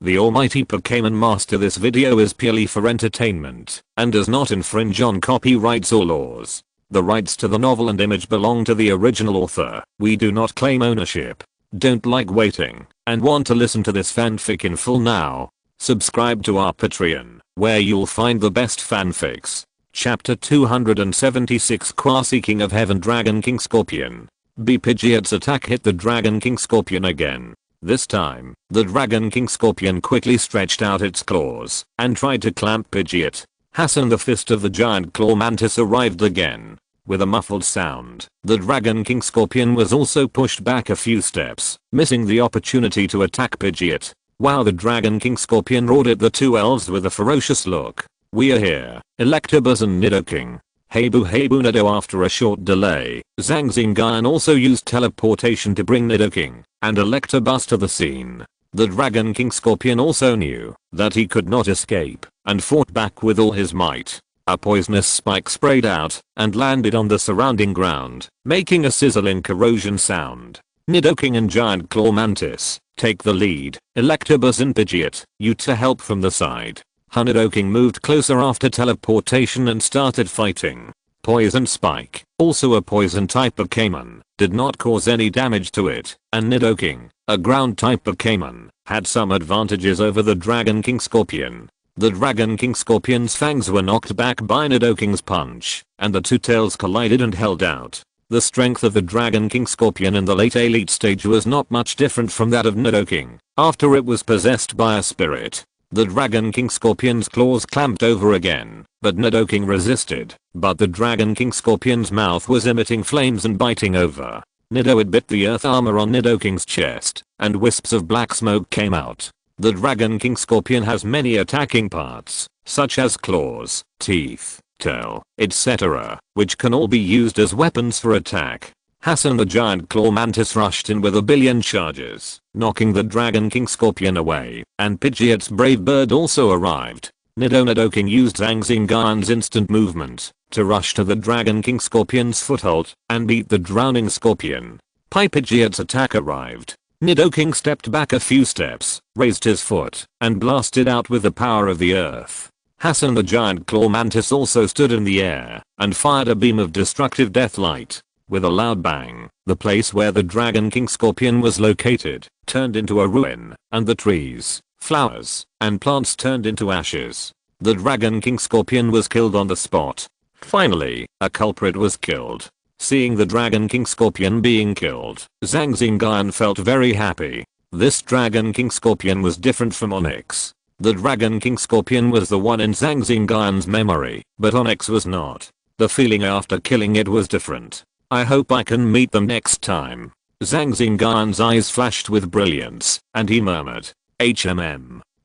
the Almighty Pokémon Master. This video is purely for entertainment and does not infringe on copyrights or laws. The rights to the novel and image belong to the original author. We do not claim ownership. Don't like waiting and want to listen to this fanfic in full now? Subscribe to our Patreon, where you'll find the best fanfics. Chapter 276, Quasi King of Heaven. Dragon King Scorpion. Pidgeot's attack hit the Dragon King Scorpion again. This time, the Dragon King Scorpion quickly stretched out its claws and tried to clamp Pidgeot. Hassan, the fist of the giant claw mantis, arrived again. With a muffled sound, the Dragon King Scorpion was also pushed back a few steps, missing the opportunity to attack Pidgeot. Wow, the Dragon King Scorpion roared at the two elves with a ferocious look. We are here, Electabuzz and Nidoking. Hey boo Nido. After a short delay, Zhang Xingyun also used teleportation to bring Nidoking and Electabuzz to the scene. The Dragon King Scorpion also knew that he could not escape and fought back with all his might. A poisonous spike sprayed out and landed on the surrounding ground, making a sizzling corrosion sound. Nidoking and Giant Claw Mantis take the lead. Electabuzz and Pidgeot, you to help from the side. Nidoking moved closer after teleportation and started fighting. Poison Spike, also a poison type Pokémon, did not cause any damage to it, and Nidoking, a ground type Pokémon, had some advantages over the Dragon King Scorpion. The Dragon King Scorpion's fangs were knocked back by Nidoking's punch, and the two tails collided and held out. The strength of the Dragon King Scorpion in the late elite stage was not much different from that of Nidoking after it was possessed by a spirit. The Dragon King Scorpion's claws clamped over again, but Nidoking resisted. But the Dragon King Scorpion's mouth was emitting flames and biting over. Nido had bit the earth armor on Nidoking's chest, and wisps of black smoke came out. The Dragon King Scorpion has many attacking parts, such as claws, teeth, tail, etc., which can all be used as weapons for attack. Hassan, the giant claw mantis, rushed in with a billion charges, knocking the Dragon King Scorpion away, and Pidgeot's brave bird also arrived. Nidoking used Zhang Xingyun's instant movement to rush to the Dragon King Scorpion's foothold and beat the drowning scorpion. Pidgeot's attack arrived. Nidoking stepped back a few steps, raised his foot, and blasted out with the power of the earth. Hassan, the giant claw mantis, also stood in the air and fired a beam of destructive death light. With a loud bang, the place where the Dragon King Scorpion was located turned into a ruin, and the trees, flowers, and plants turned into ashes. The Dragon King Scorpion was killed on the spot. Finally, a culprit was killed. Seeing the Dragon King Scorpion being killed, Zhang Xingyun felt very happy. This Dragon King Scorpion was different from Onyx. The Dragon King Scorpion was the one in Zhang Xingyun's memory, but Onyx was not. The feeling after killing it was different. I hope I can meet them next time. Zhang Xingyun's eyes flashed with brilliance, and he murmured,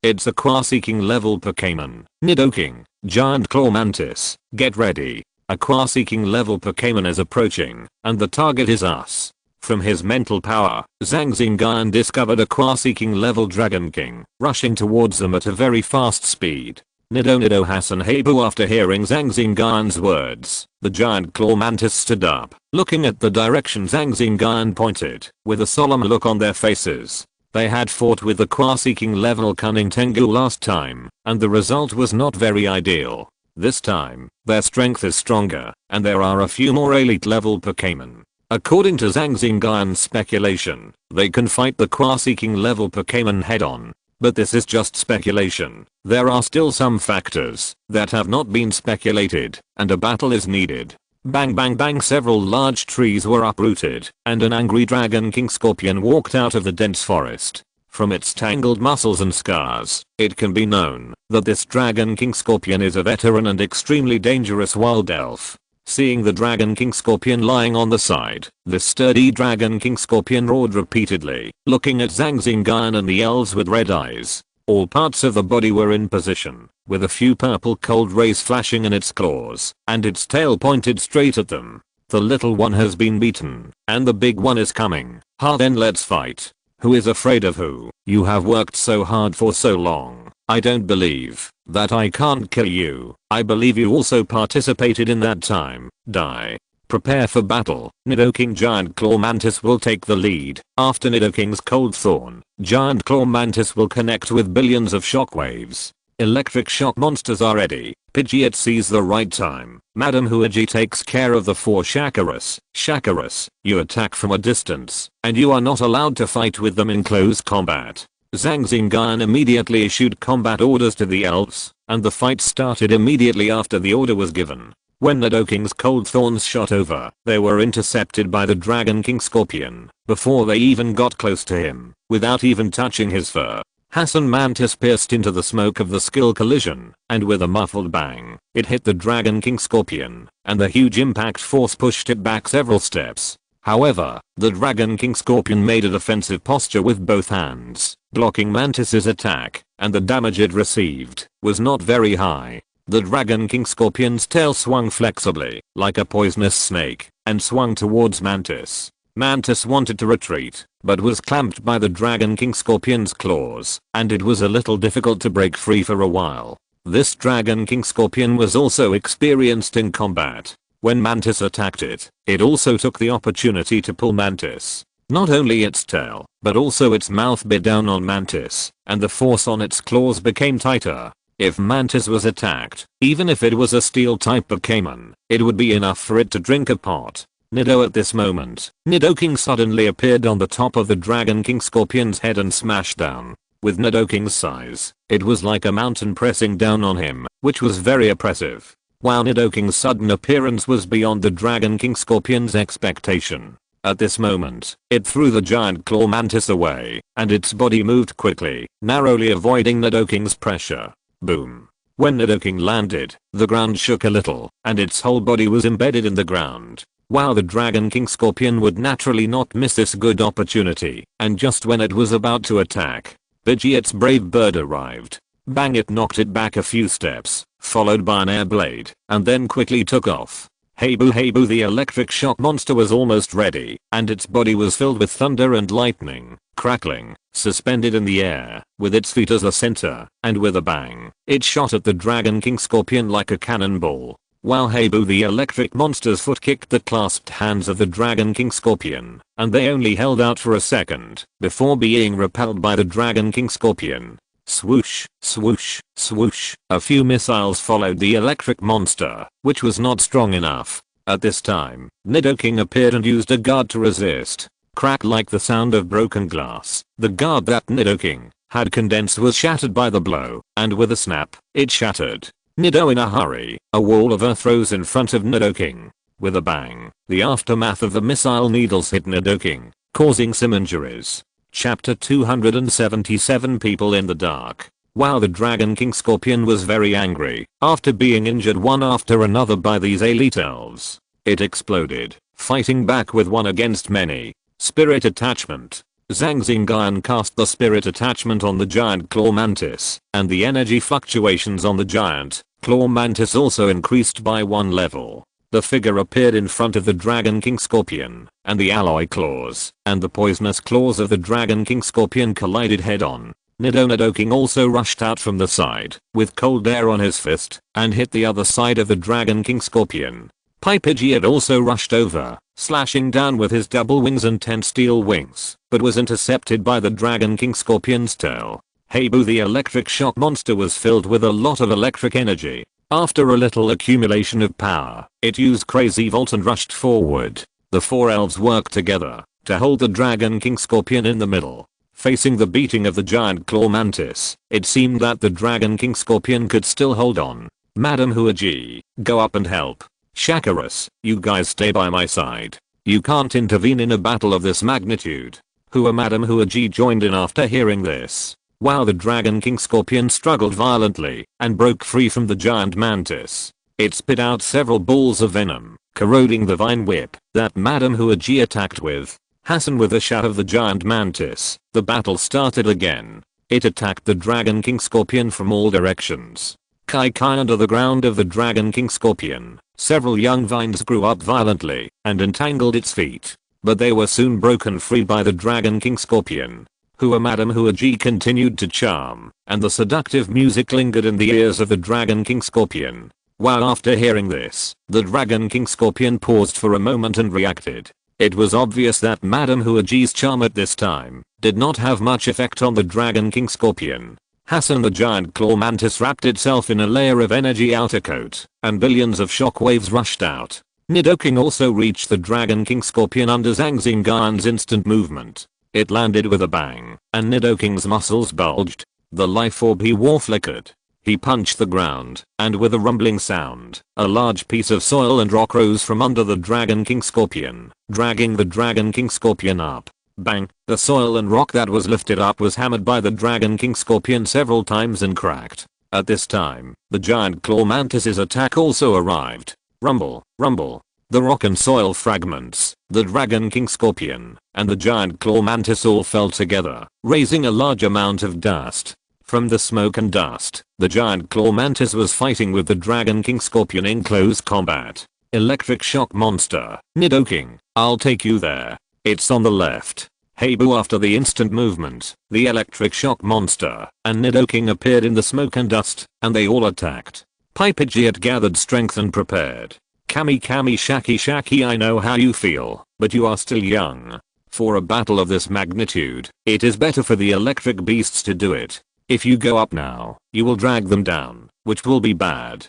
it's a Quasi King level Pokémon. Nidoking, Giant Claw Mantis, get ready. A Quasi King level Pokémon is approaching, and the target is us. From his mental power, Zhang Xingyun discovered a Quasi King level Dragon King, rushing towards them at a very fast speed. Nido Hassan Habu. After hearing Zhang Xingyun's words, the giant claw mantis stood up, looking at the direction Zhang Xingyun pointed, with a solemn look on their faces. They had fought with the Quasi King level Cunning Tengu last time, and the result was not very ideal. This time, their strength is stronger, and there are a few more elite level Pokémon. According to Zhang Xingyun's speculation, they can fight the Quasi King level Pokémon head on. But this is just speculation. There are still some factors that have not been speculated, and a battle is needed. Bang bang bang, several large trees were uprooted, and an angry Dragon King Scorpion walked out of the dense forest. From its tangled muscles and scars, it can be known that this Dragon King Scorpion is a veteran and extremely dangerous wild elf. Seeing the Dragon King Scorpion lying on the side, this sturdy Dragon King Scorpion roared repeatedly, looking at Zhang Xingyun and the elves with red eyes. All parts of the body were in position, with a few purple cold rays flashing in its claws, and its tail pointed straight at them. The little one has been beaten, and the big one is coming. Then let's fight. Who is afraid of who? You have worked so hard for so long. I don't believe that I can't kill you. I believe you also participated in that time. Die. Prepare for battle. Nidoking Giant Claw Mantis will take the lead. After Nidoking's Cold Thorn, Giant Claw Mantis will connect with billions of shockwaves. Electric shock monsters are ready. Pidgeot sees the right time. Madame Huaji takes care of the 4 Shakarus. Shakarus, you attack from a distance, and you are not allowed to fight with them in close combat. Zhang Xingyun immediately issued combat orders to the elves, and the fight started immediately after the order was given. When Nidoking's Cold Thorns shot over, they were intercepted by the Dragon King Scorpion, before they even got close to him, without even touching his fur. Hassan Mantis pierced into the smoke of the skill collision, and with a muffled bang, it hit the Dragon King Scorpion, and the huge impact force pushed it back several steps. However, the Dragon King Scorpion made a defensive posture with both hands, blocking Mantis's attack, and the damage it received was not very high. The Dragon King Scorpion's tail swung flexibly, like a poisonous snake, and swung towards Mantis. Mantis wanted to retreat, but was clamped by the Dragon King Scorpion's claws, and it was a little difficult to break free for a while. This Dragon King Scorpion was also experienced in combat. When Mantis attacked it, it also took the opportunity to pull Mantis. Not only its tail, but also its mouth bit down on Mantis, and the force on its claws became tighter. If Mantis was attacked, even if it was a steel-type Pokémon, it would be enough for it to drink a pot. Nido at this moment, Nidoking suddenly appeared on the top of the Dragon King Scorpion's head and smashed down. With Nidoking's size, it was like a mountain pressing down on him, which was very oppressive. While Nidoking's sudden appearance was beyond the Dragon King Scorpion's expectation. At this moment, it threw the Giant Claw Mantis away, and its body moved quickly, narrowly avoiding Nidoking's pressure. Boom. When Nidoking landed, the ground shook a little, and its whole body was embedded in the ground. While the Dragon King Scorpion would naturally not miss this good opportunity, and just when it was about to attack, Pidgeot's Brave Bird arrived. Bang, it knocked it back a few steps, followed by an air blade, and then quickly took off. Hey boo, the electric shock monster was almost ready, and its body was filled with thunder and lightning, crackling, suspended in the air, with its feet as the center, and with a bang, it shot at the Dragon King Scorpion like a cannonball. While Heibu the electric monster's foot kicked the clasped hands of the Dragon King Scorpion, and they only held out for a second, before being repelled by the Dragon King Scorpion. Swoosh, swoosh, swoosh. A few missiles followed the electric monster, which was not strong enough. At this time, Nidoking appeared and used a guard to resist. Crack, like the sound of broken glass. The guard that Nidoking had condensed was shattered by the blow, and with a snap, it shattered. Nido in a hurry, a wall of earth rose in front of Nidoking. With a bang, the aftermath of the missile needles hit Nidoking, causing some injuries. Chapter 277 People in the Dark. While the Dragon King Scorpion was very angry, after being injured one after another by these elite elves, it exploded, fighting back with one against many. Spirit Attachment. Zhang Xingyun cast the Spirit Attachment on the Giant Claw Mantis, and the energy fluctuations on the Giant Claw Mantis also increased by 1 level. The figure appeared in front of the Dragon King Scorpion, and the alloy claws and the poisonous claws of the Dragon King Scorpion collided head-on. Nidoking also rushed out from the side, with cold air on his fist, and hit the other side of the Dragon King Scorpion. Pidgeot also rushed over, slashing down with his double wings and 10 steel wings, but was intercepted by the Dragon King Scorpion's tail. Heibu the electric shock monster was filled with a lot of electric energy. After a little accumulation of power, it used Crazy Volt and rushed forward. The 4 elves worked together to hold the Dragon King Scorpion in the middle. Facing the beating of the Giant Claw Mantis, it seemed that the Dragon King Scorpion could still hold on. Madame Huaji, go up and help. Shakarus, you guys stay by my side. You can't intervene in a battle of this magnitude. Madame Huaji joined in after hearing this. While the Dragon King Scorpion struggled violently and broke free from the giant mantis, it spit out several balls of venom, corroding the vine whip that Madame Huaji attacked with. Hassan with a shot of the giant mantis, the battle started again. It attacked the Dragon King Scorpion from all directions. Kai under the ground of the Dragon King Scorpion, several young vines grew up violently and entangled its feet, but they were soon broken free by the Dragon King Scorpion. Madame Huaji continued to charm, and the seductive music lingered in the ears of the Dragon King Scorpion. While after hearing this, the Dragon King Scorpion paused for a moment and reacted. It was obvious that Madame Huaji's charm at this time did not have much effect on the Dragon King Scorpion. Hassan the giant claw mantis wrapped itself in a layer of energy outer coat, and billions of shockwaves rushed out. Nidoking also reached the Dragon King Scorpion under Zhang Xingyun's instant movement. It landed with a bang, and Nidoking's muscles bulged. The life orb he wore flickered. He punched the ground, and with a rumbling sound, a large piece of soil and rock rose from under the Dragon King Scorpion, dragging the Dragon King Scorpion up. Bang! The soil and rock that was lifted up was hammered by the Dragon King Scorpion several times and cracked. At this time, the giant claw mantis's attack also arrived. Rumble, rumble. The rock and soil fragments, the Dragon King Scorpion, and the giant claw mantis all fell together, raising a large amount of dust. From the smoke and dust, the giant claw mantis was fighting with the Dragon King Scorpion in close combat. Electric shock monster. Nidoking, I'll take you there. It's on the left. Hey boo! After the instant movement, the electric shock monster and Nidoking appeared in the smoke and dust, and they all attacked. Pipegi had gathered strength and prepared. Kami Shaki, I know how you feel, but you are still young. For a battle of this magnitude, it is better for the electric beasts to do it. If you go up now, you will drag them down, which will be bad.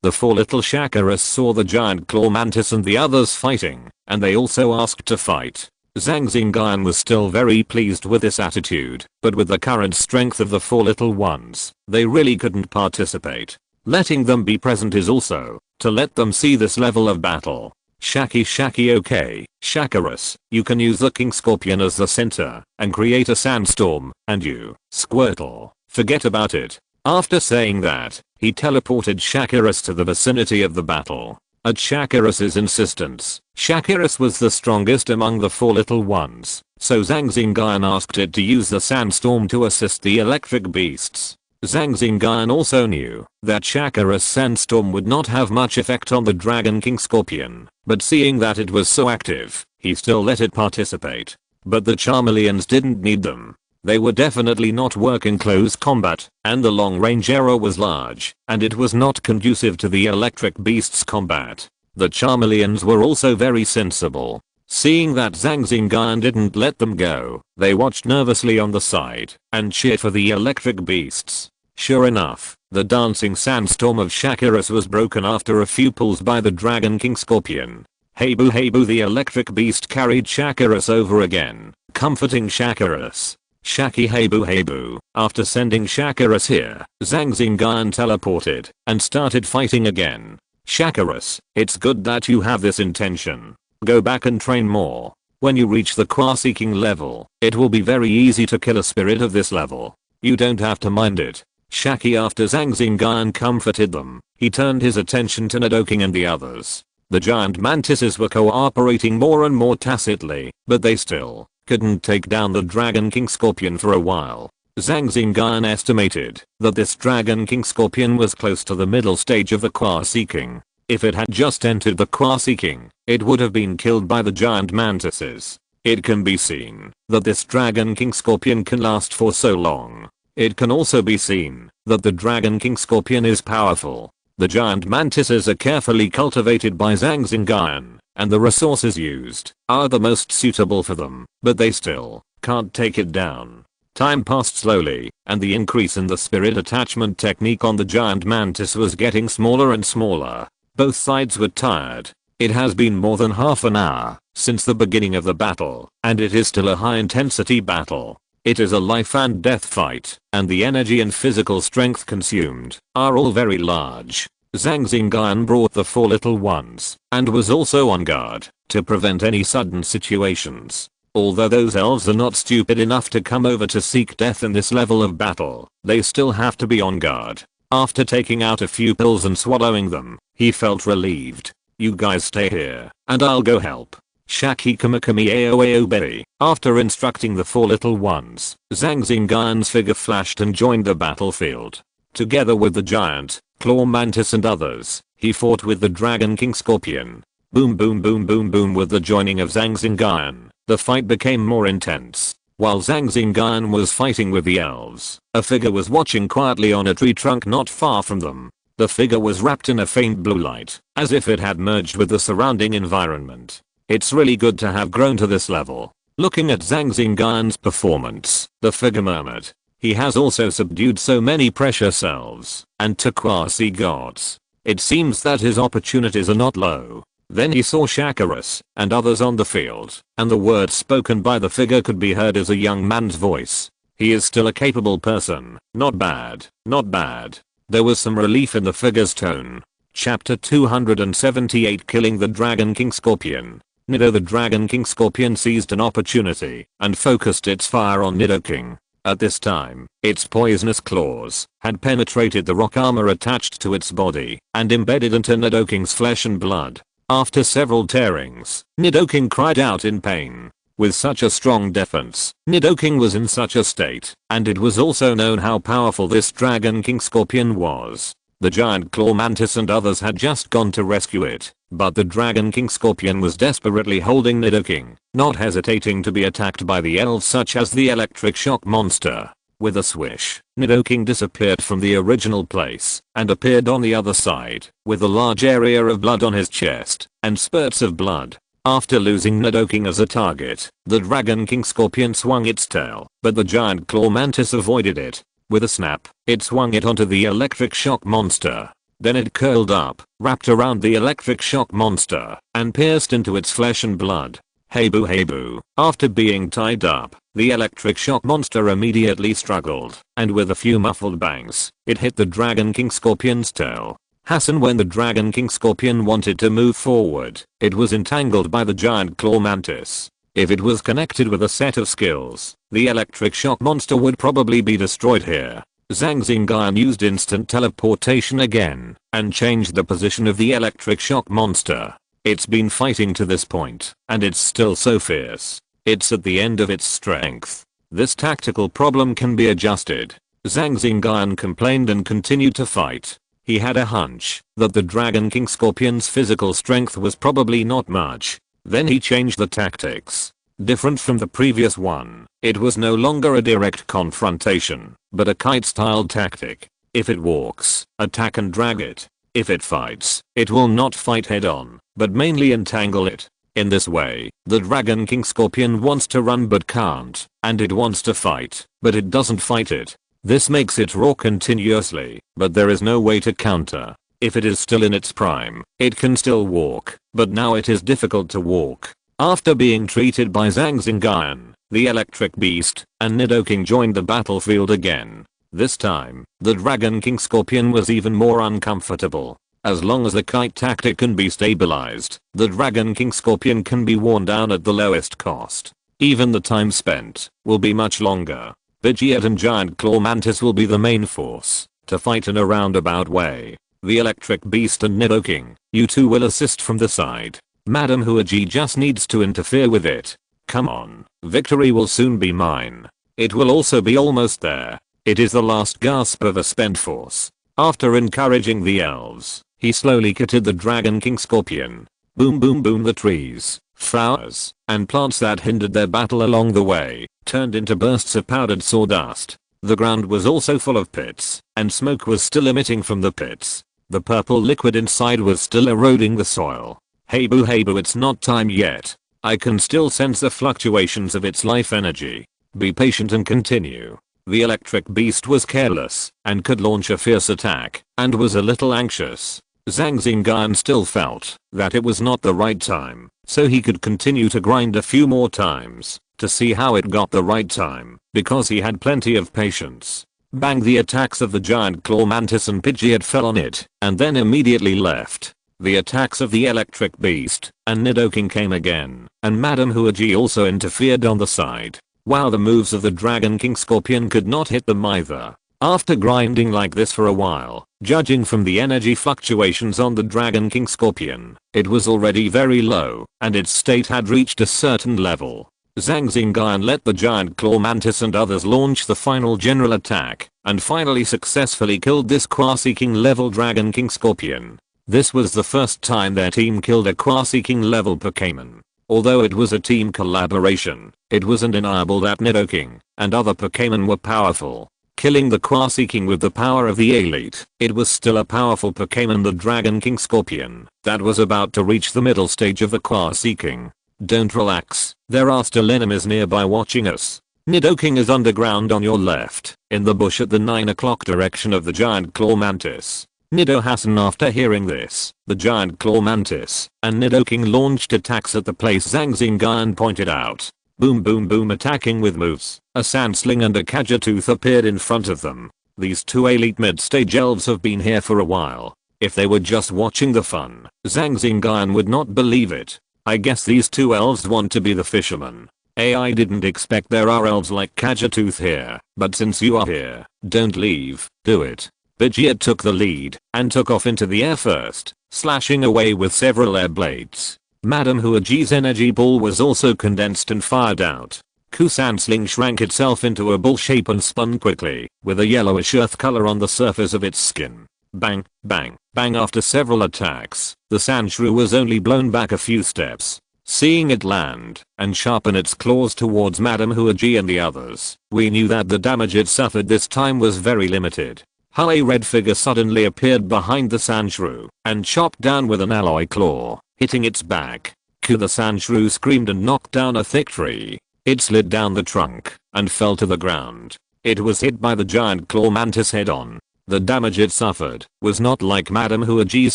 The four little Shakaras saw the giant claw mantis and the others fighting, and they also asked to fight. Zhang Xingyun was still very pleased with this attitude, but with the current strength of the four little ones, they really couldn't participate. Letting them be present is also to let them see this level of battle. Shaki, okay, Shakaras, you can use the King Scorpion as the center and create a sandstorm, and you, Squirtle, forget about it. After saying that, he teleported Shakaras to the vicinity of the battle. At Shakaras's insistence, Shakaras was the strongest among the four little ones, so Zhang Xingyun asked it to use the sandstorm to assist the electric beasts. Zhang Xingyun also knew that Shakaras' sandstorm would not have much effect on the Dragon King Scorpion, but seeing that it was so active, he still let it participate. But the Charmeleons didn't need them. They were definitely not work in close combat, and the long range arrow was large, and it was not conducive to the electric beast's combat. The Charmeleons were also very sensible. Seeing that Zhang Xingyun didn't let them go, they watched nervously on the side and cheered for the electric beasts. Sure enough, the dancing sandstorm of Shakaras was broken after a few pulls by the Dragon King Scorpion. Hey boo, the electric beast carried Shakaras over again, comforting Shakaras. Shaki hey boo. After sending Shakaras here, Zhang Xingyun teleported and started fighting again. Shakaras, it's good that you have this intention. Go back and train more. When you reach the Qua-seeking level, it will be very easy to kill a spirit of this level. You don't have to mind it. Shaki. After Zhang Xingyun comforted them, he turned his attention to Nidoking and the others. The giant mantises were cooperating more and more tacitly, but they still couldn't take down the Dragon King Scorpion for a while. Zhang Xingyun estimated that this Dragon King Scorpion was close to the middle stage of the Qua-seeking. If it had just entered the Qua-seeking, it would have been killed by the giant mantises. It can be seen that this Dragon King Scorpion can last for so long. It can also be seen that the Dragon King Scorpion is powerful. The giant mantises are carefully cultivated by Zhang Xingyun, and the resources used are the most suitable for them, but they still can't take it down. Time passed slowly, and the increase in the spirit attachment technique on the giant mantis was getting smaller and smaller. Both sides were tired. It has been more than half an hour since the beginning of the battle, and it is still a high intensity battle. It is a life and death fight, and the energy and physical strength consumed are all very large. Zhang Xingyun brought the four little ones, and was also on guard to prevent any sudden situations. Although those elves are not stupid enough to come over to seek death in this level of battle, they still have to be on guard. After taking out a few pills and swallowing them, he felt relieved. You guys stay here, and I'll go help. Shaki Kamakami Aoaobei. After instructing the four little ones, Zhang Xingyun's figure flashed and joined the battlefield. Together with the giant, claw mantis and others, he fought with the Dragon King Scorpion. Boom. With the joining of Zhang Xingyun, the fight became more intense. While Zhang Xingyun was fighting with the elves, a figure was watching quietly on a tree trunk not far from them. The figure was wrapped in a faint blue light, as if it had merged with the surrounding environment. It's really good to have grown to this level. Looking at Zhang Xingyun's performance, the figure murmured. He has also subdued so many pressure cells and to quasi-gods. It seems that his opportunities are not low. Then he saw Shakarus and others on the field, and the words spoken by the figure could be heard as a young man's voice. He is still a capable person. Not bad, not bad. There was some relief in the figure's tone. Chapter 278 Killing the Dragon King Scorpion. Nido the Dragon King Scorpion seized an opportunity and focused its fire on Nidoking. At this time, its poisonous claws had penetrated the rock armor attached to its body and embedded into Nidoking's flesh and blood. After several tearings, Nidoking cried out in pain. With such a strong defense, Nidoking was in such a state, and it was also known how powerful this Dragon King Scorpion was. The giant claw mantis and others had just gone to rescue it, but the Dragon King Scorpion was desperately holding Nidoking, not hesitating to be attacked by the elves such as the electric shock monster. With a swish, Nidoking disappeared from the original place and appeared on the other side, with a large area of blood on his chest and spurts of blood. After losing Nidoking as a target, the Dragon King Scorpion swung its tail, but the giant claw mantis avoided it. With a snap, it swung it onto the electric shock monster. Then it curled up, wrapped around the electric shock monster, and pierced into its flesh and blood. Hey boo hey boo. After being tied up, the electric shock monster immediately struggled, and with a few muffled bangs, it hit the Dragon King Scorpion's tail. Hasten when the Dragon King Scorpion wanted to move forward, it was entangled by the giant claw mantis. If it was connected with a set of skills, the electric shock monster would probably be destroyed here. Zhang Xingyun used instant teleportation again and changed the position of the electric shock monster. It's been fighting to this point, and it's still so fierce. It's at the end of its strength. This tactical problem can be adjusted. Zhang Xingyun complained and continued to fight. He had a hunch that the Dragon King Scorpion's physical strength was probably not much. Then he changed the tactics. Different from the previous one, it was no longer a direct confrontation, but a kite-style tactic. If it walks, attack and drag it. If it fights, it will not fight head-on, but mainly entangle it. In this way, the Dragon King Scorpion wants to run but can't, and it wants to fight, but it doesn't fight it. This makes it roar continuously, but there is no way to counter. If it is still in its prime, it can still walk, but now it is difficult to walk. After being treated by Zhang Xingyun, the electric beast and Nidoking joined the battlefield again. This time, the Dragon King Scorpion was even more uncomfortable. As long as the kite tactic can be stabilized, the Dragon King Scorpion can be worn down at the lowest cost. Even the time spent will be much longer. Pidgeot and Giant Claw Mantis will be the main force to fight in a roundabout way. The electric beast and Nidoking, you two will assist from the side. Madam Huaji just needs to interfere with it. Come on, victory will soon be mine. It will also be almost there. It is the last gasp of a spent force. After encouraging the elves, he slowly kitted the Dragon King Scorpion. Boom boom boom, the trees, flowers, and plants that hindered their battle along the way turned into bursts of powdered sawdust. The ground was also full of pits, and smoke was still emitting from the pits. The purple liquid inside was still eroding the soil. Hey boo, it's not time yet. I can still sense the fluctuations of its life energy. Be patient and continue. The electric beast was careless and could launch a fierce attack and was a little anxious. Zhang Xingyun still felt that it was not the right time, so he could continue to grind a few more times to see how it got the right time, because he had plenty of patience. Bang, the attacks of the giant claw mantis and Pidgeot fell on it and then immediately left. The attacks of the electric beast and Nidoking came again, and Madame Huaji also interfered on the side. While the moves of the Dragon King Scorpion could not hit them either. After grinding like this for a while, judging from the energy fluctuations on the Dragon King Scorpion, it was already very low, and its state had reached a certain level. Zhang Xingyun let the giant claw mantis and others launch the final general attack, and finally successfully killed this quasi-king level Dragon King Scorpion. This was the first time their team killed a quasi-king level Pokémon. Although it was a team collaboration, it was undeniable that Nidoking and other Pokémon were powerful. killing the Quaseking with the power of the elite. It was still a powerful Pokémon, the Dragon King Scorpion, that was about to reach the middle stage of the Quaseking. Don't relax, there are still enemies nearby watching us. Nidoking is underground on your left, in the bush at the 9 o'clock direction of the giant claw mantis. Nido Hassan. After hearing this, the giant claw mantis and Nidoking launched attacks at the place Zhang Xingyun pointed out. Boom boom boom, attacking with moves. A Sandsling and a Kagetooth appeared in front of them. These two elite mid-stage elves have been here for a while. If they were just watching the fun, Zhang Xingyun would not believe it. I guess these two elves want to be the fishermen. I didn't expect there are elves like Kagetooth here, but since you are here, don't leave, do it. Vegeta took the lead and took off into the air first, slashing away with several air blades. Madame Huaji's energy ball was also condensed and fired out. Sandsling shrank itself into a ball shape and spun quickly, with a yellowish earth color on the surface of its skin. Bang, bang, bang. After several attacks, the Sandshrew was only blown back a few steps. Seeing it land and sharpen its claws towards Madame Huaji and the others, we knew that the damage it suffered this time was very limited. A red figure suddenly appeared behind the Sandshrew and chopped down with an alloy claw, hitting its back. The Sandshrew screamed and knocked down a thick tree. It slid down the trunk and fell to the ground. It was hit by the giant claw mantis head on. The damage it suffered was not like Madame Huaji's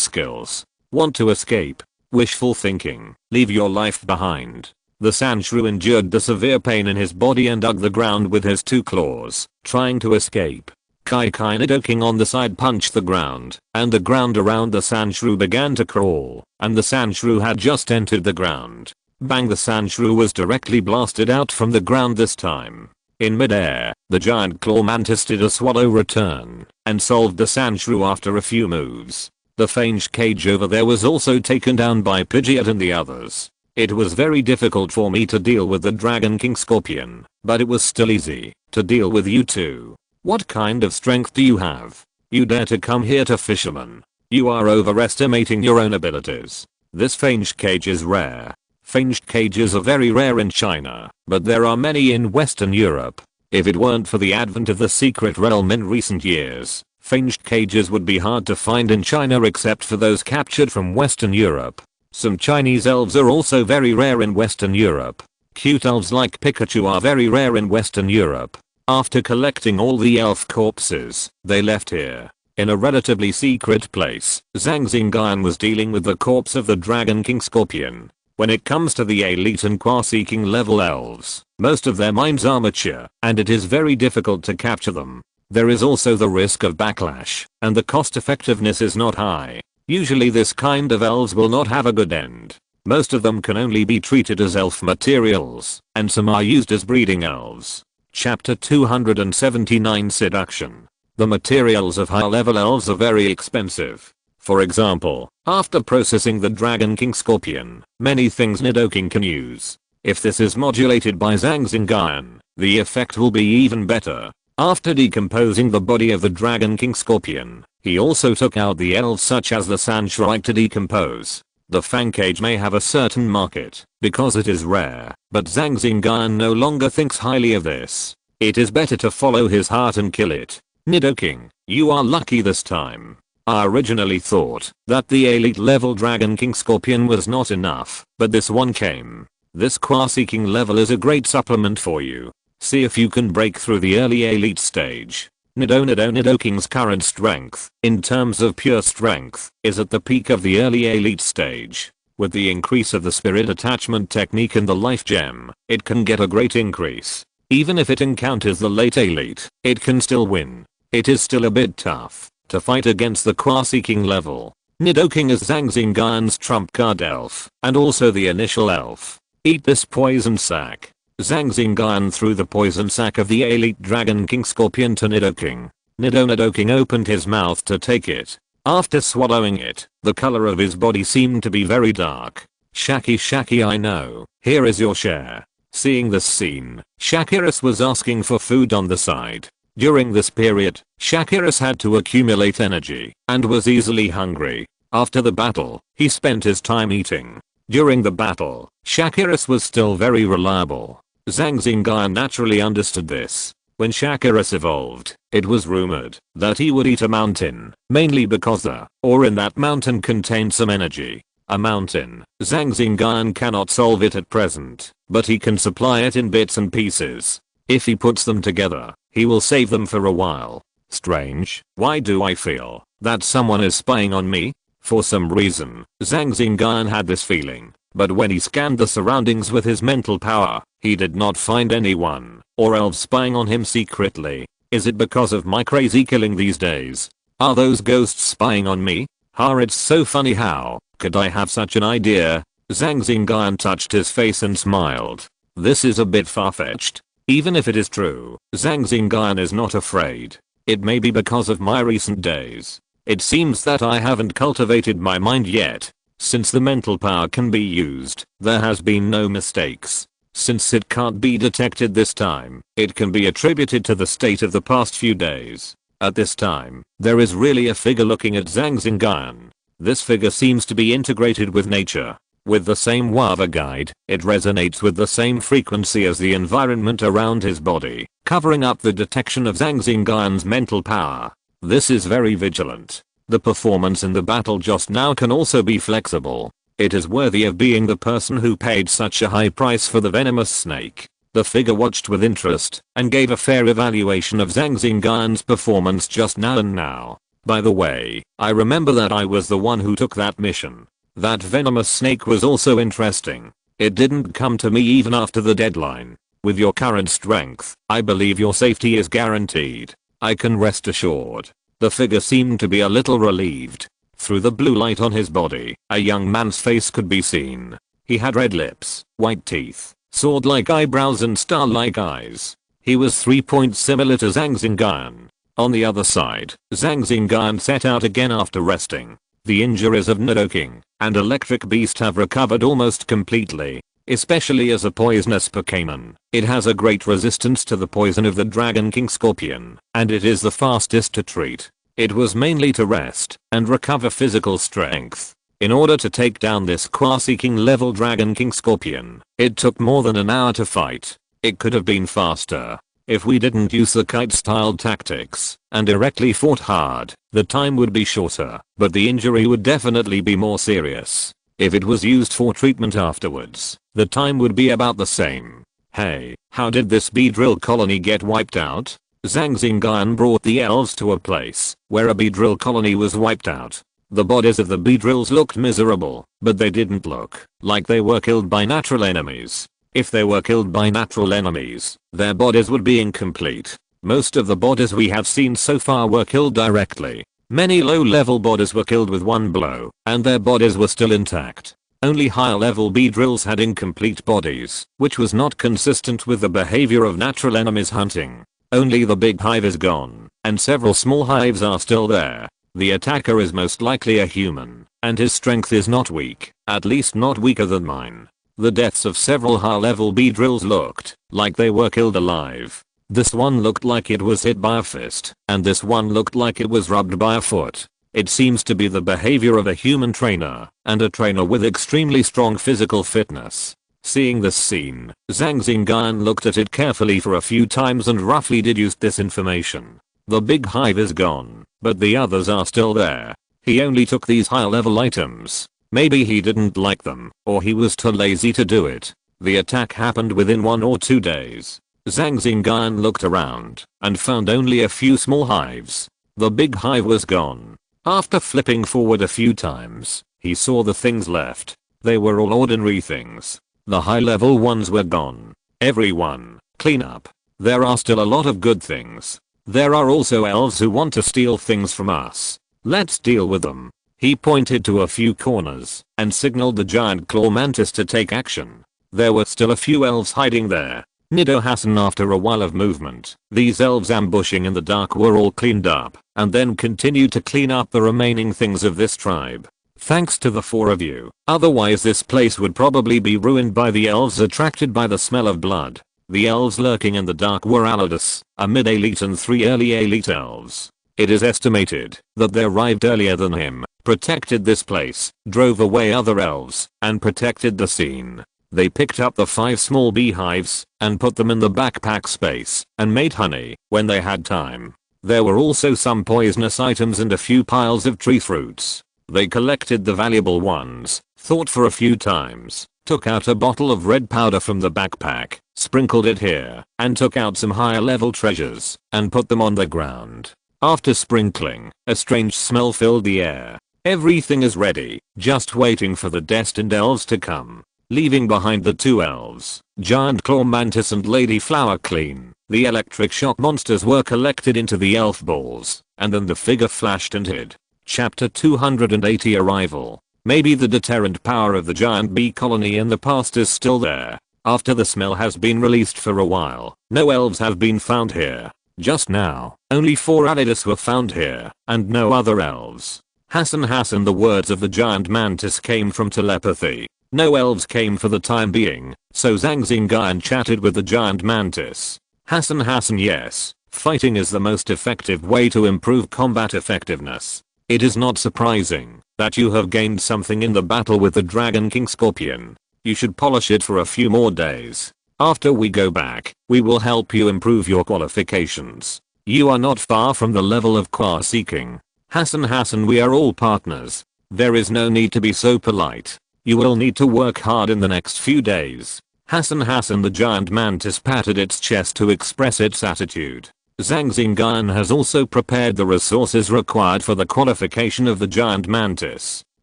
skills. Want to escape? Wishful thinking. Leave your life behind. The Sandshrew endured the severe pain in his body and dug the ground with his two claws, trying to escape. Nidoking on the side punched the ground, and the ground around the Sandshrew began to crawl, and the Sandshrew had just entered the ground. Bang, the Sandshrew was directly blasted out from the ground this time. In midair, the giant claw mantis did a swallow return, and solved the Sandshrew after a few moves. The Fange cage over there was also taken down by Pidgeot and the others. It was very difficult for me to deal with the Dragon King Scorpion, but it was still easy to deal with you two. What kind of strength do you have? You dare to come here to fishermen? You are overestimating your own abilities. This Fange cage is rare. Fange cages are very rare in China, but there are many in Western Europe. If it weren't for the advent of the secret realm in recent years, Fange cages would be hard to find in China except for those captured from Western Europe. Some Chinese elves are also very rare in Western Europe. Cute elves like Pikachu are very rare in Western Europe. After collecting all the elf corpses, they left here. In a relatively secret place, Zhang Xingyun was dealing with the corpse of the Dragon King Scorpion. When it comes to the elite and Quaseking level elves, most of their minds are mature, and it is very difficult to capture them. There is also the risk of backlash, and the cost effectiveness is not high. Usually this kind of elves will not have a good end. Most of them can only be treated as elf materials, and some are used as breeding elves. Chapter 279 Seduction. The materials of high level elves are very expensive. For example, after processing the Dragon King Scorpion, many things Nidoking can use. If this is modulated by Zhang Xingyun, the effect will be even better. After decomposing the body of the Dragon King Scorpion, he also took out the elves such as the Sandshrew to decompose. The Fang cage may have a certain market, because it is rare, but Zhang Xingyun no longer thinks highly of this. It is better to follow his heart and kill it. Nidoking, you are lucky this time. I originally thought that the elite level Dragon King Scorpion was not enough, but this one came. This Quaseking level is a great supplement for you. See if you can break through the early elite stage. Nidoking's current strength, in terms of pure strength, is at the peak of the early elite stage. With the increase of the spirit attachment technique and the life gem, it can get a great increase. Even if it encounters the late elite, it can still win. It is still a bit tough to fight against the Quaseking level. Nidoking is Zhang Xingyun's trump card elf, and also the initial elf. Eat this poison sac. Zhang Xingyun threw the poison sac of the elite Dragon King Scorpion to Nidoking. Nidoking opened his mouth to take it. After swallowing it, the color of his body seemed to be very dark. Shaki, I know. Here is your share. Seeing this scene, Shakiris was asking for food on the side. During this period, Shakiris had to accumulate energy and was easily hungry. After the battle, he spent his time eating. During the battle, Shakiris was still very reliable. Zhang Xingyun naturally understood this. When Shakiris evolved, it was rumored that he would eat a mountain, mainly because the ore in that mountain contained some energy. A mountain. Zhang Xingyun cannot solve it at present, but he can supply it in bits and pieces. If he puts them together, he will save them for a while. Strange, why do I feel that someone is spying on me? For some reason, Zhang Xingyun had this feeling, but when he scanned the surroundings with his mental power, he did not find anyone or elves spying on him secretly. Is it because of my crazy killing these days? Are those ghosts spying on me? It's so funny, how could I have such an idea? Zhang Xingyun touched his face and smiled. This is a bit far-fetched. Even if it is true, Zhang Xingyun is not afraid. It may be because of my recent days. It seems that I haven't cultivated my mind yet. Since the mental power can be used, there has been no mistakes. Since it can't be detected this time, it can be attributed to the state of the past few days. At this time, there is really a figure looking at Zhang Xingyun. This figure seems to be integrated with nature. With the same Wava guide, it resonates with the same frequency as the environment around his body, covering up the detection of Zhang Xingyun's mental power. This is very vigilant. The performance in the battle just now can also be flexible. It is worthy of being the person who paid such a high price for the venomous snake. The figure watched with interest and gave a fair evaluation of Zhang Xingyun's performance just now and now. By the way, I remember that I was the one who took that mission. That venomous snake was also interesting. It didn't come to me even after the deadline. With your current strength, I believe your safety is guaranteed. I can rest assured. The figure seemed to be a little relieved. Through the blue light on his body, a young man's face could be seen. He had red lips, white teeth, sword-like eyebrows and star-like eyes. He was 3 points similar to Zhang Xingyun. On the other side, Zhang Xingyun set out again after resting. The injuries of undertaking and Electric Beast have recovered almost completely. Especially as a poisonous Pokémon, it has a great resistance to the poison of the Dragon King Scorpion, and it is the fastest to treat. It was mainly to rest and recover physical strength. In order to take down this quasi-king level Dragon King Scorpion, it took more than an hour to fight. It could have been faster. If we didn't use the kite-style tactics and directly fought hard, the time would be shorter, but the injury would definitely be more serious. If it was used for treatment afterwards, the time would be about the same. Hey, how did this Beedrill colony get wiped out? Zhang Xingyun brought the elves to a place where a Beedrill colony was wiped out. The bodies of the Beedrills looked miserable, but they didn't look like they were killed by natural enemies. If they were killed by natural enemies, their bodies would be incomplete. Most of the bodies we have seen so far were killed directly. Many low-level bodies were killed with one blow, and their bodies were still intact. Only higher-level Beedrills had incomplete bodies, which was not consistent with the behavior of natural enemies hunting. Only the big hive is gone, and several small hives are still there. The attacker is most likely a human, and his strength is not weak, at least not weaker than mine. The deaths of several high-level Beedrills looked like they were killed alive. This one looked like it was hit by a fist, and this one looked like it was rubbed by a foot. It seems to be the behavior of a human trainer, and a trainer with extremely strong physical fitness. Seeing this scene, Zhang Xingyun looked at it carefully for a few times and roughly deduced this information. The big hive is gone, but the others are still there. He only took these high-level items. Maybe he didn't like them, or he was too lazy to do it. The attack happened within 1 or 2 days. Zhang Xingyun looked around and found only a few small hives. The big hive was gone. After flipping forward a few times, he saw the things left. They were all ordinary things. The high-level ones were gone. Everyone, clean up. There are still a lot of good things. There are also elves who want to steal things from us. Let's deal with them. He pointed to a few corners and signaled the giant claw mantis to take action. There were still a few elves hiding there. Nido Hassan, after a while of movement, these elves ambushing in the dark were all cleaned up, and then continued to clean up the remaining things of this tribe. Thanks to the 4 of you, otherwise this place would probably be ruined by the elves attracted by the smell of blood. The elves lurking in the dark were Alidus, a mid-elite, and 3 early elite elves. It is estimated that they arrived earlier than him, protected this place, drove away other elves, and protected the scene. They picked up the 5 small beehives and put them in the backpack space and made honey when they had time. There were also some poisonous items and a few piles of tree fruits. They collected the valuable ones, thought for a few times, took out a bottle of red powder from the backpack, sprinkled it here, and took out some higher level treasures and put them on the ground. After sprinkling, a strange smell filled the air. Everything is ready, just waiting for the destined elves to come. Leaving behind the 2 elves, Giant Claw Mantis and Lady Flower Clean, the electric shock monsters were collected into the elf balls, and then the figure flashed and hid. Chapter 280 Arrival. Maybe the deterrent power of the giant bee colony in the past is still there. After the smell has been released for a while, no elves have been found here. Just now, only 4 Alidus were found here, and no other elves. Hassan, the words of the giant mantis came from telepathy. No elves came for the time being, so Zhang Xingyun chatted with the giant mantis. Hassan, yes, fighting is the most effective way to improve combat effectiveness. It is not surprising that you have gained something in the battle with the Dragon King Scorpion. You should polish it for a few more days. After we go back, we will help you improve your qualifications. You are not far from the level of qua seeking. Hassan, we are all partners. There is no need to be so polite. You will need to work hard in the next few days. Hassan, the giant mantis patted its chest to express its attitude. Zhang Xingyun has also prepared the resources required for the qualification of the giant mantis.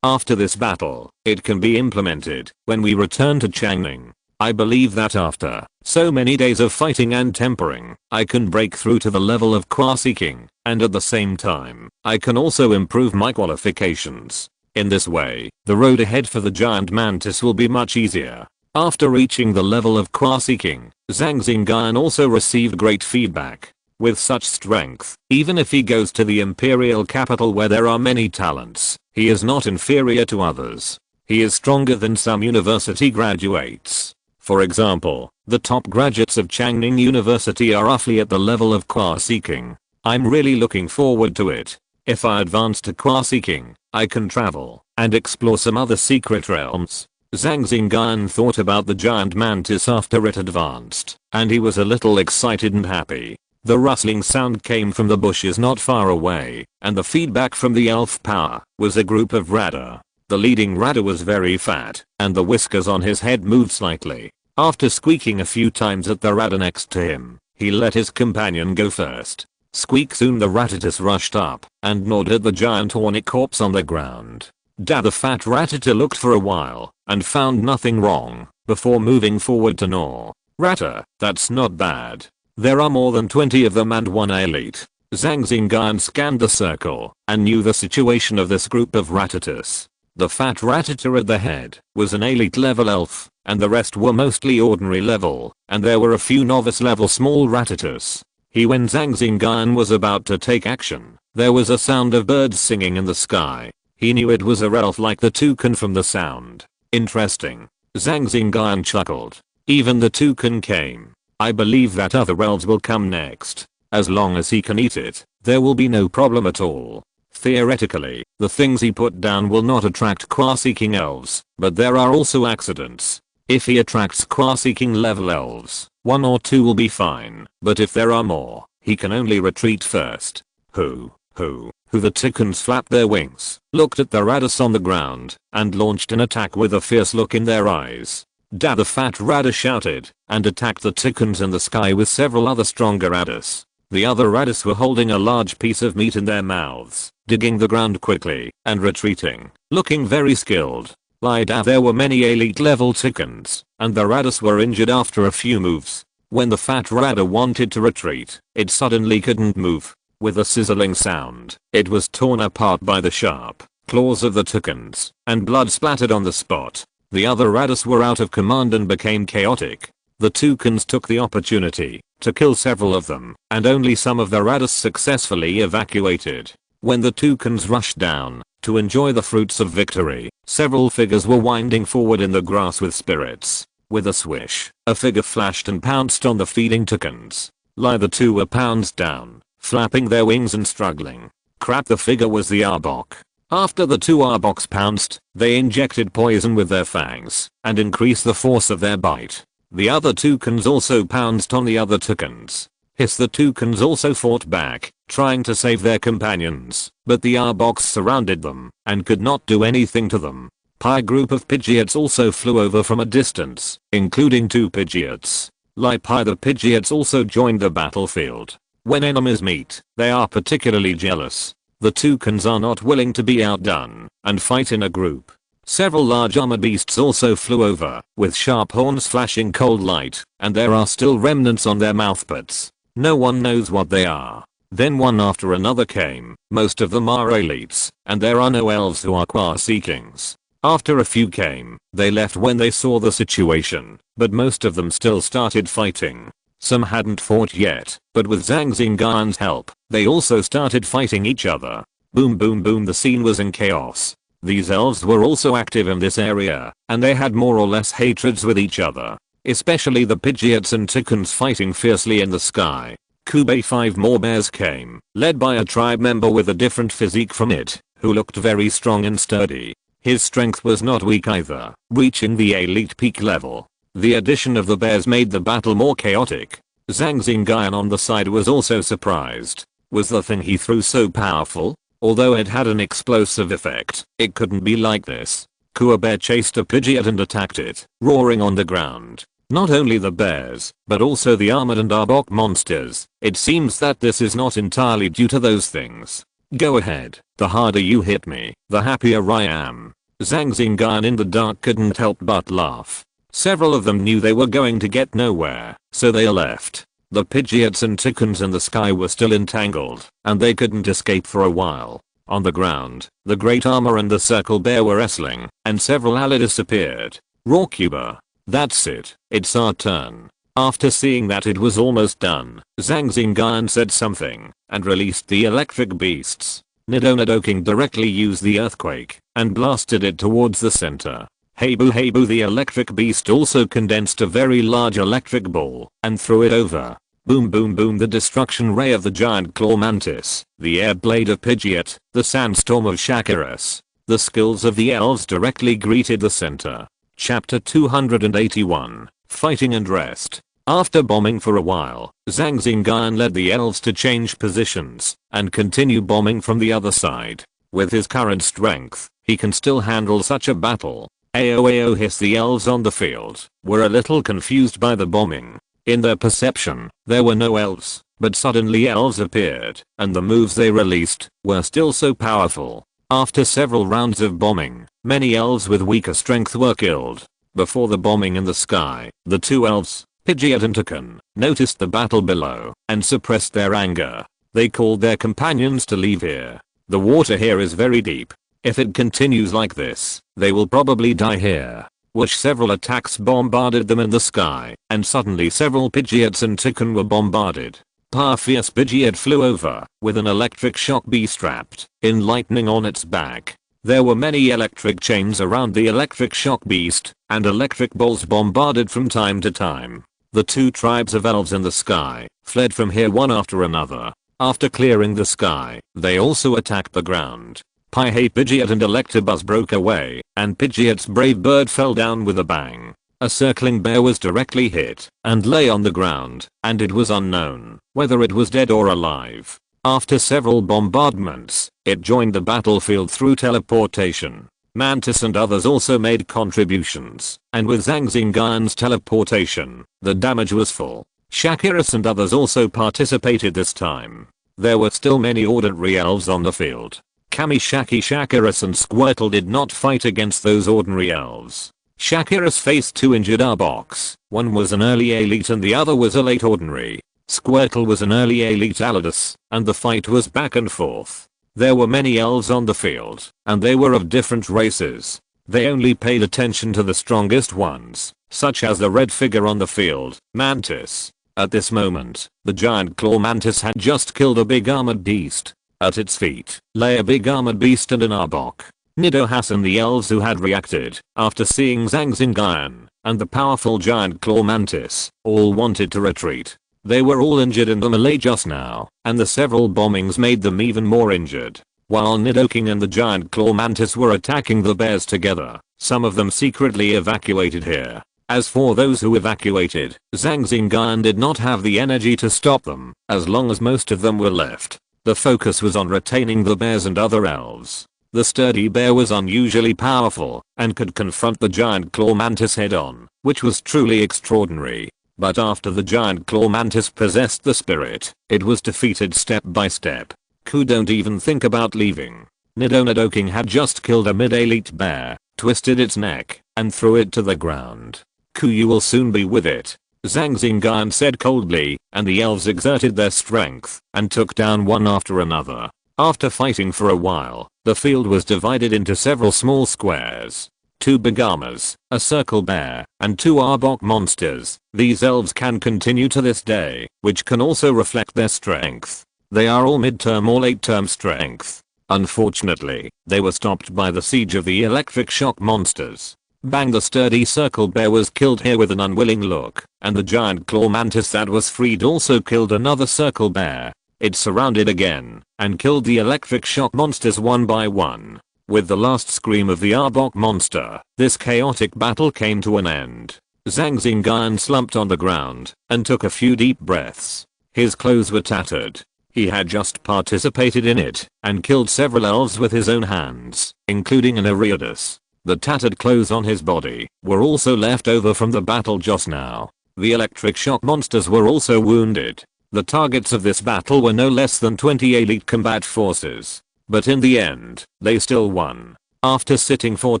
After this battle, it can be implemented when we return to Changning. I believe that after so many days of fighting and tempering, I can break through to the level of qua seeking, and at the same time, I can also improve my qualifications. In this way, the road ahead for the giant mantis will be much easier. After reaching the level of qua seeking, Zhang Xingyun also received great feedback. With such strength, even if he goes to the imperial capital where there are many talents, he is not inferior to others. He is stronger than some university graduates. For example, the top graduates of Changning University are roughly at the level of qua seeking. I'm really looking forward to it. If I advance to qua seeking, I can travel and explore some other secret realms. Zhang Xingyun thought about the giant mantis after it advanced, and he was a little excited and happy. The rustling sound came from the bushes not far away, and the feedback from the elf power was a group of Radar. The leading Radar was very fat, and the whiskers on his head moved slightly. After squeaking a few times at the Radar next to him, he let his companion go first. Squeak, soon the Ratatus rushed up and gnawed at the giant horny corpse on the ground. The fat Ratata looked for a while and found nothing wrong before moving forward to gnaw. Rata, that's not bad. There are more than 20 of them and 1 elite. Zhang Xingyun scanned the circle and knew the situation of this group of Ratatus. The fat Ratata at the head was an elite level elf, and the rest were mostly ordinary level, and there were a few novice level small Ratatus. When Zhang Xingyun was about to take action, there was a sound of birds singing in the sky. He knew it was a elf like the toucan from the sound. Interesting. Zhang Xingyun chuckled. Even the toucan came. I believe that other elves will come next. As long as he can eat it, there will be no problem at all. Theoretically, the things he put down will not attract qua-seeking elves, but there are also accidents. If he attracts qua-seeking level elves, 1 or 2 will be fine, but if there are more, he can only retreat first. Who? The toucans flapped their wings, looked at the Radus on the ground, and launched an attack with a fierce look in their eyes. The fat Radus shouted, and attacked the toucans in the sky with several other stronger Radus. The other Radus were holding a large piece of meat in their mouths, digging the ground quickly, and retreating, looking very skilled. There were many elite level toucans, and the Radus were injured after a few moves. When the fat Radus wanted to retreat, it suddenly couldn't move. With a sizzling sound, it was torn apart by the sharp claws of the toucans, and blood splattered on the spot. The other Radus were out of command and became chaotic. The toucans took the opportunity to kill several of them, and only some of the Radus successfully evacuated. When the toucans rushed down to enjoy the fruits of victory, several figures were winding forward in the grass with spirits. With a swish, a figure flashed and pounced on the feeding toucans. The 2 were pounced down, flapping their wings and struggling. Crap, the figure was the Arbok. After the two Arboks pounced, they injected poison with their fangs and increased the force of their bite. The other toucans also pounced on the other toucans. The toucans also fought back, trying to save their companions, but the Arboks surrounded them and could not do anything to them. A group of Pidgeots also flew over from a distance, including 2 Pidgeots. Like the Pidgeots also joined the battlefield. When enemies meet, they are particularly jealous. The toucans are not willing to be outdone and fight in a group. Several large armored beasts also flew over, with sharp horns flashing cold light, and there are still remnants on their mouthparts. No one knows what they are. Then one after another came. Most of them are elites, and there are no elves who are Quaseekings. After a few came, they left when they saw the situation, but most of them still started fighting. Some hadn't fought yet, but with Zhang Xingyun's help, they also started fighting each other. Boom boom boom, the scene was in chaos. These elves were also active in this area, and they had more or less hatreds with each other. Especially the Pidgeots and toucans fighting fiercely in the sky. Kube 5 more bears came, led by a tribe member with a different physique from it, who looked very strong and sturdy. His strength was not weak either, reaching the elite peak level. The addition of the bears made the battle more chaotic. Zhang Xingyun on the side was also surprised. Was the thing he threw so powerful? Although it had an explosive effect, it couldn't be like this. Kua Bear chased a Pidgeot and attacked it, roaring on the ground. Not only the bears, but also the armored and Arbok monsters. It seems that this is not entirely due to those things. Go ahead, the harder you hit me, the happier I am. Zhang Xingyun in the dark couldn't help but laugh. Several of them knew they were going to get nowhere, so they left. The Pidgeots and toucans in the sky were still entangled, and they couldn't escape for a while. On the ground, the Great Armor and the Circle Bear were wrestling, and several allies appeared. Rawcuber. That's it, it's our turn. After seeing that it was almost done, Zhang Xingyun said something, and released the electric beasts. Nidoking directly used the earthquake, and blasted it towards the center. Hey boo, the electric beast also condensed a very large electric ball, and threw it over. Boom boom boom, the destruction ray of the giant claw mantis, the air blade of Pidgeot, the sandstorm of Shakiras. The skills of the elves directly greeted the center. Chapter 281, Fighting and Rest. After bombing for a while, Zhang Xingyun led the elves to change positions, and continue bombing from the other side. With his current strength, he can still handle such a battle. Ao hiss, the elves on the field were a little confused by the bombing. In their perception, there were no elves, but suddenly elves appeared, and the moves they released were still so powerful. After several rounds of bombing, many elves with weaker strength were killed. Before the bombing in the sky, the two elves, Pidgeot and toucan, noticed the battle below and suppressed their anger. They called their companions to leave here. The water here is very deep. If it continues like this, they will probably die here. Which several attacks bombarded them in the sky, and suddenly several Pidgeots and toucan were bombarded. A fierce Pidgeot flew over, with an electric shock bee strapped in lightning on its back. There were many electric chains around the electric shock beast, and electric bolts bombarded from time to time. The two tribes of elves in the sky fled from here one after another. After clearing the sky, they also attacked the ground. Pidgeot and Electabuzz broke away, and Pidgeot's brave bird fell down with a bang. A circling bear was directly hit, and lay on the ground, and it was unknown whether it was dead or alive. After several bombardments, it joined the battlefield through teleportation. Mantis and others also made contributions, and with Zhang Xingyun's teleportation, the damage was full. Shakiras and others also participated this time. There were still many ordinary elves on the field. Kamishaki, Shakiras and Squirtle did not fight against those ordinary elves. Shakiras faced two injured Arboks. One was an early elite and the other was a late ordinary. Squirtle was an early elite Alidus, and the fight was back and forth. There were many elves on the field, and they were of different races. They only paid attention to the strongest ones, such as the red figure on the field, Mantis. At this moment, the giant claw mantis had just killed a big armored beast. At its feet lay a big armored beast and an Arbok. Nidohass and the elves who had reacted after seeing Zhang Xingyun and the powerful giant claw mantis all wanted to retreat. They were all injured in the melee just now, and the several bombings made them even more injured. While Nidoking and the giant claw mantis were attacking the bears together, some of them secretly evacuated here. As for those who evacuated, Zhang Xingyun did not have the energy to stop them, as long as most of them were left. The focus was on retaining the bears and other elves. The sturdy bear was unusually powerful, and could confront the giant claw mantis head on, which was truly extraordinary. But after the giant claw mantis possessed the spirit, it was defeated step by step. Don't even think about leaving. Nidoking had just killed a mid-elite bear, twisted its neck, and threw it to the ground. You will soon be with it, Zhang Xingyun said coldly, and the elves exerted their strength and took down one after another. After fighting for a while, the field was divided into several small squares. 2 big armors, a circle bear, and 2 arbok monsters. These elves can continue to this day, which can also reflect their strength. They are all mid-term or late-term strength. Unfortunately, they were stopped by the siege of the electric shock monsters. Bang, the sturdy circle bear was killed here with an unwilling look, and the giant claw mantis that was freed also killed another circle bear. It surrounded again, and killed the electric shock monsters one by one. With the last scream of the arbok monster, this chaotic battle came to an end. Zhang Xingyun slumped on the ground, and took a few deep breaths. His clothes were tattered. He had just participated in it, and killed several elves with his own hands, including an Eriodus. The tattered clothes on his body were also left over from the battle just now. The electric shock monsters were also wounded. The targets of this battle were no less than 20 elite combat forces. But in the end, they still won. After sitting for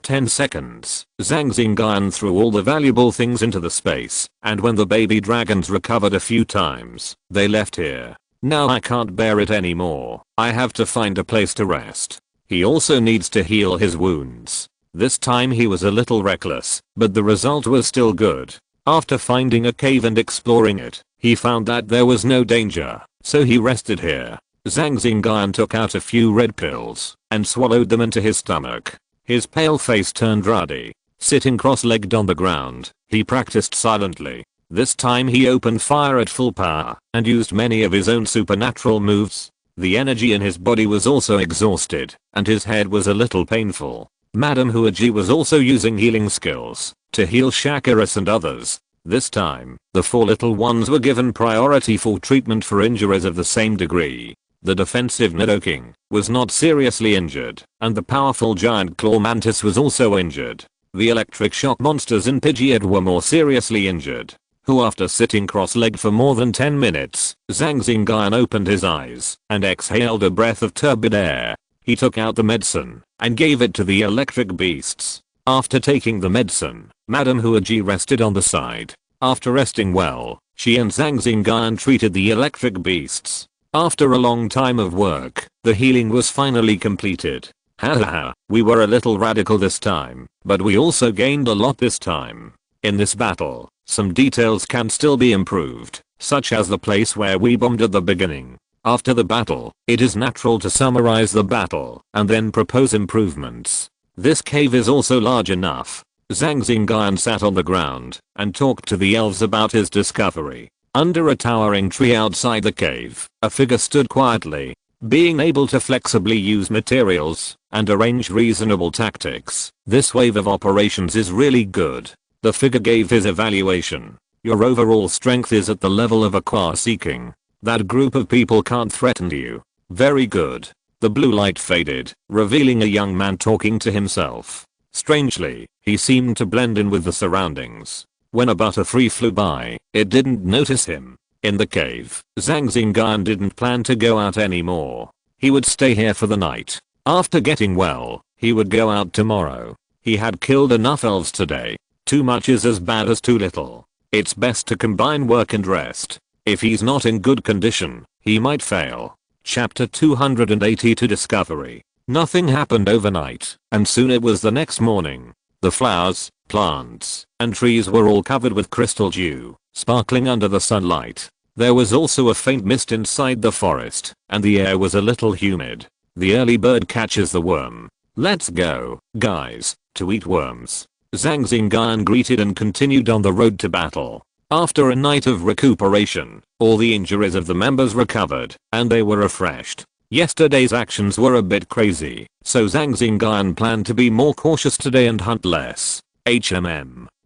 10 seconds, Zhang Xingyun threw all the valuable things into the space, and when the baby dragons recovered a few times, they left here. Now I can't bear it anymore. I have to find a place to rest. He also needs to heal his wounds. This time he was a little reckless, but the result was still good. After finding a cave and exploring it, he found that there was no danger, so he rested here. Zhang Xingyun took out a few red pills and swallowed them into his stomach. His pale face turned ruddy. Sitting cross-legged on the ground, he practiced silently. This time he opened fire at full power and used many of his own supernatural moves. The energy in his body was also exhausted, and his head was a little painful. Madame Huaji was also using healing skills to heal Shakiris and others. This time, the 4 little ones were given priority for treatment for injuries of the same degree. The defensive Nidoking was not seriously injured, and the powerful giant claw mantis was also injured. The electric shock monsters in Pidgeot were more seriously injured. After sitting cross-legged for more than 10 minutes, Zhang Xingyun opened his eyes and exhaled a breath of turbid air. He took out the medicine and gave it to the electric beasts. After taking the medicine, Madame Huaji rested on the side. After resting well, she and Zhang Xingyun treated the electric beasts. After a long time of work, the healing was finally completed. Hahaha, we were a little radical this time, but we also gained a lot this time. In this battle, some details can still be improved, such as the place where we bombed at the beginning. After the battle, it is natural to summarize the battle and then propose improvements. This cave is also large enough. Zhang Xingyun sat on the ground and talked to the elves about his discovery. Under a towering tree outside the cave, a figure stood quietly. Being able to flexibly use materials and arrange reasonable tactics, this wave of operations is really good. The figure gave his evaluation. Your overall strength is at the level of acquire seeking. That group of people can't threaten you. Very good. The blue light faded, revealing a young man talking to himself. Strangely, he seemed to blend in with the surroundings. When a butterfly flew by, it didn't notice him. In the cave, Zhang Xingyun didn't plan to go out anymore. He would stay here for the night. After getting well, he would go out tomorrow. He had killed enough elves today. Too much is as bad as too little. It's best to combine work and rest. If he's not in good condition, he might fail. Chapter 282 Discovery. Nothing happened overnight, and soon it was the next morning. The flowers, plants, and trees were all covered with crystal dew, sparkling under the sunlight. There was also a faint mist inside the forest, and the air was a little humid. The early bird catches the worm. Let's go, guys, to eat worms. Zhang Xingyun greeted and continued on the road to battle. After a night of recuperation, all the injuries of the members recovered, and they were refreshed. Yesterday's actions were a bit crazy, so Zhang Xingyun planned to be more cautious today and hunt less.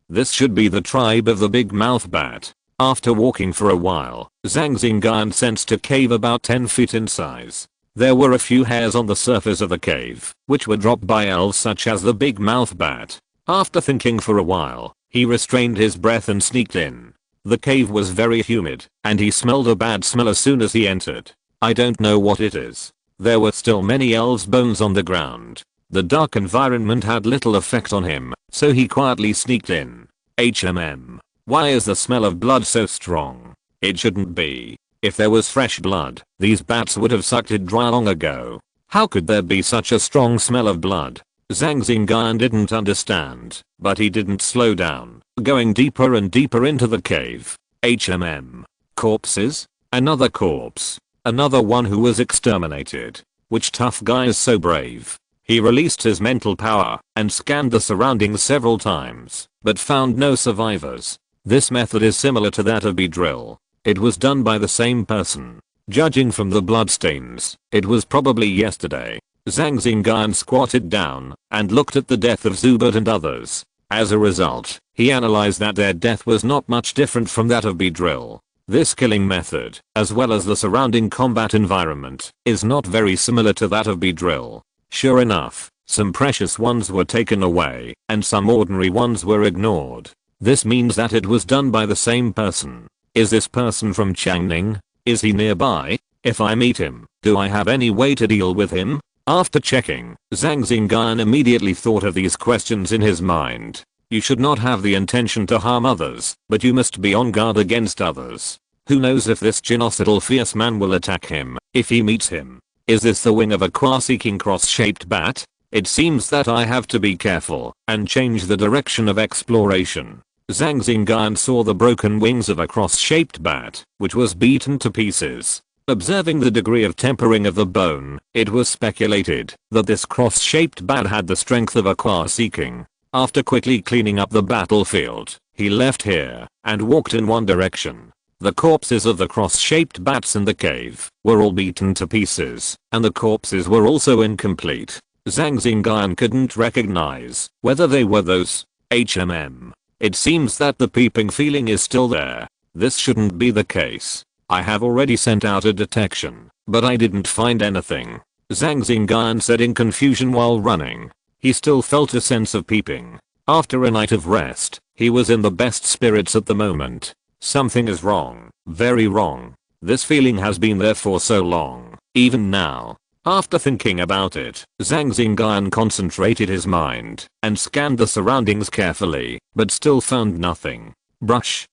This should be the tribe of the big mouth bat. After walking for a while, Zhang Xingyun sensed a cave about 10 feet in size. There were a few hairs on the surface of the cave, which were dropped by elves such as the big mouth bat. After thinking for a while, he restrained his breath and sneaked in. The cave was very humid, and he smelled a bad smell as soon as he entered. I don't know what it is. There were still many elves' bones on the ground. The dark environment had little effect on him, so he quietly sneaked in. Why is the smell of blood so strong? It shouldn't be. If there was fresh blood, these bats would have sucked it dry long ago. How could there be such a strong smell of blood? Zhang Xingyun didn't understand, but he didn't slow down, going deeper and deeper into the cave. Corpses? Another corpse. Another one who was exterminated. Which tough guy is so brave? He released his mental power and scanned the surroundings several times, but found no survivors. This method is similar to that of Beedrill. It was done by the same person. Judging from the bloodstains, it was probably yesterday. Zhang Xingyun squatted down and looked at the death of Zubat and others. As a result, he analyzed that their death was not much different from that of Beedrill. This killing method, as well as the surrounding combat environment, is not very similar to that of Beedrill. Sure enough, some precious ones were taken away, and some ordinary ones were ignored. This means that it was done by the same person. Is this person from Changning? Is he nearby? If I meet him, do I have any way to deal with him? After checking, Zhang Xingyun immediately thought of these questions in his mind. You should not have the intention to harm others, but you must be on guard against others. Who knows if this genocidal fierce man will attack him, if he meets him. Is this the wing of a cross-seeking cross-shaped bat? It seems that I have to be careful and change the direction of exploration. Zhang Xingyun saw the broken wings of a cross-shaped bat, which was beaten to pieces. Observing the degree of tempering of the bone, it was speculated that this cross-shaped bat had the strength of a cross-seeking. After quickly cleaning up the battlefield, he left here and walked in one direction. The corpses of the cross-shaped bats in the cave were all beaten to pieces, and the corpses were also incomplete. Zhang Xingyun couldn't recognize whether they were those. It seems that the peeping feeling is still there. This shouldn't be the case. I have already sent out a detection, but I didn't find anything. Zhang Xingyun said in confusion while running. He still felt a sense of peeping. After a night of rest, he was in the best spirits at the moment. Something is wrong, very wrong. This feeling has been there for so long, even now. After thinking about it, Zhang Xingyun concentrated his mind and scanned the surroundings carefully, but still found nothing.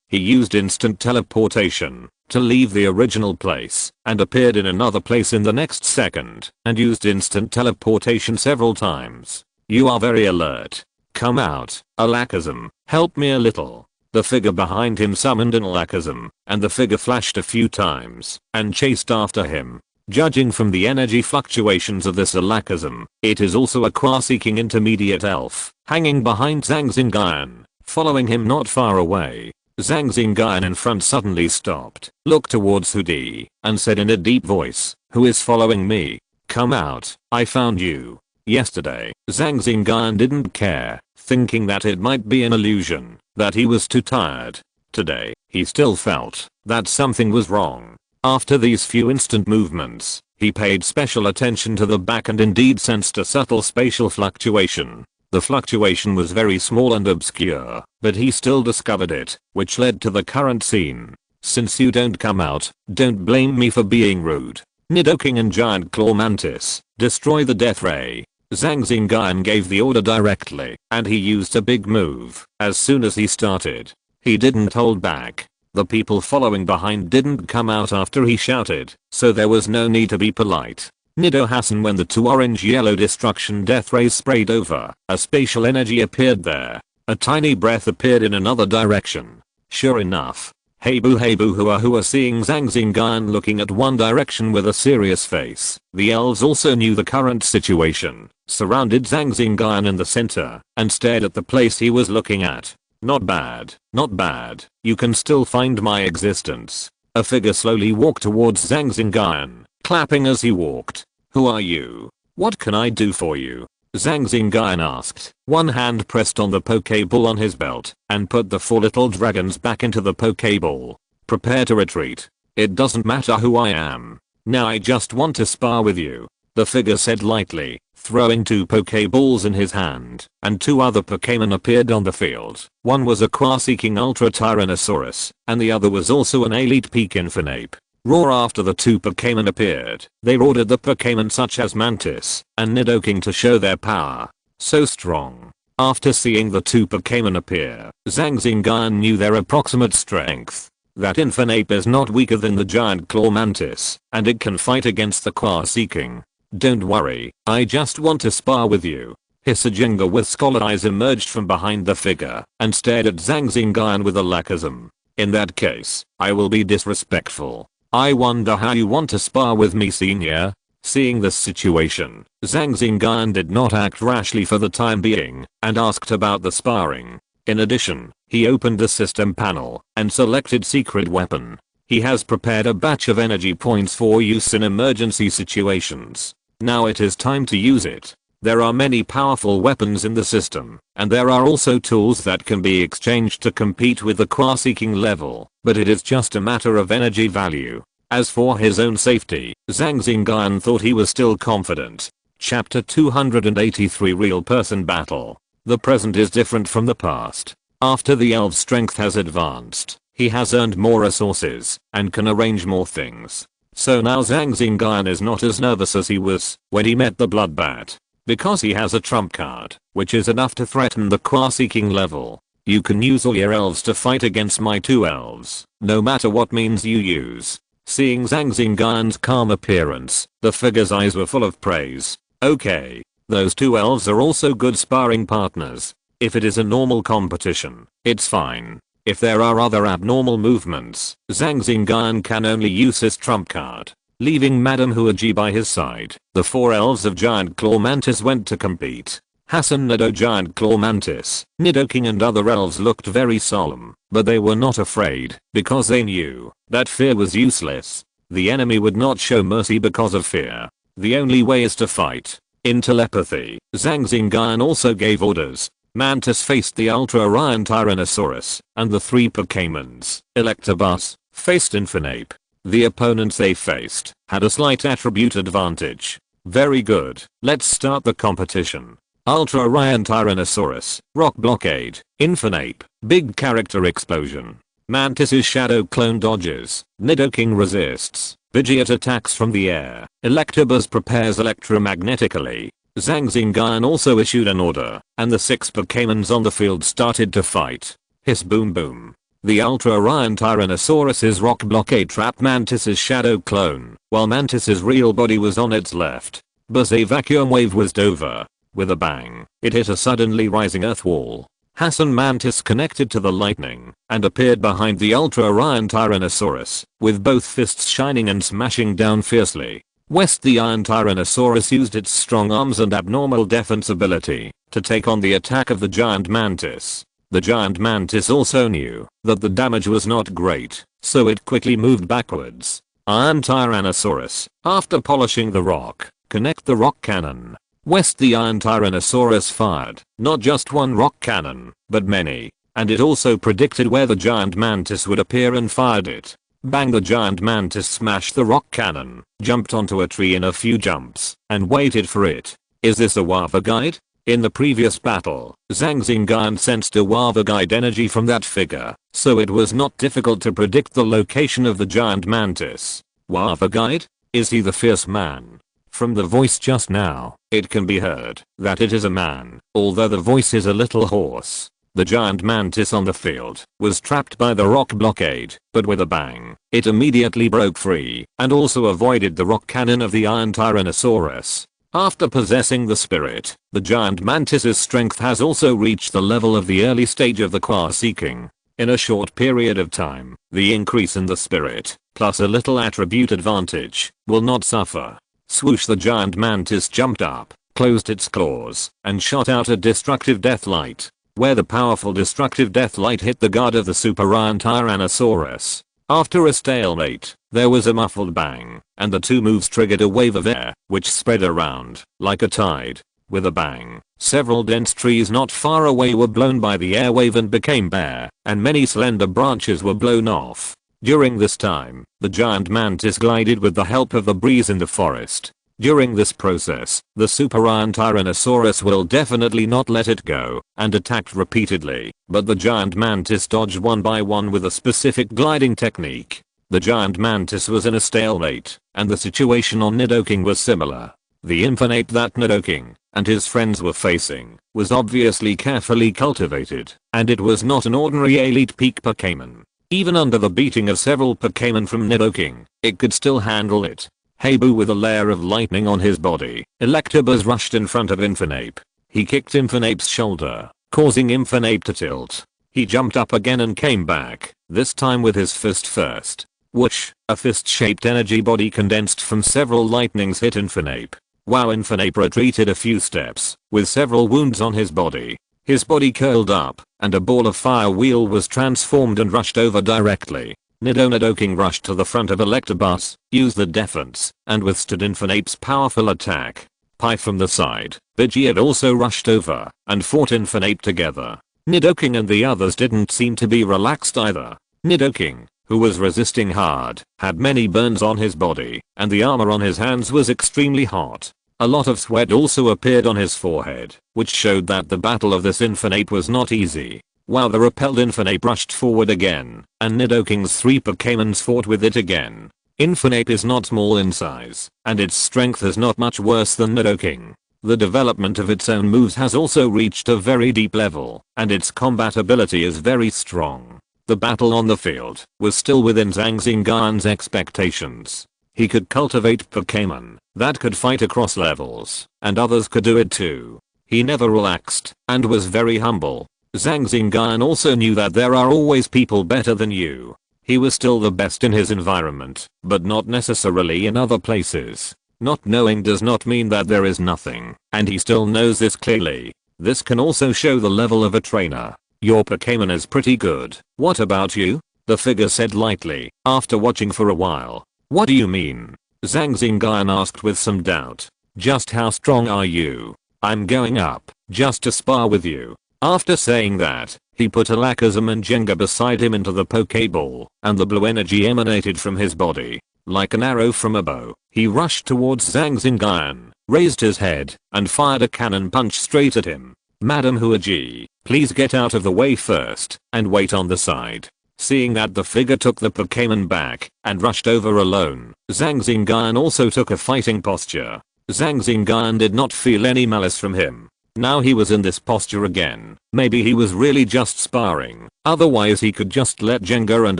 He used instant teleportation to leave the original place and appeared in another place in the next second and used instant teleportation several times. You are very alert. Come out, Alakazam, help me a little. The figure behind him summoned an Alakazam, and the figure flashed a few times and chased after him. Judging from the energy fluctuations of this Alakazam, it is also a qua-seeking intermediate elf, hanging behind Zhang Xingyun, following him not far away. Zhang Xingyun in front suddenly stopped, looked towards Hudi, and said in a deep voice, "Who is following me? Come out, I found you." Yesterday, Zhang Xingyun didn't care, thinking that it might be an illusion, that he was too tired. Today, he still felt that something was wrong. After these few instant movements, he paid special attention to the back and indeed sensed a subtle spatial fluctuation. The fluctuation was very small and obscure, but he still discovered it, which led to the current scene. Since you don't come out, don't blame me for being rude. Nidoking and Giant Claw Mantis, destroy the Death Ray. Zhang Xingyun gave the order directly, and he used a big move. As soon as he started, he didn't hold back. The people following behind didn't come out after he shouted, so there was no need to be polite. Nido Hassan when the two orange-yellow destruction death rays sprayed over, a spatial energy appeared there. A tiny breath appeared in another direction. Sure enough, hey boo hoo seeing Zhang Xingyun looking at one direction with a serious face. The elves also knew the current situation, surrounded Zhang Xingyun in the center, and stared at the place he was looking at. Not bad, not bad, you can still find my existence. A figure slowly walked towards Zhang Xingyun, clapping as he walked. "Who are you? What can I do for you?" Zhang Xingyun asked. One hand pressed on the Pokeball on his belt and put the 4 little dragons back into the Pokeball. "Prepare to retreat. It doesn't matter who I am. Now I just want to spar with you," the figure said lightly, throwing 2 Pokeballs in his hand, and 2 other Pokémon appeared on the field. One was a Quaseeking Ultra Tyrannosaurus, and the other was also an Elite Peak Infernape. Roar after the 2 Pokémon appeared. They roared at the Pokémon such as Mantis and Nidoking to show their power. So strong. After seeing the 2 Pokémon appear, Zhang Xingyun knew their approximate strength. That Infernape is not weaker than the giant claw mantis, and it can fight against the Quaseeking. "Don't worry, I just want to spar with you." Hisajinga with scholar eyes emerged from behind the figure and stared at Zhang Xingyun with a lackism. "In that case, I will be disrespectful. I wonder how you want to spar with me, senior?" Seeing this situation, Zhang Xingyun did not act rashly for the time being and asked about the sparring. In addition, he opened the system panel and selected secret weapon. He has prepared a batch of energy points for use in emergency situations. Now it is time to use it. There are many powerful weapons in the system, and there are also tools that can be exchanged to compete with the Quaseeking level, but it is just a matter of energy value. As for his own safety, Zhang Xingyun thought he was still confident. Chapter 283 Real Person Battle. The present is different from the past. After the elf's strength has advanced, he has earned more resources and can arrange more things. So now Zhang Xingyun is not as nervous as he was when he met the Bloodbat. Because he has a trump card, which is enough to threaten the Quaseeking level. "You can use all your elves to fight against my 2 elves, no matter what means you use." Seeing Zhang Xingyun's calm appearance, the figure's eyes were full of praise. "Okay, those 2 elves are also good sparring partners. If it is a normal competition, it's fine. If there are other abnormal movements, Zhang Xingyun can only use his trump card." Leaving Madame Huaji by his side, the 4 elves of Giant Claw Mantis went to compete. Hassan Nido Giant Claw Mantis, Nidoking and other elves looked very solemn, but they were not afraid because they knew that fear was useless. The enemy would not show mercy because of fear. The only way is to fight. In telepathy, Zhang Xingyun also gave orders. Mantis faced the Ultra Orion Tyrannosaurus, and the 3 Pokémons, Electabuzz, faced Infernape. The opponents they faced had a slight attribute advantage. "Very good, let's start the competition." Ultra Orion Tyrannosaurus, Rock Blockade, Infernape, Big Character Explosion. Mantis's Shadow Clone dodges, Nidoking resists, Pidgeot attacks from the air, Electabuzz prepares electromagnetically. Zhang Xingyun also issued an order, and the 6 Pokémons on the field started to fight. Hiss boom boom. The Ultra Orion Tyrannosaurus's Rock Blockade trapped Mantis's Shadow Clone, while Mantis's real body was on its left. Buzz a vacuum wave whizzed over. With a bang, it hit a suddenly rising earth wall. Hassan Mantis connected to the lightning and appeared behind the Ultra Orion Tyrannosaurus, with both fists shining and smashing down fiercely. West the Iron Tyrannosaurus used its strong arms and abnormal defense ability to take on the attack of the giant mantis. The giant mantis also knew that the damage was not great, so it quickly moved backwards. Iron Tyrannosaurus, after polishing the rock, connect the rock cannon. West the Iron Tyrannosaurus fired not just one rock cannon, but many, and it also predicted where the giant mantis would appear and fired it. Bang, the giant mantis smashed the rock cannon, jumped onto a tree in a few jumps, and waited for it. Is this a Wava Guide? In the previous battle, Zhang Xingyun sensed a Wava Guide energy from that figure, so it was not difficult to predict the location of the giant mantis. Wava Guide? Is he the fierce man? From the voice just now, it can be heard that it is a man, although the voice is a little hoarse. The giant mantis on the field was trapped by the rock blockade, but with a bang, it immediately broke free and also avoided the rock cannon of the Iron Tyrannosaurus. After possessing the spirit, the giant mantis's strength has also reached the level of the early stage of the Quaseeking. In a short period of time, the increase in the spirit, plus a little attribute advantage, will not suffer. Swoosh, the giant mantis jumped up, closed its claws, and shot out a destructive death light. Where the powerful destructive death light hit the guard of the Super Iron Tyrannosaurus, After a stalemate, there was a muffled bang, and the two moves triggered a wave of air, which spread around, like a tide. With a bang, several dense trees not far away were blown by the airwave and became bare, and many slender branches were blown off. During this time, the giant mantis glided with the help of the breeze in the forest. During this process, the super iron Tyrannosaurus will definitely not let it go, and attacked repeatedly, but the giant mantis dodged one by one with a specific gliding technique. The giant mantis was in a stalemate, and the situation on Nidoking was similar. The infinite that Nidoking and his friends were facing was obviously carefully cultivated, and it was not an ordinary elite peak Pokémon. Even under the beating of several Pokémon from Nidoking, it could still handle it. Habu with a layer of lightning on his body, Electabuzz rushed in front of Infernape. He kicked Infernape's shoulder, causing Infernape to tilt. He jumped up again and came back, this time with his fist first. Whoosh, a fist-shaped energy body condensed from several lightnings hit Infernape. Wow, Infernape retreated a few steps, with several wounds on his body. His body curled up, and a ball of fire wheel was transformed and rushed over directly. Nidoking rushed to the front of Electabuzz, used the defense, and withstood Infernape's powerful attack. Pi from the side, Pidgey had also rushed over, and fought Infernape together. Nidoking and the others didn't seem to be relaxed either. Nidoking, who was resisting hard, had many burns on his body, and the armor on his hands was extremely hot. A lot of sweat also appeared on his forehead, which showed that the battle of this Infernape was not easy. While the repelled Infernape rushed forward again, and Nidoking's 3 Pokémons fought with it again. Infernape is not small in size, and its strength is not much worse than Nidoking. The development of its own moves has also reached a very deep level, and its combat ability is very strong. The battle on the field was still within Zhang Xingyun's expectations. He could cultivate Pokémon that could fight across levels, and others could do it too. He never relaxed, and was very humble. Zhang Xingyun also knew that there are always people better than you. He was still the best in his environment, but not necessarily in other places. Not knowing does not mean that there is nothing, and he still knows this clearly. This can also show the level of a trainer. Your Pokémon is pretty good. What about you? The figure said lightly, after watching for a while. What do you mean? Zhang Xingyun asked with some doubt. Just how strong are you? I'm going up, just to spar with you. After saying that, he put Alakazam and Jenga beside him into the Pokéball, and the blue energy emanated from his body. Like an arrow from a bow, he rushed towards Zhang Xingyun, raised his head, and fired a cannon punch straight at him. Madam Huaji, please get out of the way first, and wait on the side. Seeing that the figure took the Pokémon back, and rushed over alone, Zhang Xingyun also took a fighting posture. Zhang Xingyun did not feel any malice from him. Now he was in this posture again. Maybe he was really just sparring, otherwise he could just let Jenga and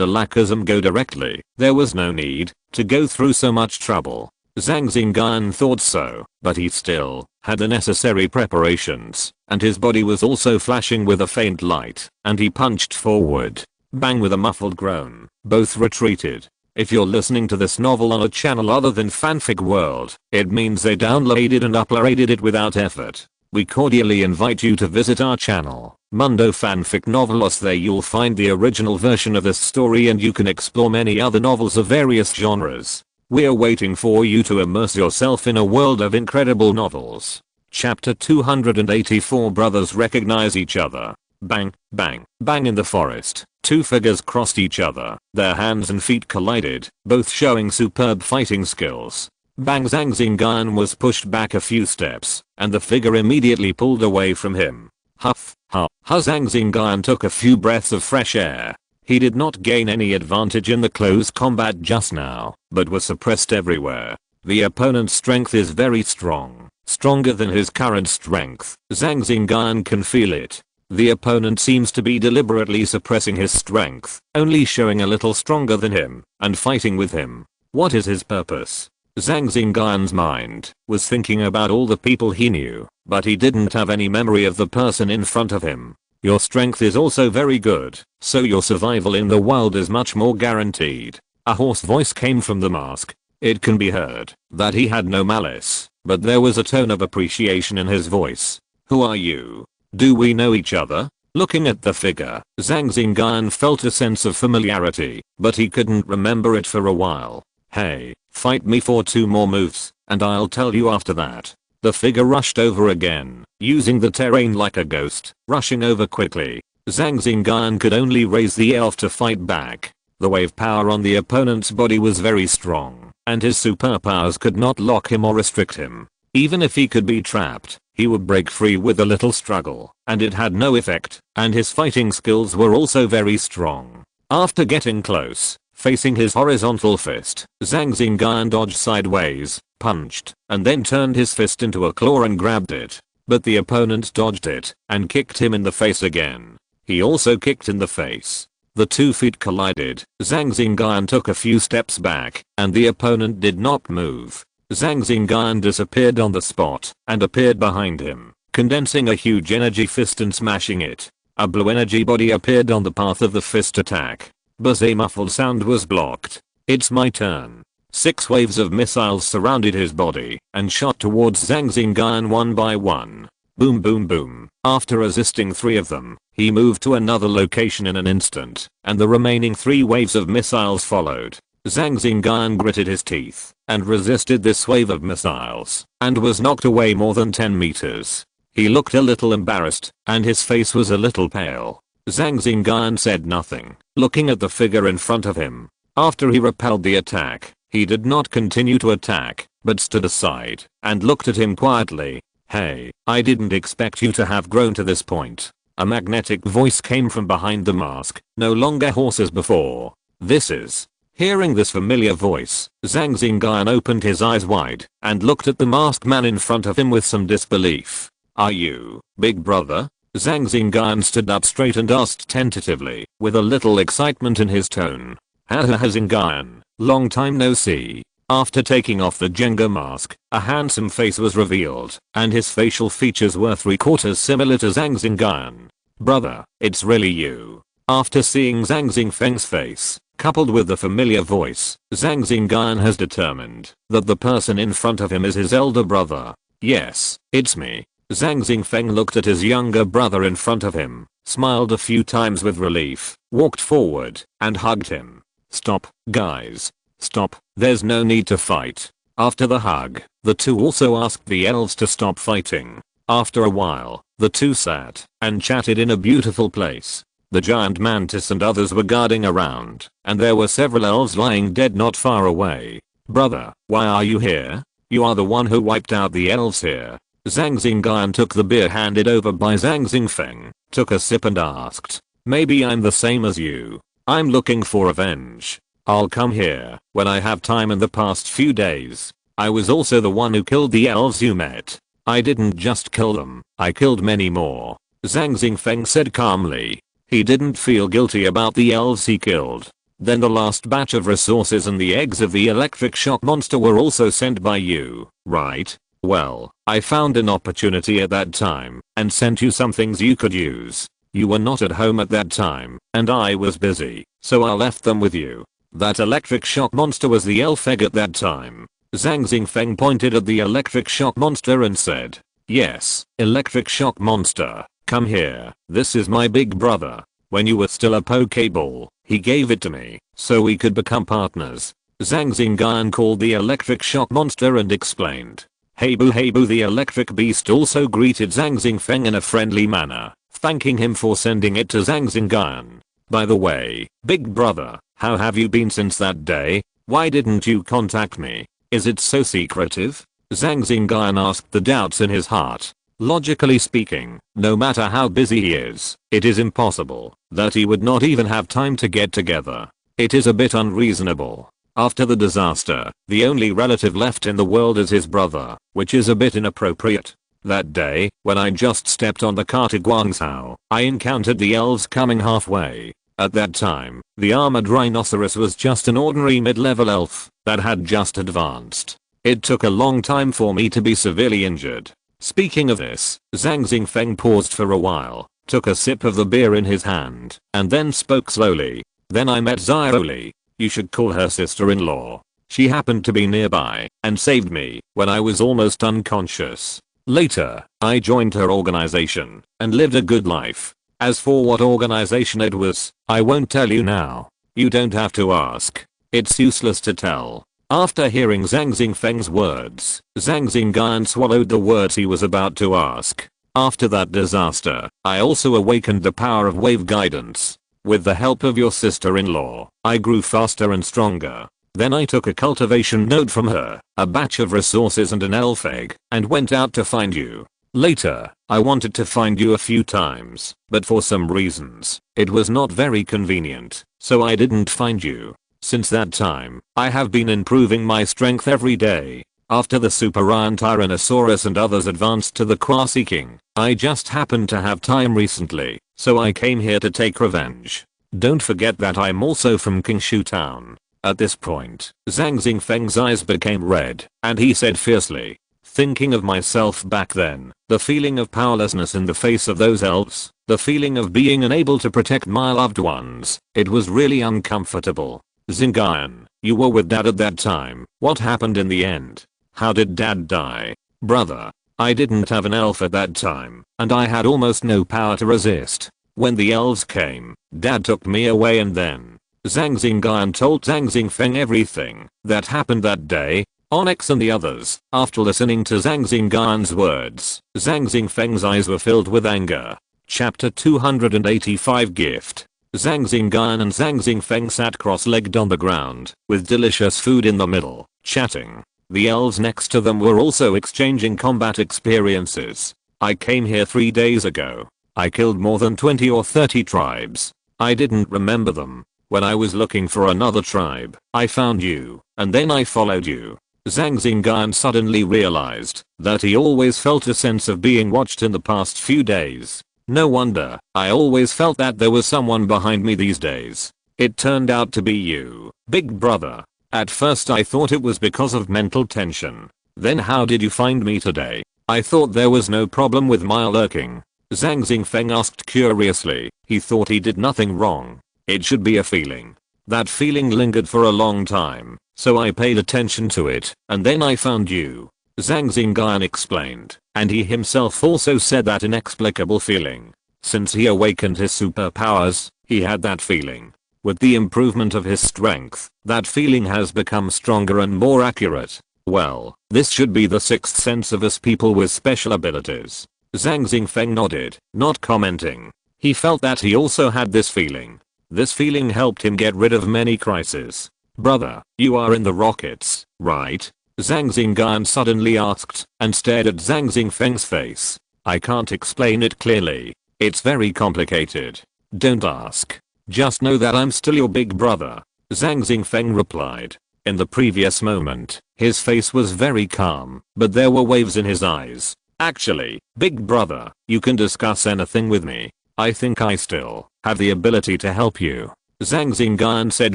Alakazam go directly. There was no need to go through so much trouble. Zhang Xingyun thought so, but he still had the necessary preparations, and his body was also flashing with a faint light, and he punched forward. Bang, with a muffled groan, both retreated. If you're listening to this novel on a channel other than Fanfic World, it means they downloaded and uploaded it without effort. We cordially invite you to visit our channel, Mundo Fanfic Novelos. There you'll find the original version of this story, and you can explore many other novels of various genres. We're waiting for you to immerse yourself in a world of incredible novels. Chapter 284. Brothers recognize each other. Bang, bang, bang. In the forest, 2 figures crossed each other. Their hands and feet collided, both showing superb fighting skills. Bang. Zhang Xingyun was pushed back a few steps, and the figure immediately pulled away from him. Huff, huff. Zhang Xingyun took a few breaths of fresh air. He did not gain any advantage in the close combat just now, but was suppressed everywhere. The opponent's strength is very strong, stronger than his current strength. Zhang Xingyun can feel it. The opponent seems to be deliberately suppressing his strength, only showing a little stronger than him, and fighting with him. What is his purpose? Zhang Xingyun's mind was thinking about all the people he knew, but he didn't have any memory of the person in front of him. Your strength is also very good, so your survival in the wild is much more guaranteed. A hoarse voice came from the mask. It can be heard that he had no malice, but there was a tone of appreciation in his voice. Who are you? Do we know each other? Looking at the figure, Zhang Xingyun felt a sense of familiarity, but he couldn't remember it for a while. Hey, fight me for 2 more moves, and I'll tell you after that. The figure rushed over again, using the terrain like a ghost, rushing over quickly. Zhang Xingyun could only raise the elf to fight back. The wave power on the opponent's body was very strong, and his superpowers could not lock him or restrict him. Even if he could be trapped, he would break free with a little struggle, and it had no effect, and his fighting skills were also very strong. After getting close, facing his horizontal fist, Zhang Xingyun dodged sideways, punched, and then turned his fist into a claw and grabbed it. But the opponent dodged it, and kicked him in the face again. He also kicked in the face. The 2 feet collided, Zhang Xingyun took a few steps back, and the opponent did not move. Zhang Xingyun disappeared on the spot, and appeared behind him, condensing a huge energy fist and smashing it. A blue energy body appeared on the path of the fist attack, but a muffled sound was blocked. It's my turn. 6 waves of missiles surrounded his body, and shot towards Zhang Xingyun one by one. Boom boom boom. After resisting 3 of them, he moved to another location in an instant, and the remaining 3 waves of missiles followed. Zhang Xingyun gritted his teeth, and resisted this wave of missiles, and was knocked away more than 10 meters. He looked a little embarrassed, and his face was a little pale. Zhang Xingyun said nothing, looking at the figure in front of him. After he repelled the attack, he did not continue to attack, but stood aside, and looked at him quietly. Hey, I didn't expect you to have grown to this point. A magnetic voice came from behind the mask, no longer hoarse as before. This is. Hearing this familiar voice, Zhang Xingyun opened his eyes wide, and looked at the masked man in front of him with some disbelief. Are you, big brother? Zhang Xingyun stood up straight and asked tentatively, with a little excitement in his tone. Haha Xingyun, long time no see. After taking off the Jenga mask, a handsome face was revealed, and his facial features were 3/4 similar to Zhang Xingyun. Brother, it's really you. After seeing Zhang Xingfeng's face, coupled with the familiar voice, Zhang Xingyun has determined that the person in front of him is his elder brother. Yes, it's me. Zhang Xingfeng looked at his younger brother in front of him, smiled a few times with relief, walked forward, and hugged him. Stop, guys. Stop, there's no need to fight. After the hug, the 2 also asked the elves to stop fighting. After a while, the 2 sat and chatted in a beautiful place. The giant mantis and others were guarding around, and there were several elves lying dead not far away. Brother, why are you here? You are the one who wiped out the elves here. Zhang Xingyun took the beer handed over by Zhang Xingfeng, took a sip and asked. Maybe I'm the same as you. I'm looking for avenge. I'll come here when I have time. In the past few days, I was also the one who killed the elves you met. I didn't just kill them, I killed many more. Zhang Xingfeng said calmly. He didn't feel guilty about the elves he killed. Then the last batch of resources and the eggs of the electric shock monster were also sent by you, right? Well, I found an opportunity at that time, and sent you some things you could use. You were not at home at that time, and I was busy, so I left them with you. That electric shock monster was the elf egg at that time. Zhang Xingfeng pointed at the electric shock monster and said. Yes, electric shock monster, come here, this is my big brother. When you were still a Pokeball, he gave it to me, so we could become partners. Zhang Xingyun called the electric shock monster and explained. Hey boo, the electric beast also greeted Zhang Xingfeng in a friendly manner, thanking him for sending it to Zhang Xingyun. By the way, big brother, how have you been since that day? Why didn't you contact me? Is it so secretive? Zhang Xingyun asked, the doubts in his heart. Logically speaking, no matter how busy he is, it is impossible that he would not even have time to get together. It is a bit unreasonable. After the disaster, the only relative left in the world is his brother, which is a bit inappropriate. That day, when I just stepped on the car to Guangzhou, I encountered the elves coming halfway. At that time, the armored rhinoceros was just an ordinary mid-level elf that had just advanced. It took a long time for me to be severely injured. Speaking of this, Zhang Xingfeng paused for a while, took a sip of the beer in his hand, and then spoke slowly. Then I met Xiaoli. You should call her sister-in-law. She happened to be nearby and saved me when I was almost unconscious. Later, I joined her organization and lived a good life. As for what organization it was, I won't tell you now. You don't have to ask. It's useless to tell. After hearing Zhang Xingfeng's words, Zhang Xingyun swallowed the words he was about to ask. After that disaster, I also awakened the power of wave guidance. With the help of your sister-in-law, I grew faster and stronger. Then I took a cultivation node from her, a batch of resources and an elf egg, and went out to find you. Later, I wanted to find you a few times, but for some reasons, it was not very convenient, so I didn't find you. Since that time, I have been improving my strength every day. After the Super Iron Tyrannosaurus and others advanced to the Quasi King, I just happened to have time recently, so I came here to take revenge. Don't forget that I'm also from Qingshu Town. At this point, Zhang Xingfeng's eyes became red, and he said fiercely, thinking of myself back then, the feeling of powerlessness in the face of those elves, the feeling of being unable to protect my loved ones, it was really uncomfortable. Xingyun, you were with dad at that time. What happened in the end? How did dad die? Brother, I didn't have an elf at that time, and I had almost no power to resist. When the elves came, dad took me away and then Zhang Xingyun told Zhang Xingfeng everything that happened that day. Onyx and the others, after listening to Zhang Xingyun's words, Zhang Xingfeng's eyes were filled with anger. Chapter 285 Gift. Zhang Xingyun and Zhang Xingfeng sat cross-legged on the ground, with delicious food in the middle, chatting. The elves next to them were also exchanging combat experiences. I came here 3 days ago. I killed more than 20 or 30 tribes. I didn't remember them. When I was looking for another tribe, I found you, and then I followed you. Zhang Xingyun suddenly realized that he always felt a sense of being watched in the past few days. No wonder, I always felt that there was someone behind me these days. It turned out to be you, big brother. At first I thought it was because of mental tension. Then how did you find me today? I thought there was no problem with my lurking. Zhang Xingfeng asked curiously. He thought he did nothing wrong. It should be a feeling. That feeling lingered for a long time, so I paid attention to it, and then I found you. Zhang Xingyun explained, and he himself also said that inexplicable feeling. Since he awakened his superpowers, he had that feeling. With the improvement of his strength, that feeling has become stronger and more accurate. Well, this should be the sixth sense of us people with special abilities. Zhang Xingfeng nodded, not commenting. He felt that he also had this feeling. This feeling helped him get rid of many crises. Brother, you are in the rockets, right? Zhang Xingyun suddenly asked, and stared at Zhang Xingfeng's face. I can't explain it clearly. It's very complicated. Don't ask. Just know that I'm still your big brother. Zhang Xingfeng replied. In the previous moment, his face was very calm, but there were waves in his eyes. Actually, big brother, you can discuss anything with me. I think I still have the ability to help you. Zhang Xingyun said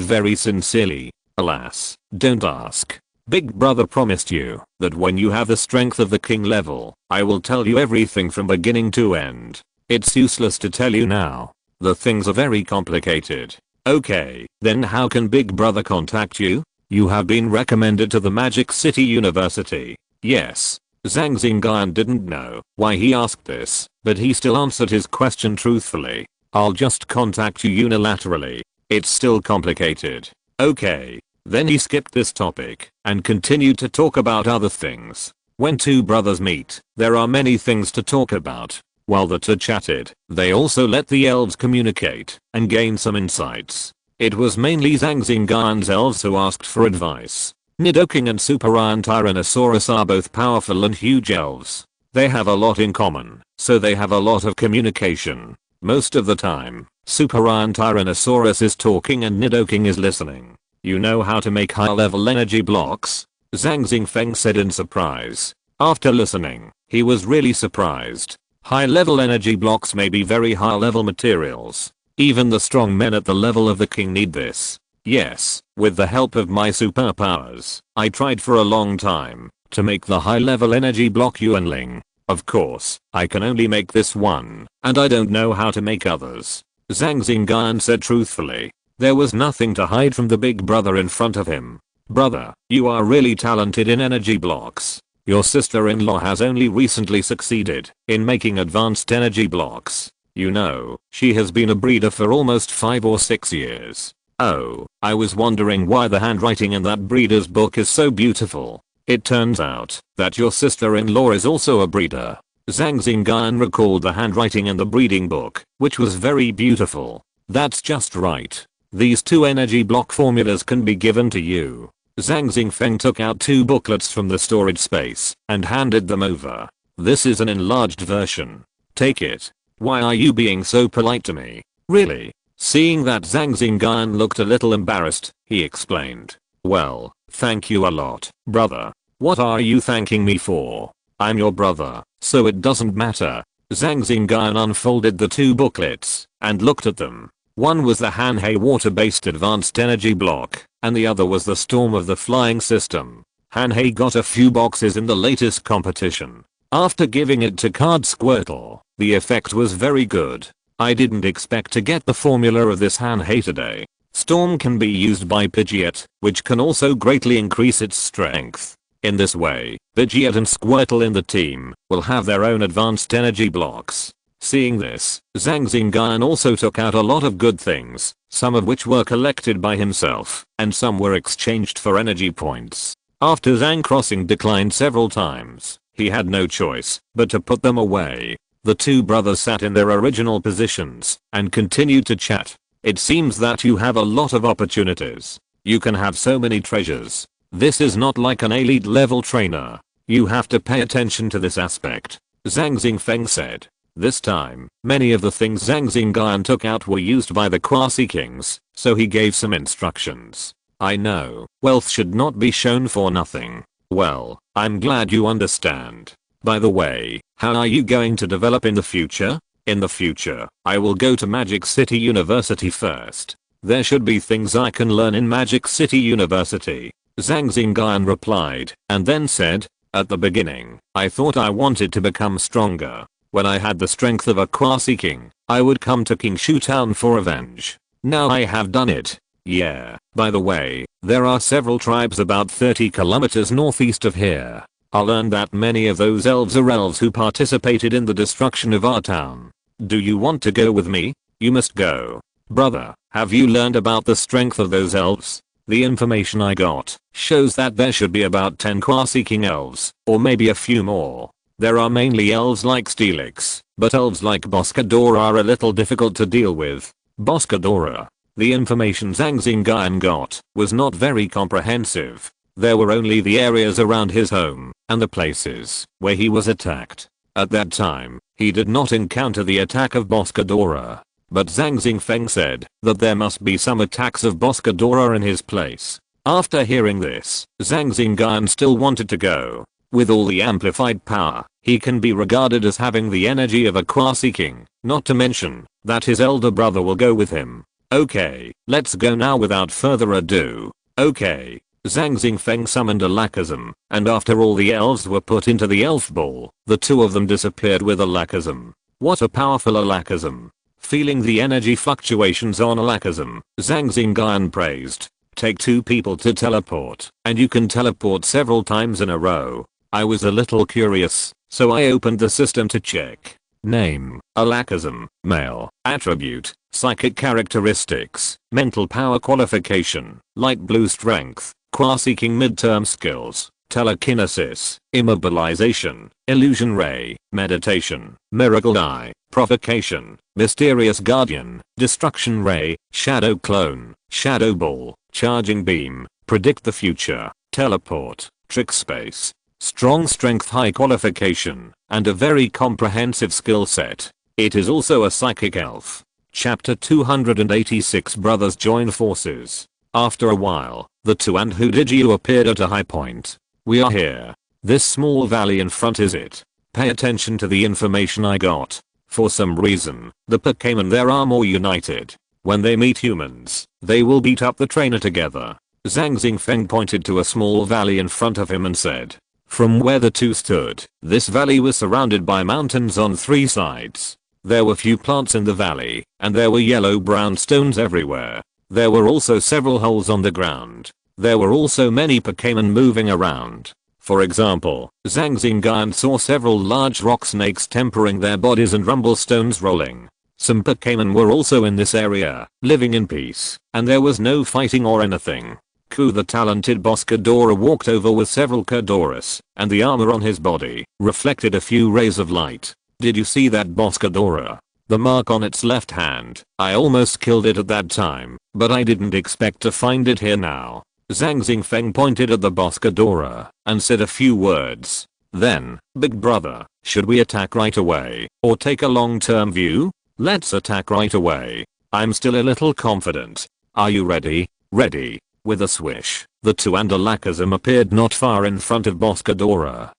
very sincerely. Alas, don't ask. Big brother promised you that when you have the strength of the king level, I will tell you everything from beginning to end. It's useless to tell you now. The things are very complicated. Okay, then how can big brother contact you? You have been recommended to the Magic City University. Yes. Zhang Xingyun didn't know why he asked this, but he still answered his question truthfully. I'll just contact you unilaterally. It's still complicated. Okay. Then he skipped this topic and continued to talk about other things. When two brothers meet, there are many things to talk about. While the two chatted, they also let the elves communicate and gain some insights. It was mainly Zhang Xingyun's elves who asked for advice. Nidoking and Super Iron Tyrannosaurus are both powerful and huge elves. They have a lot in common, so they have a lot of communication. Most of the time, Super Iron Tyrannosaurus is talking and Nidoking is listening. You know how to make high-level energy blocks? Zhang Xingfeng said in surprise. After listening, he was really surprised. High-level energy blocks may be very high-level materials. Even the strong men at the level of the king need this. Yes, with the help of my superpowers, I tried for a long time to make the high-level energy block Yuanling. Of course, I can only make this one, and I don't know how to make others. Zhang Xingyun said truthfully. There was nothing to hide from the big brother in front of him. Brother, you are really talented in energy blocks. Your sister-in-law has only recently succeeded in making advanced energy blocks. You know, she has been a breeder for almost 5 or 6 years. Oh, I was wondering why the handwriting in that breeder's book is so beautiful. It turns out that your sister-in-law is also a breeder. Zhang Xingyun recalled the handwriting in the breeding book, which was very beautiful. That's just right. These 2 energy block formulas can be given to you. Zhang Xingfeng took out 2 booklets from the storage space and handed them over. This is an enlarged version. Take it. Why are you being so polite to me? Really? Seeing that Zhang Xingyun looked a little embarrassed, he explained. Well, thank you a lot, brother. What are you thanking me for? I'm your brother, so it doesn't matter. Zhang Xingyun unfolded the 2 booklets and looked at them. One was the Hanhei water-based advanced energy block, and the other was the Storm of the Flying System. Hanhei got a few boxes in the latest competition. After giving it to Card Squirtle, the effect was very good. I didn't expect to get the formula of this Hanhei today. Storm can be used by Pidgeot, which can also greatly increase its strength. In this way, Pidgeot and Squirtle in the team will have their own advanced energy blocks. Seeing this, Zhang Xingyun also took out a lot of good things, some of which were collected by himself, and some were exchanged for energy points. After Zhang Crossing declined several times, he had no choice but to put them away. The 2 brothers sat in their original positions and continued to chat. It seems that you have a lot of opportunities. You can have so many treasures. This is not like an elite level trainer. You have to pay attention to this aspect, Zhang Xingfeng said. This time, many of the things Zhang Xingyun took out were used by the Quasi Kings, so he gave some instructions. I know, wealth should not be shown for nothing. Well, I'm glad you understand. By the way, how are you going to develop in the future? In the future, I will go to Magic City University first. There should be things I can learn in Magic City University, Zhang Xingyun replied, and then said, at the beginning, I thought I wanted to become stronger. When I had the strength of a Quasi King, I would come to King Shu Town for avenge. Now I have done it. Yeah, by the way, there are several tribes about 30 kilometers northeast of here. I learned that many of those elves are elves who participated in the destruction of our town. Do you want to go with me? You must go. Brother, have you learned about the strength of those elves? The information I got shows that there should be about 10 Quasi King elves, or maybe a few more. There are mainly elves like Steelix, but elves like Boscadora are a little difficult to deal with. Boscadora. The information Zhang Xingyun got was not very comprehensive. There were only the areas around his home, and the places where he was attacked. At that time, he did not encounter the attack of Boscadora. But Zhang Xingfeng said that there must be some attacks of Boscadora in his place. After hearing this, Zhang Xingyun still wanted to go. With all the amplified power, he can be regarded as having the energy of a Quasi King, not to mention that his elder brother will go with him. Okay, let's go now without further ado. Okay. Zhang Xingfeng summoned a Lakism, and after all the elves were put into the elf ball, the 2 of them disappeared with a Lakism. What a powerful Lakism. Feeling the energy fluctuations on a Lakism, Zhang Xingyun praised. Take 2 people to teleport, and you can teleport several times in a row. I was a little curious, so I opened the system to check. Name, Alakazam, male, attribute, psychic characteristics, mental power qualification, light blue strength, Quasi-King midterm skills, telekinesis, immobilization, illusion ray, meditation, miracle eye, provocation, mysterious guardian, destruction ray, shadow clone, shadow ball, charging beam, predict the future, teleport, trick space. Strong strength high qualification, and a very comprehensive skill set. It is also a psychic elf. Chapter 286 Brothers join forces. After a while, the 2 and who did you appeared at a high point. We are here. This small valley in front is it. Pay attention to the information I got. For some reason, the Pokémon there are more united. When they meet humans, they will beat up the trainer together. Zhang Xingfeng pointed to a small valley in front of him and said. From where the 2 stood, this valley was surrounded by mountains on 3 sides. There were few plants in the valley, and there were yellow-brown stones everywhere. There were also several holes on the ground. There were also many Pokémon moving around. For example, Zhang Xingyun saw several large rock snakes tempering their bodies and rumble stones rolling. Some Pokémon were also in this area, living in peace, and there was no fighting or anything. The talented boss Ghidorah walked over with several Ghidorahs, and the armor on his body reflected a few rays of light. Did you see that boss Ghidorah? The mark on its left hand, I almost killed it at that time, but I didn't expect to find it here now. Zhang Xingyun pointed at the boss Ghidorah and said a few words. Then, big brother, should we attack right away, or take a long-term view? Let's attack right away. I'm still a little confident. Are you ready? Ready. With a swish, the two Alakazam appeared not far in front of boss Ghidorah.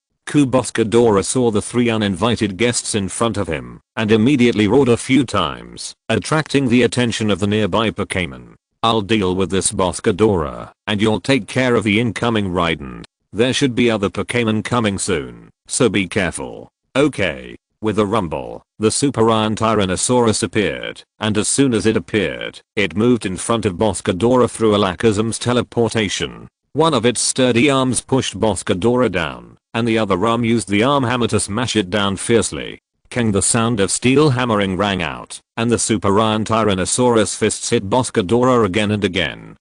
Boss Ghidorah saw the three uninvited guests in front of him, and immediately roared a few times, attracting the attention of the nearby Pokémon. I'll deal with this boss Ghidorah, and you'll take care of the incoming Raiden. There should be other Pokémon coming soon, so be careful. Okay. With a rumble, the Super Iron Tyrannosaurus appeared, and as soon as it appeared, it moved in front of boss Ghidorah through Alakazam's teleportation. One of its sturdy arms pushed boss Ghidorah down, and the other arm used the arm hammer to smash it down fiercely. Kang, the sound of steel hammering rang out, and the Super Iron Tyrannosaurus fists hit boss Ghidorah again and again.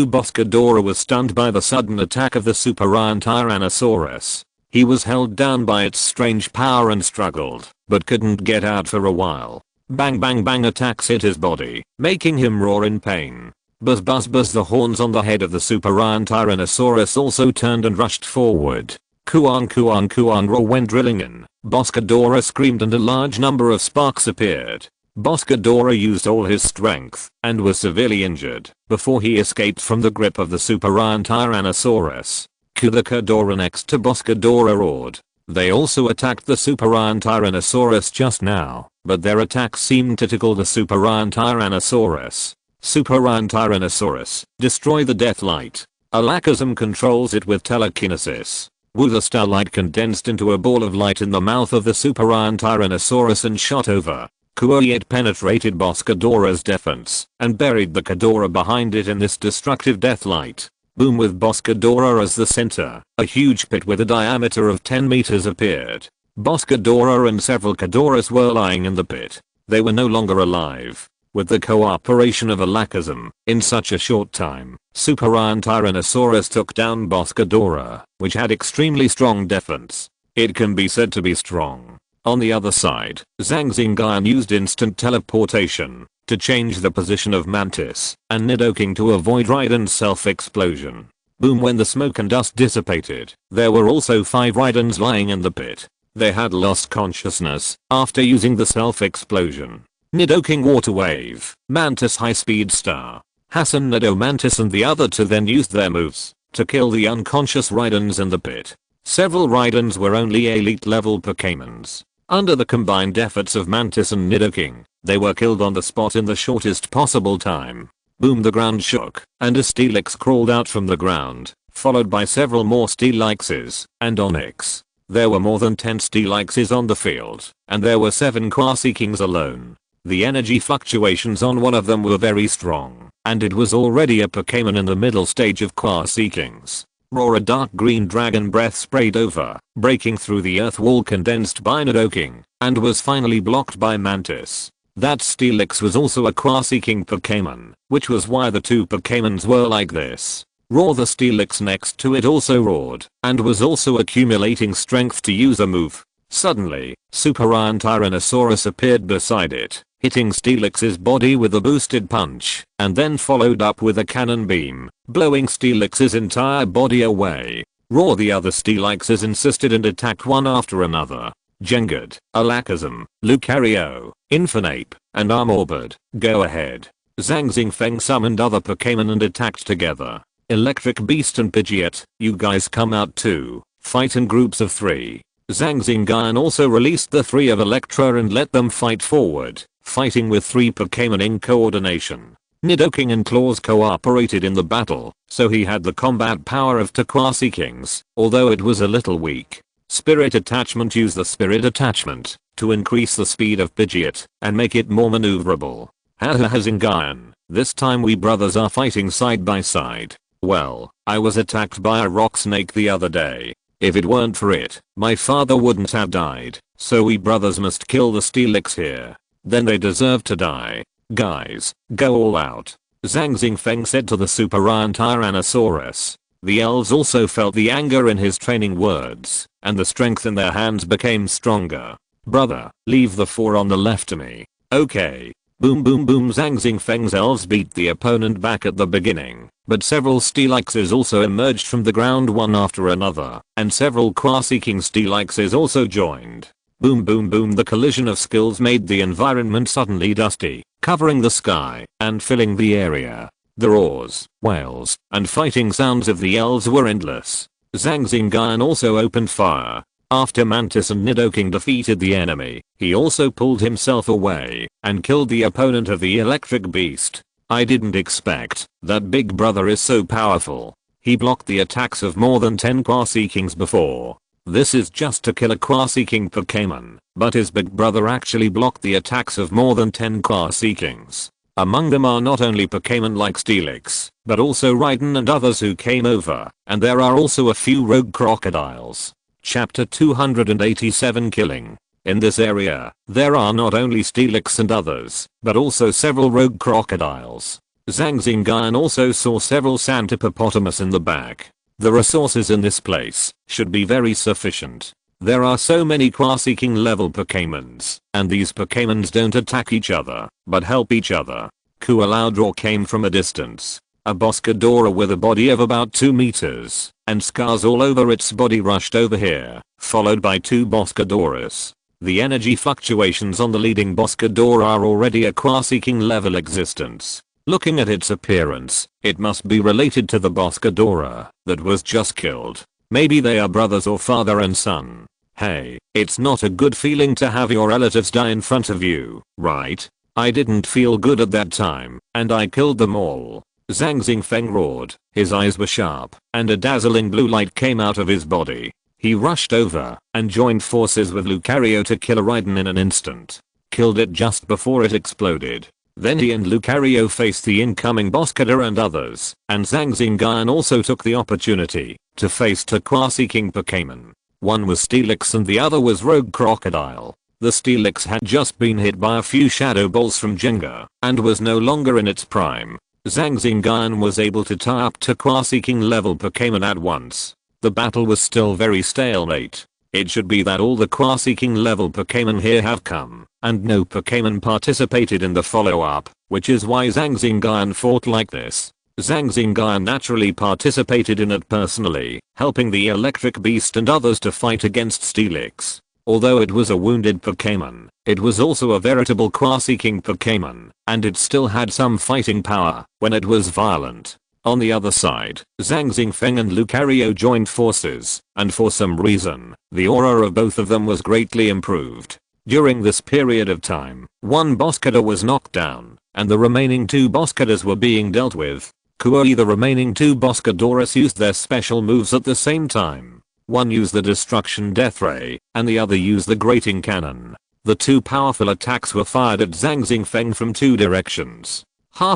Boss Ghidorah was stunned by the sudden attack of the Super Iron Tyrannosaurus. He was held down by its strange power and struggled, but couldn't get out for a while. Bang bang bang attacks hit his body, making him roar in pain. Buzz buzz buzz, the horns on the head of the Super Iron Tyrannosaurus also turned and rushed forward. Kuan kuan kuan roar went drilling in. Boss Ghidorah screamed and a large number of sparks appeared. Boss Ghidorah used all his strength and was severely injured before he escaped from the grip of the Super Iron Tyrannosaurus. The Ghidorah next to boss Ghidorah roared. They also attacked the Super Iron Tyrannosaurus just now, but their attacks seemed to tickle the Super Iron Tyrannosaurus. Super Iron Tyrannosaurus, destroy the death light. Alakazam controls it with telekinesis. The starlight condensed into a ball of light in the mouth of the Super Iron Tyrannosaurus and shot over. It penetrated boss Ghidorah's defense and buried the Ghidorah behind it in this destructive death light. Boom, with boss Ghidorah as the center, a huge pit with a diameter of 10 meters appeared. Boss Ghidorah and several Ghidorahs were lying in the pit. They were no longer alive. With the cooperation of Alakazam, in such a short time, Super Iron Tyrannosaurus took down boss Ghidorah, which had extremely strong defense. It can be said to be strong. On the other side, Zhang Xingyun used instant teleportation to change the position of Mantis and Nidoking to avoid Raiden's self-explosion. Boom, when the smoke and dust dissipated, there were also 5 Raidens lying in the pit. They had lost consciousness after using the self-explosion. Nidoking Water Wave, Mantis High Speed Star. Hassan Nido Mantis and the other 2 then used their moves to kill the unconscious Raidens in the pit. Several Raidens were only elite level Pokémons. Under the combined efforts of Mantis and Nidoking, they were killed on the spot in the shortest possible time. Boom, the ground shook, and a Steelix crawled out from the ground, followed by several more Steelixes and Onix. There were more than 10 Steelixes on the field, and there were 7 Quasikings alone. The energy fluctuations on one of them were very strong, and it was already a Pokémon in the middle stage of Quasikings. Roar, a dark green dragon breath sprayed over, breaking through the earth wall condensed by Nidoking, and was finally blocked by Mantis. That Steelix was also a Quasiking Pokémon, which was why the 2 Pokémons were like this. Roar, the Steelix next to it also roared, and was also accumulating strength to use a move. Suddenly, Super Iron Tyrannosaurus appeared beside it, hitting Steelix's body with a boosted punch, and then followed up with a cannon beam, blowing Steelix's entire body away. Roar, the other Steelixes insisted and attacked one after another. Jengard, Alakazam, Lucario, Infernape, and Armorbird, go ahead. Zhang Xingyun summoned other Pokémon and attacked together. Electric Beast and Pidgeot, you guys come out too. Fight in groups of 3. Zhang Xingyun also released the 3 of Electra and let them fight forward, fighting with 3 Pokémon in coordination. Nidoking and Claws cooperated in the battle, so he had the combat power of 2 Quasikings, although it was a little weak. Spirit Attachment, used the Spirit Attachment to increase the speed of Pidgeot and make it more maneuverable. Haha, Xingyun, this time we brothers are fighting side by side. Well, I was attacked by a rock snake the other day. If it weren't for it, my father wouldn't have died, so we brothers must kill the Steelix here. then they deserve to die. Guys, go all out. Zhang Xingyun said to the Super Iron Tyrannosaurus. The elves also felt the anger in his training words, and the strength in their hands became stronger. Brother, leave the four on the left to me. Okay. Boom boom boom. Zhang Xingyun's elves beat the opponent back at the beginning, but several Steelixes also emerged from the ground one after another, and several Quasi-King Steelixes also joined. Boom boom boom. The collision of skills made the environment suddenly dusty, covering the sky and filling the area. The roars, wails, and fighting sounds of the elves were endless. Zhang Xingyun also opened fire. After Mantis and Nidoking defeated the enemy, he also pulled himself away and killed the opponent of the electric beast. I didn't expect that Big Brother is so powerful. He blocked the attacks of more than 10 Quasi-Kings before. This is just to kill a Quasi-King Pokémon, but his Big Brother actually blocked the attacks of more than 10 Quasi-Kings. Among them are not only Pokémon like Steelix, but also Raiden and others who came over, and there are also a few rogue crocodiles. Chapter 287 Killing. In this area, there are not only Steelix and others, but also several rogue crocodiles. Zhang Xingyun also saw several sand hippopotamus in the back. The resources in this place should be very sufficient. There are so many Quasi-King level Pokémons, and these Pokémons don't attack each other, but help each other. A loud roar came from a distance. A Boscadora with a body of about 2 meters, and scars all over its body rushed over here, followed by 2 Boscadoras. The energy fluctuations on the leading Boscadora are already a Quasi-King level existence. Looking at its appearance, it must be related to the Boscadora that was just killed. Maybe they are brothers or father and son. Hey, it's not a good feeling to have your relatives die in front of you, right? I didn't feel good at that time, and I killed them all. Zhang Xingyun roared. His eyes were sharp, and a dazzling blue light came out of his body. He rushed over and joined forces with Lucario to kill a Raiden in an instant. Killed it just before it exploded. Then he and Lucario faced the incoming Boscador and others, and Zhang Xingyun also took the opportunity to face 2 Quasi-King Pokémon. One was Steelix and the other was Rogue Crocodile. The Steelix had just been hit by a few Shadow Balls from Jenga, and was no longer in its prime. Zhang Xingyun was able to tie up 2 Quasi-King level Pokémon at once. The battle was still very stalemate. It should be that all the Quasi-King level Pokémon here have come, and no Pokémon participated in the follow-up, which is why Zhang Xingyun fought like this. Zhang Xingyun naturally participated in it personally, helping the electric beast and others to fight against Steelix. Although it was a wounded Pokémon, it was also a veritable Quasi-King Pokémon, and it still had some fighting power when it was violent. On the other side, Zhang Xingyun and Lucario joined forces, and for some reason, the aura of both of them was greatly improved. During this period of time, 1 Boscador was knocked down, and the remaining 2 Boscadors were being dealt with. The remaining 2 Boscadoras used their special moves at the same time. One used the Destruction Death Ray, and the other used the Grating Cannon. The 2 powerful attacks were fired at Zhang Xingyun from 2 directions.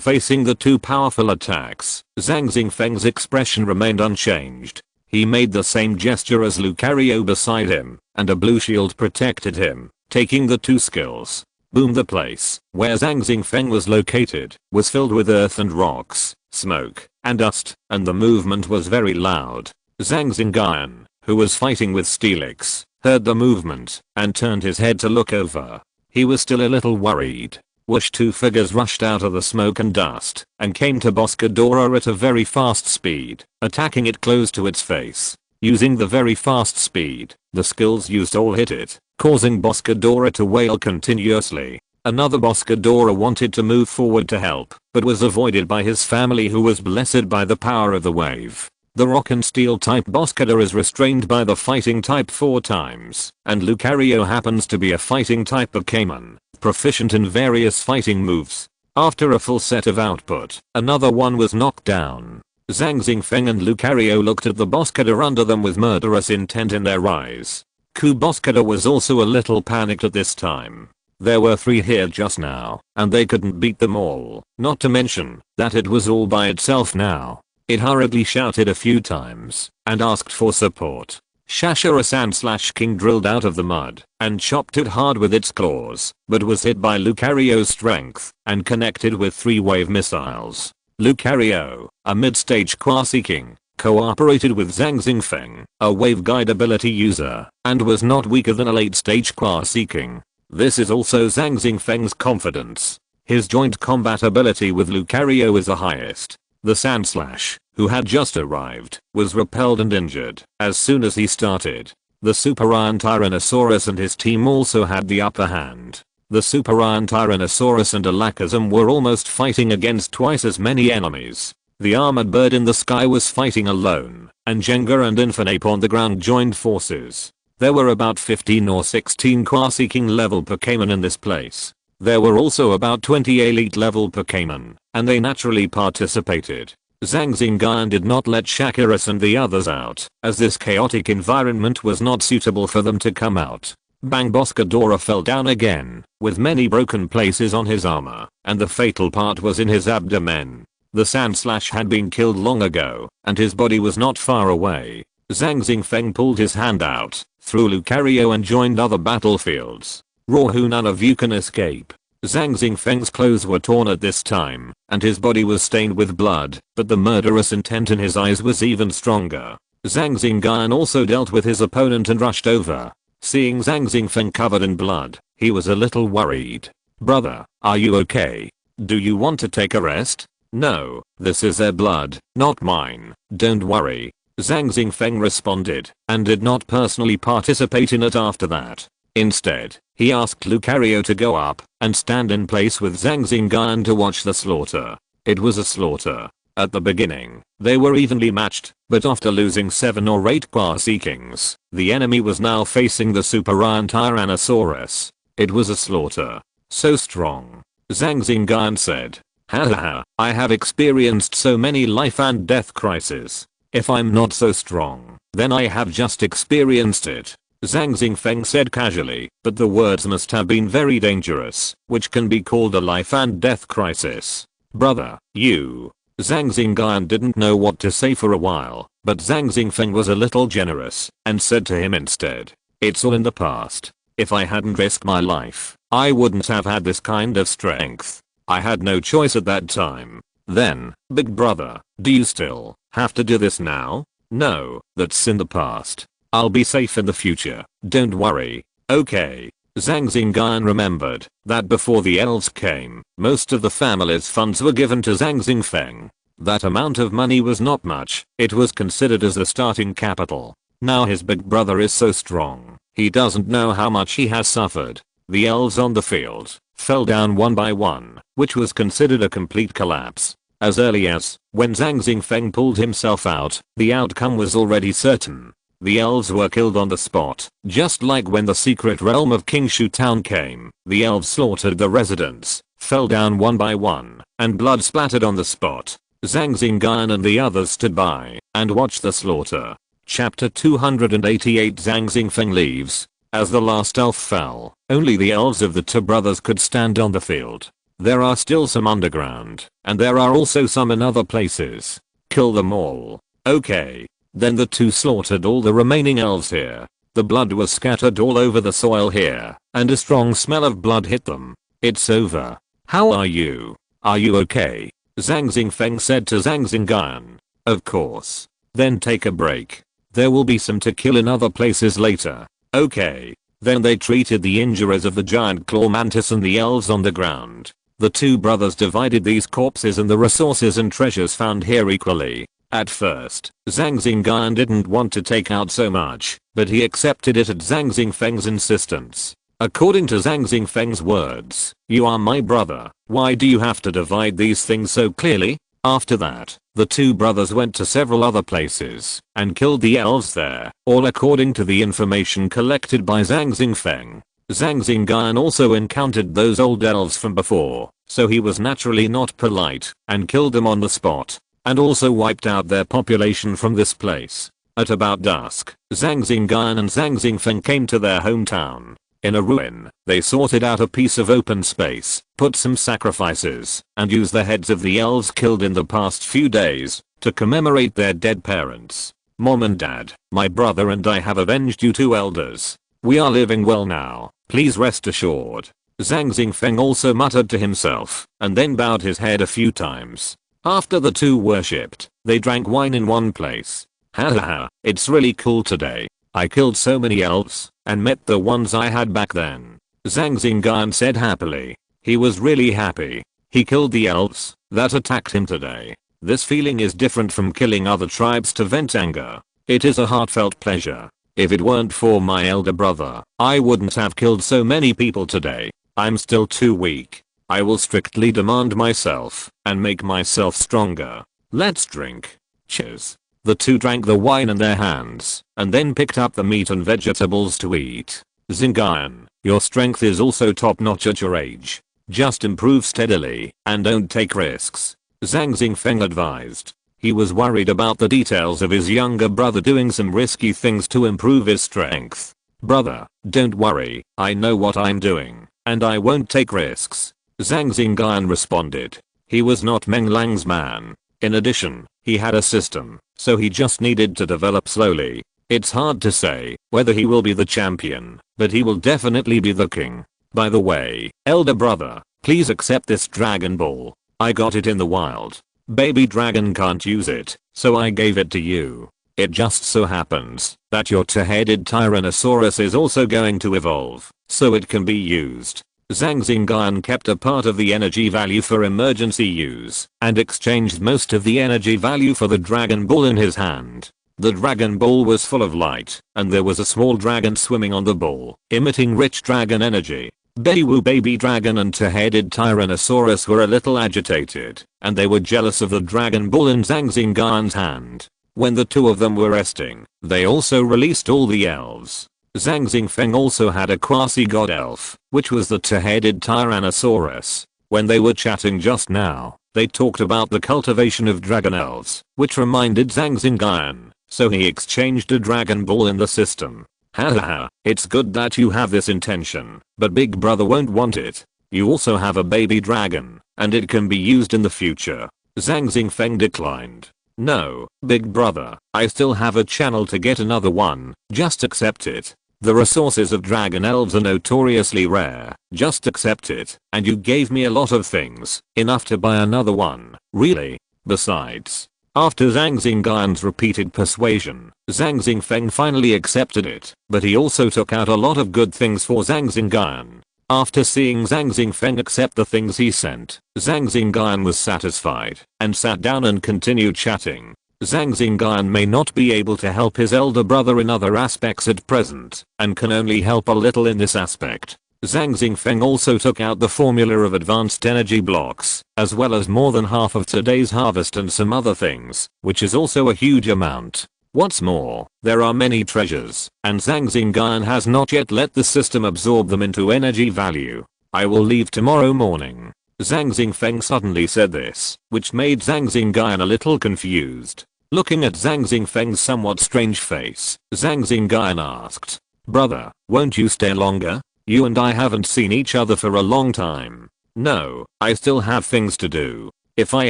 Facing the 2 powerful attacks, Zhang Xingyun's expression remained unchanged. He made the same gesture as Lucario beside him, and a blue shield protected him, taking the 2 skills. Boom. The place where Zhang Xingyun was located was filled with earth and rocks, smoke, and dust, and the movement was very loud. Zhang Xingyun, who was fighting with Steelix, heard the movement and turned his head to look over. He was still a little worried. Whoosh. 2 figures rushed out of the smoke and dust and came to Boscadora at a very fast speed, attacking it close to its face. Using the very fast speed, the skills used all hit it, causing Boscadora to wail continuously. Another Boscadora wanted to move forward to help, but was avoided by his family, who was blessed by the power of the wave. The Rock and Steel type Boscador is restrained by the Fighting type 4 times, and Lucario happens to be a Fighting type Pokémon, proficient in various fighting moves. After a full set of output, another one was knocked down. Zhang Xingyun and Lucario looked at the Boscador under them with murderous intent in their eyes. Boscador was also a little panicked at this time. There were 3 here just now, and they couldn't beat them all, not to mention that it was all by itself now. It hurriedly shouted a few times and asked for support. Shashara-san/King drilled out of the mud and chopped it hard with its claws, but was hit by Lucario's strength and connected with 3-wave missiles. Lucario, a mid-stage Quasi-King, cooperated with Zhang Xingyun, a wave guide ability user, and was not weaker than a late-stage Quasi-King. This is also Zhang Xingyun's confidence. His joint combat ability with Lucario is the highest. The Sandslash, who had just arrived, was repelled and injured as soon as he started. The Super Iron Tyrannosaurus and his team also had the upper hand. The Super Iron Tyrannosaurus and Alakazam were almost fighting against twice as many enemies. The armored bird in the sky was fighting alone, and Jenga and Infernape on the ground joined forces. There were about 15 or 16 Quasi-King level Pokémon in this place. There were also about 20 elite level Pokémon, and they naturally participated. Zhang Xingyun did not let Shakiras and the others out, as this chaotic environment was not suitable for them to come out. Bang Boscadora fell down again, with many broken places on his armor, and the fatal part was in his abdomen. The Sandslash had been killed long ago, and his body was not far away. Zhang Xingyun pulled his hand out, threw Lucario and joined other battlefields. Rawhoo, none of you can escape. Zhang Xingyun's clothes were torn at this time, and his body was stained with blood, but the murderous intent in his eyes was even stronger. Zhang Xingyun also dealt with his opponent and rushed over. Seeing Zhang Xingyun covered in blood, he was a little worried. Brother, are you okay? Do you want to take a rest? No, this is their blood, not mine, don't worry. Zhang Xingyun responded, and did not personally participate in it after that. Instead, he asked Lucario to go up and stand in place with Zhang Xingyun to watch the slaughter. It was a slaughter. At the beginning, they were evenly matched, but after losing 7 or 8 Quasi-Kings, the enemy was now facing the Super Iron Tyrannosaurus. It was a slaughter. So strong. Zhang Xingyun said, haha, I have experienced so many life and death crises. If I'm not so strong, then I have just experienced it. Zhang Xingyun said casually, but the words must have been very dangerous, which can be called a life and death crisis. Brother, you. Zhang Xingyun didn't know what to say for a while, but Zhang Xingyun was a little generous, and said to him instead, it's all in the past. If I hadn't risked my life, I wouldn't have had this kind of strength. I had no choice at that time. Then, big brother, do you still have to do this now? No, that's in the past. I'll be safe in the future, don't worry. Okay. Zhang Xingyun remembered that before the elves came, most of the family's funds were given to Zhang Xingyun. That amount of money was not much, it was considered as a starting capital. Now his big brother is so strong, he doesn't know how much he has suffered. The elves on the field fell down one by one, which was considered a complete collapse. As early as when Zhang Xingyun pulled himself out, the outcome was already certain. The elves were killed on the spot, just like when the secret realm of King Shu Town came. The elves slaughtered the residents, fell down one by one, and blood splattered on the spot. Zhang Xingyun and the others stood by and watched the slaughter. Chapter 288 Zhang Xingyun leaves. As the last elf fell, only the elves of the two brothers could stand on the field. There are still some underground, and there are also some in other places. Kill them all. Okay. Then the two slaughtered all the remaining elves here. The blood was scattered all over the soil here, and a strong smell of blood hit them. It's over. How are you? Are you okay? Zhang Xingyun said to Zhang Xingyun. Of course. Then take a break. There will be some to kill in other places later. Okay. Then they treated the injuries of the giant claw mantis and the elves on the ground. The two brothers divided these corpses and the resources and treasures found here equally. At first, Zhang Xingyun didn't want to take out so much, but he accepted it at Zhang Xingyun's insistence. According to Zhang Xingyun's words, you are my brother, why do you have to divide these things so clearly? After that, the two brothers went to several other places and killed the elves there, all according to the information collected by Zhang Xingyun. Zhang Xingyun also encountered those old elves from before, so he was naturally not polite and killed them on the spot. And also wiped out their population from this place. At about dusk, Zhang Xingyun and Zhang Xingyun came to their hometown. In a ruin, they sorted out a piece of open space, put some sacrifices, and used the heads of the elves killed in the past few days to commemorate their dead parents. Mom and Dad, my brother and I have avenged you two elders. We are living well now, please rest assured. Zhang Xingyun also muttered to himself, and then bowed his head a few times. After the two worshipped, they drank wine in one place. Haha, it's really cool today. I killed so many elves, and met the ones I had back then. Zhang Xingyun said happily. He was really happy. He killed the elves that attacked him today. This feeling is different from killing other tribes to vent anger. It is a heartfelt pleasure. If it weren't for my elder brother, I wouldn't have killed so many people today. I'm still too weak. I will strictly demand myself and make myself stronger. Let's drink. Cheers. The two drank the wine in their hands and then picked up the meat and vegetables to eat. Xingyun, your strength is also top notch at your age. Just improve steadily and don't take risks. Zhang Xingyun advised. He was worried about the details of his younger brother doing some risky things to improve his strength. Brother, don't worry, I know what I'm doing, and I won't take risks. Zhang Xingyun responded. He was not Meng Lang's man. In addition, he had a system, so he just needed to develop slowly. It's hard to say whether he will be the champion, but he will definitely be the king. By the way, elder brother, please accept this Dragon Ball. I got it in the wild. Baby dragon can't use it, so I gave it to you. It just so happens that your two-headed Tyrannosaurus is also going to evolve, so it can be used. Zhang Xingyun kept a part of the energy value for emergency use and exchanged most of the energy value for the Dragon Ball in his hand. The Dragon Ball was full of light, and there was a small dragon swimming on the ball, emitting rich dragon energy. Baby dragon and two-headed Tyrannosaurus were a little agitated, and they were jealous of the Dragon Ball in Zhang Xingyun's hand. When the two of them were resting, they also released all the elves. Zhang Xingyun also had a quasi-god elf, which was the two-headed Tyrannosaurus. When they were chatting just now, they talked about the cultivation of dragon elves, which reminded Zhang Xingyun, so he exchanged a Dragon Ball in the system. Haha, it's good that you have this intention, but big brother won't want it. You also have a baby dragon, and it can be used in the future. Zhang Xingyun declined. No, big brother, I still have a channel to get another one, just accept it. The resources of dragon elves are notoriously rare, just accept it, and you gave me a lot of things, enough to buy another one, really. Besides, after Zhang Xingyun's repeated persuasion, Zhang Xingyun finally accepted it, but he also took out a lot of good things for Zhang Xingyun. After seeing Zhang Xingyun accept the things he sent, Zhang Xingyun was satisfied and sat down and continued chatting. Zhang Xingyun may not be able to help his elder brother in other aspects at present, and can only help a little in this aspect. Zhang Xingyun also took out the formula of advanced energy blocks, as well as more than half of today's harvest and some other things, which is also a huge amount. What's more, there are many treasures, and Zhang Xingyun has not yet let the system absorb them into energy value. I will leave tomorrow morning. Zhang Xingyun suddenly said this, which made Zhang Xingyun a little confused. Looking at Zhang Xingyun's somewhat strange face, Zhang Xingyun asked, "Brother, won't you stay longer? You and I haven't seen each other for a long time." "No, I still have things to do. If I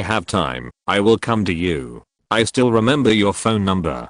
have time, I will come to you. I still remember your phone number."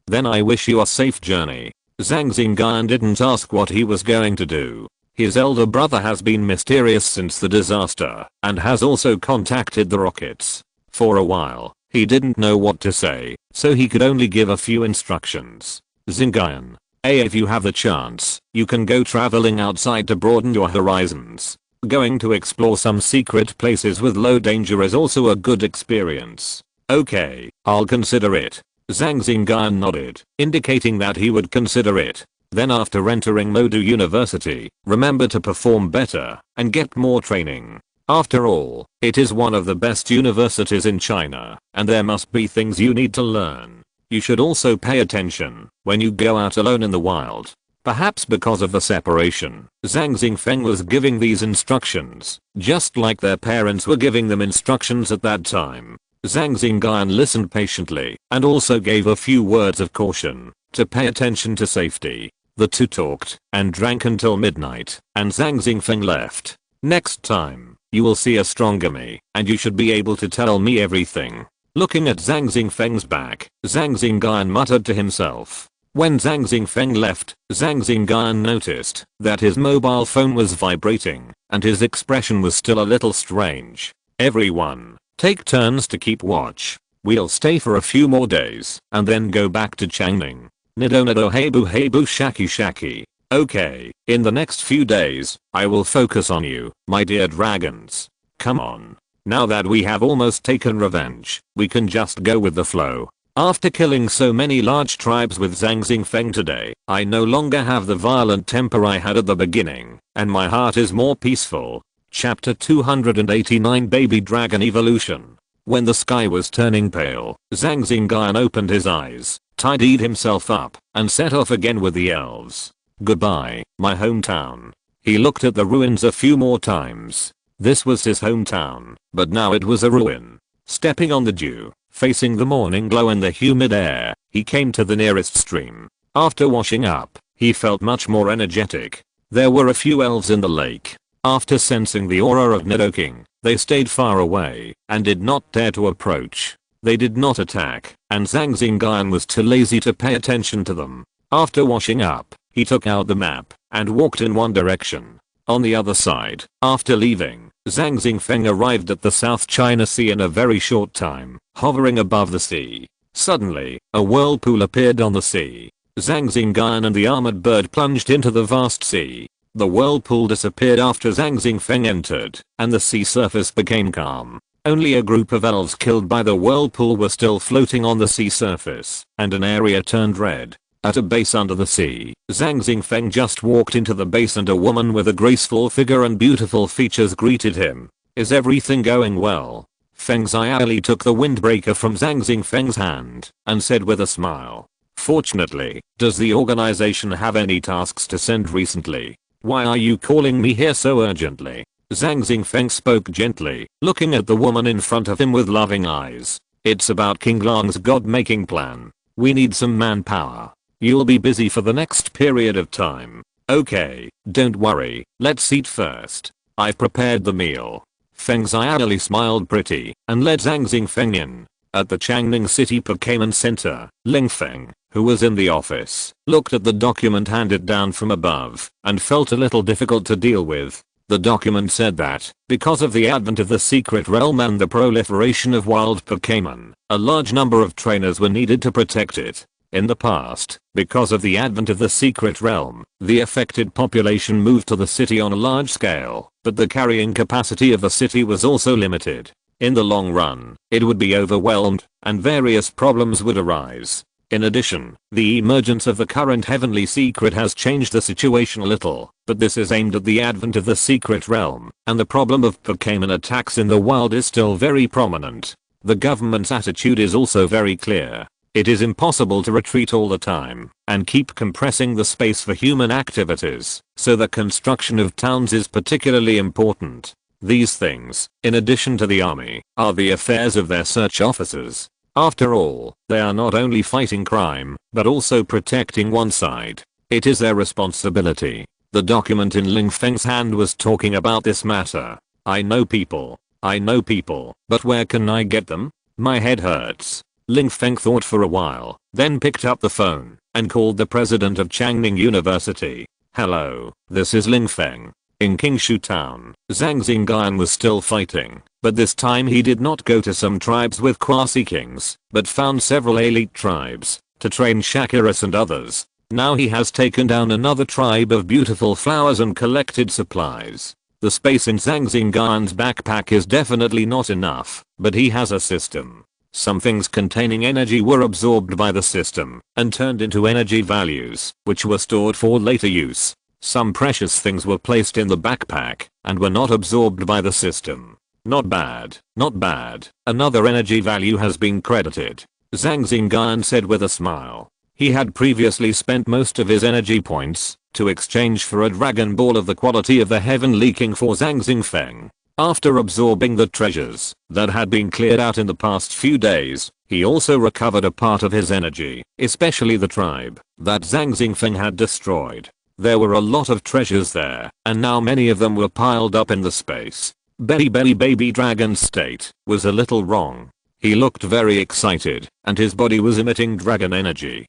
Then I wish you a safe journey. Zhang Xingyun didn't ask what he was going to do. His elder brother has been mysterious since the disaster, and has also contacted the rockets. For a while, he didn't know what to say, so he could only give a few instructions. Xingyun, if you have the chance, you can go traveling outside to broaden your horizons. Going to explore some secret places with low danger is also a good experience. Okay, I'll consider it. Zhang Xingyun nodded, indicating that he would consider it. Then after entering Modu University, remember to perform better and get more training. After all, it is one of the best universities in China, and there must be things you need to learn. You should also pay attention when you go out alone in the wild. Perhaps because of the separation, Zhang Xingyun was giving these instructions, just like their parents were giving them instructions at that time. Zhang Xingyun listened patiently and also gave a few words of caution to pay attention to safety. The two talked and drank until midnight, and Zhang Xingyun left. Next time, you will see a stronger me, and you should be able to tell me everything. Looking at Zhang Xingfeng's back, Zhang Xingyun muttered to himself. When Zhang Xingfeng left, Zhang Xingyun noticed that his mobile phone was vibrating, and his expression was still a little strange. Everyone, take turns to keep watch. We'll stay for a few more days, and then go back to Changning. Nido nido hey boo shaki shaki. Okay, in the next few days, I will focus on you, my dear dragons. Come on. Now that we have almost taken revenge, we can just go with the flow. After killing so many large tribes with Zhang Xingfeng today, I no longer have the violent temper I had at the beginning, and my heart is more peaceful. Chapter 289 Baby Dragon Evolution. When the sky was turning pale, Zhang Xingyun opened his eyes, tidied himself up, and set off again with the elves. Goodbye, my hometown. He looked at the ruins a few more times. This was his hometown, but now it was a ruin. Stepping on the dew, facing the morning glow and the humid air, he came to the nearest stream. After washing up, he felt much more energetic. There were a few elves in the lake. After sensing the aura of Nidoking, they stayed far away and did not dare to approach. They did not attack, and Zhang Xingyun was too lazy to pay attention to them. After washing up, he took out the map and walked in one direction. On the other side, after leaving, Zhang Xingfeng arrived at the South China Sea in a very short time, hovering above the sea. Suddenly, a whirlpool appeared on the sea. Zhang Xingyun and the armored bird plunged into the vast sea. The whirlpool disappeared after Zhang Xingfeng entered, and the sea surface became calm. Only a group of elves killed by the whirlpool were still floating on the sea surface, and an area turned red. At a base under the sea, Zhang Xingfeng just walked into the base and a woman with a graceful figure and beautiful features greeted him. Is everything going well? Feng Xiaoli took the windbreaker from Zhang Xingfeng's hand and said with a smile. Fortunately, does the organization have any tasks to send recently? Why are you calling me here so urgently? Zhang Xingfeng spoke gently, looking at the woman in front of him with loving eyes. It's about King Lang's god-making plan. We need some manpower. You'll be busy for the next period of time. Okay, don't worry, let's eat first. I've prepared the meal. Feng Xiaoli smiled pretty and led Zhang Xingfeng in. At the Changning City Pokémon Center, Ling Feng, who was in the office, looked at the document handed down from above and felt a little difficult to deal with. The document said that, because of the advent of the secret realm and the proliferation of wild Pokémon, a large number of trainers were needed to protect it. In the past, because of the advent of the secret realm, the affected population moved to the city on a large scale, but the carrying capacity of the city was also limited. In the long run, it would be overwhelmed, and various problems would arise. In addition, the emergence of the current heavenly secret has changed the situation a little, but this is aimed at the advent of the secret realm, and the problem of Pokémon attacks in the wild is still very prominent. The government's attitude is also very clear. It is impossible to retreat all the time and keep compressing the space for human activities, so the construction of towns is particularly important. These things, in addition to the army, are the affairs of their search officers. After all, they are not only fighting crime, but also protecting one side. It is their responsibility. The document in Ling Feng's hand was talking about this matter. I know people, but where can I get them? My head hurts. Ling Feng thought for a while, then picked up the phone and called the president of Changning University. Hello, this is Ling Feng. In Qingshu town, Zhang Xingyun was still fighting, but this time he did not go to some tribes with quasi-kings, but found several elite tribes to train Shakiras and others. Now he has taken down another tribe of beautiful flowers and collected supplies. The space in Zhang Xingyun's backpack is definitely not enough, but he has a system. Some things containing energy were absorbed by the system and turned into energy values, which were stored for later use. Some precious things were placed in the backpack and were not absorbed by the system. Not bad, not bad. Another energy value has been credited, Zhang Xingyun said with a smile. He had previously spent most of his energy points to exchange for a Dragon Ball of the quality of the Heavenly King for Zhang Xingfeng. After absorbing the treasures that had been cleared out in the past few days, he also recovered a part of his energy, especially the tribe that Zhang Xingfeng had destroyed. There were a lot of treasures there, and now many of them were piled up in the space. Baby dragon's state was a little wrong. He looked very excited, and his body was emitting dragon energy.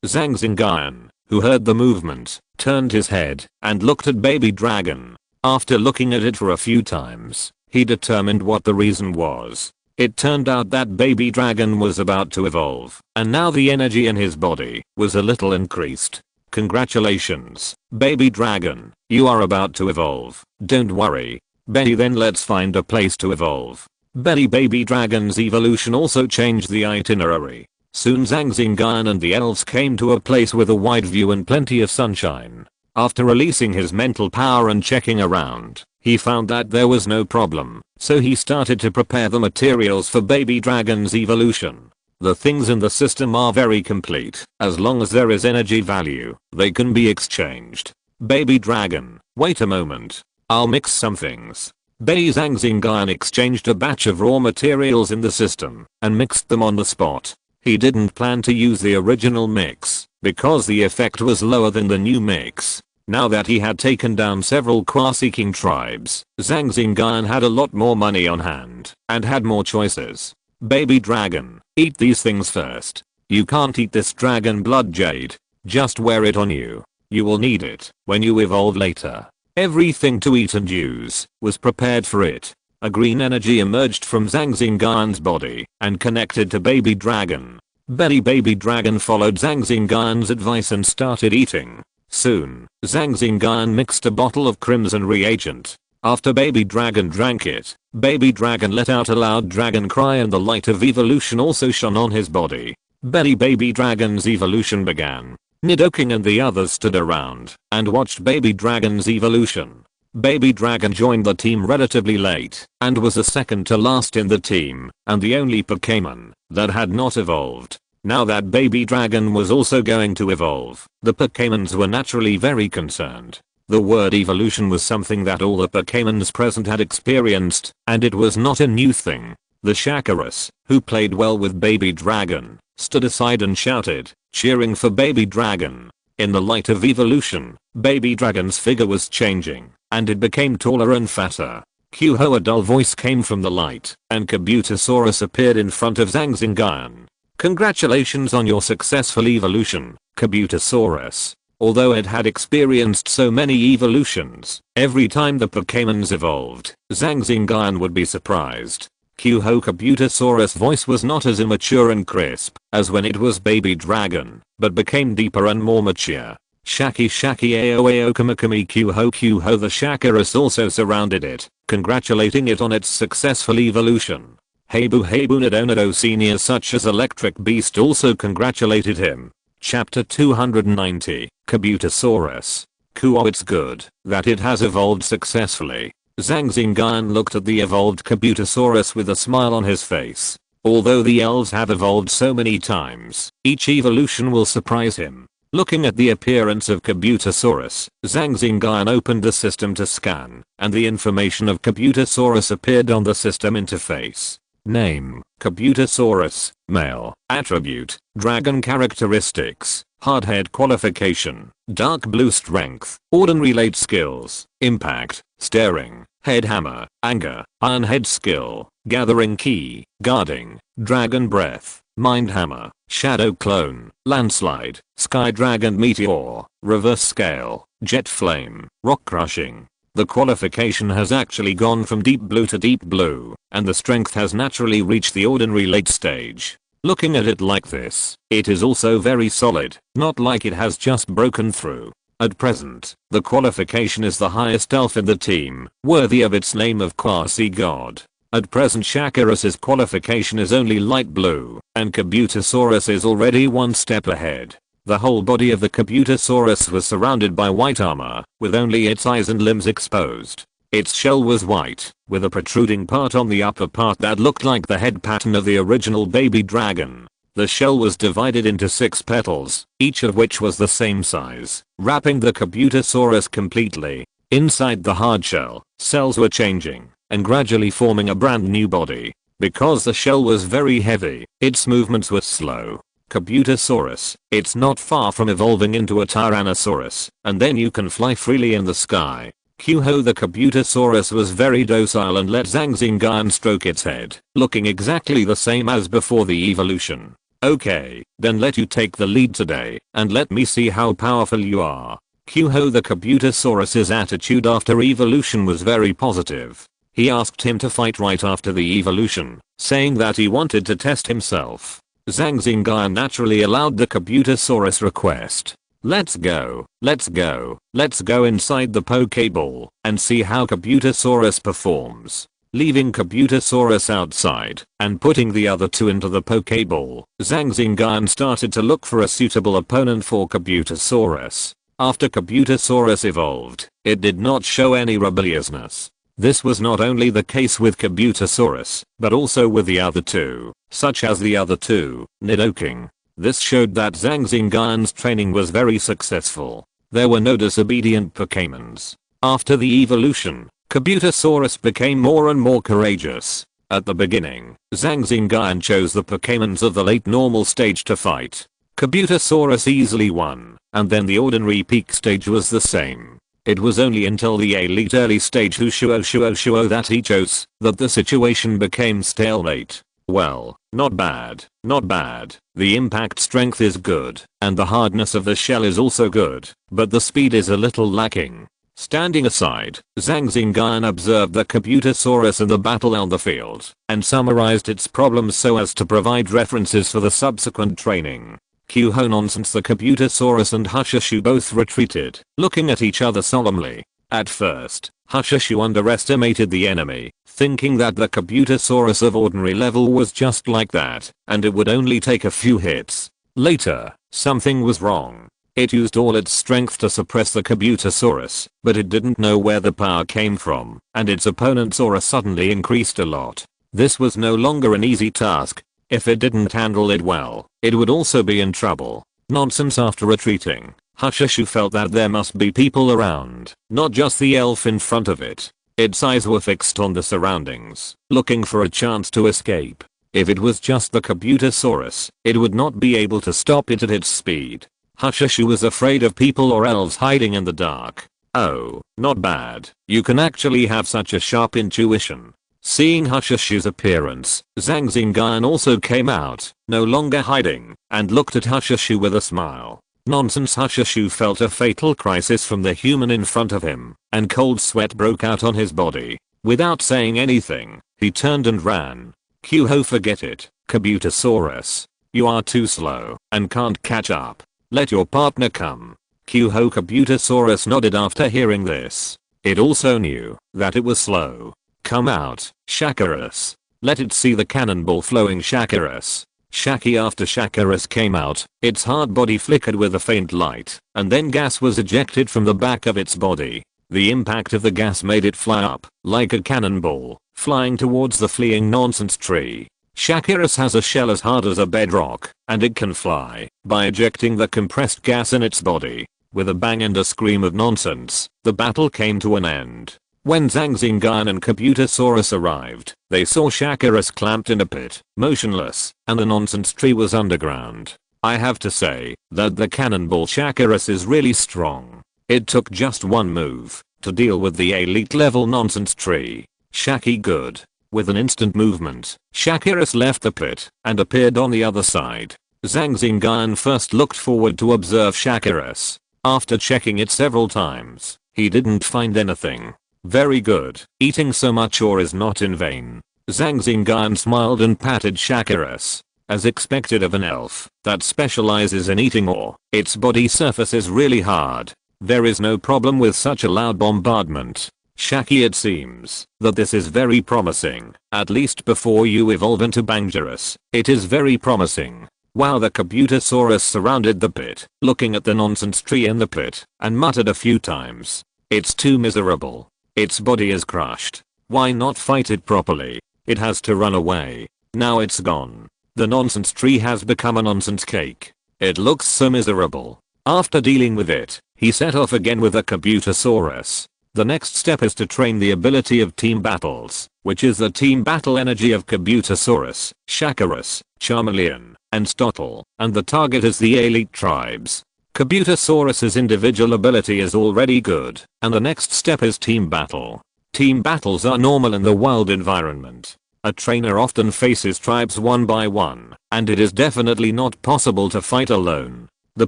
Zhang Xingyun, who heard the movement, turned his head and looked at baby dragon. After looking at it for a few times, he determined what the reason was. It turned out that baby dragon was about to evolve, and now the energy in his body was a little increased. Congratulations, baby dragon, you are about to evolve. Don't worry, Betty, then let's find a place to evolve. Baby dragon's evolution also changed the itinerary. Soon Zhang Xingyun and the elves came to a place with a wide view and plenty of sunshine. After releasing his mental power and checking around, he found that there was no problem, so he started to prepare the materials for baby dragon's evolution. The things in the system are very complete. As long as there is energy value, they can be exchanged. Baby dragon, wait a moment. I'll mix some things. Zhang Xingyun exchanged a batch of raw materials in the system and mixed them on the spot. He didn't plan to use the original mix because the effect was lower than the new mix. Now that he had taken down several Quasi-King tribes, Zhang Xingyun had a lot more money on hand and had more choices. Baby dragon, eat these things first. You can't eat this dragon blood jade. Just wear it on you. You will need it when you evolve later. Everything to eat and use was prepared for it. A green energy emerged from Zhang Xingyun's body and connected to baby dragon. Baby dragon followed Zhang Xingyun's advice and started eating. Soon, Zhang Xingyun mixed a bottle of crimson reagent. After baby dragon drank it, baby dragon let out a loud dragon cry and the light of evolution also shone on his body. Baby dragon's evolution began. Nidoking and the others stood around and watched baby dragon's evolution. Baby dragon joined the team relatively late and was the second to last in the team and the only Pokémon that had not evolved. Now that baby dragon was also going to evolve, the Pokémons were naturally very concerned. The word evolution was something that all the Pokémons present had experienced, and it was not a new thing. The Shakiras, who played well with baby dragon, stood aside and shouted, cheering for baby dragon. In the light of evolution, baby dragon's figure was changing, and it became taller and fatter. Q-ho, a dull voice came from the light, and Kabutosaurus appeared in front of Zhang Xingyun. Congratulations on your successful evolution, Kabutosaurus. Although it had experienced so many evolutions, every time the Pokémons evolved, Zhang Xingyun would be surprised. Q-ho, Kabutosaurus' voice was not as immature and crisp as when it was baby dragon, but became deeper and more mature. Shaki ao kamakami Q-ho, the Shakiras also surrounded it, congratulating it on its successful evolution. Heibu Nado seniors such as Electric Beast also congratulated him. Chapter 290, Kabutosaurus. Cool, it's good that it has evolved successfully. Zhang Xingyun looked at the evolved Kabutosaurus with a smile on his face. Although the elves have evolved so many times, each evolution will surprise him. Looking at the appearance of Kabutosaurus, Zhang Xingyun opened the system to scan, and the information of Kabutosaurus appeared on the system interface. Name, Kabutosaurus, male. Attribute, dragon. Characteristics, hardhead. Qualification, dark blue. Strength, ordinary. Late skills, impact, staring, head hammer, anger, iron head skill, gathering key, guarding, dragon breath, mind hammer, shadow clone, landslide, sky dragon. Meteor, reverse scale, jet flame, rock crushing. The qualification has actually gone from deep blue to deep blue, and the strength has naturally reached the ordinary late stage. Looking at it like this, it is also very solid, not like it has just broken through. At present, the qualification is the highest elf in the team, worthy of its name of quasi-god. At present Shakiras' qualification is only light blue, and Kabutosaurus is already one step ahead. The whole body of the Kabutosaurus was surrounded by white armor, with only its eyes and limbs exposed. Its shell was white, with a protruding part on the upper part that looked like the head pattern of the original baby dragon. The shell was divided into 6 petals, each of which was the same size, wrapping the Kabutosaurus completely. Inside the hard shell, cells were changing, and gradually forming a brand new body. Because the shell was very heavy, its movements were slow. Kabutosaurus, it's not far from evolving into a Tyrannosaurus, and then you can fly freely in the sky. Kyuho the Kabutosaurus was very docile and let Zhang Xingyun stroke its head, looking exactly the same as before the evolution. Okay, then let you take the lead today, and let me see how powerful you are. Kyuho the Kabutosaurus's attitude after evolution was very positive. He asked him to fight right after the evolution, saying that he wanted to test himself. Zhang Xingyun naturally allowed the Kabutosaurus request. Let's go inside the Pokeball and see how Kabutosaurus performs. Leaving Kabutosaurus outside and putting the other two into the Pokeball, Zhang Xingyun started to look for a suitable opponent for Kabutosaurus. After Kabutosaurus evolved, it did not show any rebelliousness. This was not only the case with Kabutosaurus, but also with the other two, such as the other two, Nidoking. This showed that Zhang Xingyun's training was very successful. There were no disobedient Pokémons. After the evolution, Kabutosaurus became more and more courageous. At the beginning, Zhang Xingyun chose the Pokémons of the late normal stage to fight. Kabutosaurus easily won, and then the ordinary peak stage was the same. It was only until the elite early stage Hushuo that he chose that the situation became stalemate. Well, not bad. The impact strength is good, and the hardness of the shell is also good, but the speed is a little lacking. Standing aside, Zhang Xingyun observed the Kabutosaurus in the battle on the field, and summarized its problems so as to provide references for the subsequent training. Kyuho nonsense the Kabutosaurus and Hushashu both retreated, looking at each other solemnly. At first, Hushashu underestimated the enemy, thinking that the Kabutosaurus of ordinary level was just like that, and it would only take a few hits. Later, something was wrong. It used all its strength to suppress the Kabutosaurus, but it didn't know where the power came from, and its opponent's aura suddenly increased a lot. This was no longer an easy task. If it didn't handle it well, it would also be in trouble. Nonsense. After retreating, Hushashu felt that there must be people around, not just the elf in front of it. Its eyes were fixed on the surroundings, looking for a chance to escape. If it was just the Kabutosaurus, it would not be able to stop it at its speed. Hushashu was afraid of people or elves hiding in the dark. Oh, not bad. You can actually have such a sharp intuition. Seeing Hushashu's appearance, Zhang Xingyun also came out, no longer hiding, and looked at Hushashu with a smile. Nonsense. Hushashu felt a fatal crisis from the human in front of him, and cold sweat broke out on his body. Without saying anything, he turned and ran. Kyuho, forget it, Kabutosaurus. You are too slow, and can't catch up. Let your partner come. Kyuho Kabutosaurus nodded after hearing this. It also knew that it was slow. Come out, Shakurus. Let it see the cannonball flowing Shakurus. Shaki. After Shakurus came out, its hard body flickered with a faint light, and then gas was ejected from the back of its body. The impact of the gas made it fly up, like a cannonball, flying towards the fleeing nonsense tree. Shakurus has a shell as hard as a bedrock, and it can fly by ejecting the compressed gas in its body. With a bang and a scream of nonsense, the battle came to an end. When Zhang Xingyun and Kabutosaurus arrived, they saw Shakurus clamped in a pit, motionless, and the nonsense tree was underground. I have to say that the cannonball Shakurus is really strong. It took just one move to deal with the elite level nonsense tree. Shaki good. With an instant movement, Shakurus left the pit and appeared on the other side. Zhang Xingyun first looked forward to observe Shakurus. After checking it several times, he didn't find anything. Very good. Eating so much ore is not in vain. Zhang Xingyun smiled and patted Shakurus. As expected of an elf that specializes in eating ore, its body surface is really hard. There is no problem with such a loud bombardment. Shaki, it seems that this is very promising. At least before you evolve into Bangerous, it is very promising. Wow. The Kabutosaurus surrounded the pit, looking at the nonsense tree in the pit, and muttered a few times. It's too miserable. Its body is crushed. Why not fight it properly? It has to run away. Now it's gone. The nonsense tree has become a nonsense cake. It looks so miserable. After dealing with it, he set off again with a Kabutosaurus. The next step is to train the ability of team battles, which is the team battle energy of Kabutosaurus, Shakurus, Charmeleon, and Stottle, and the target is the elite tribes. Kabutosaurus's individual ability is already good, and the next step is team battle. Team battles are normal in the wild environment. A trainer often faces tribes one by one, and it is definitely not possible to fight alone. The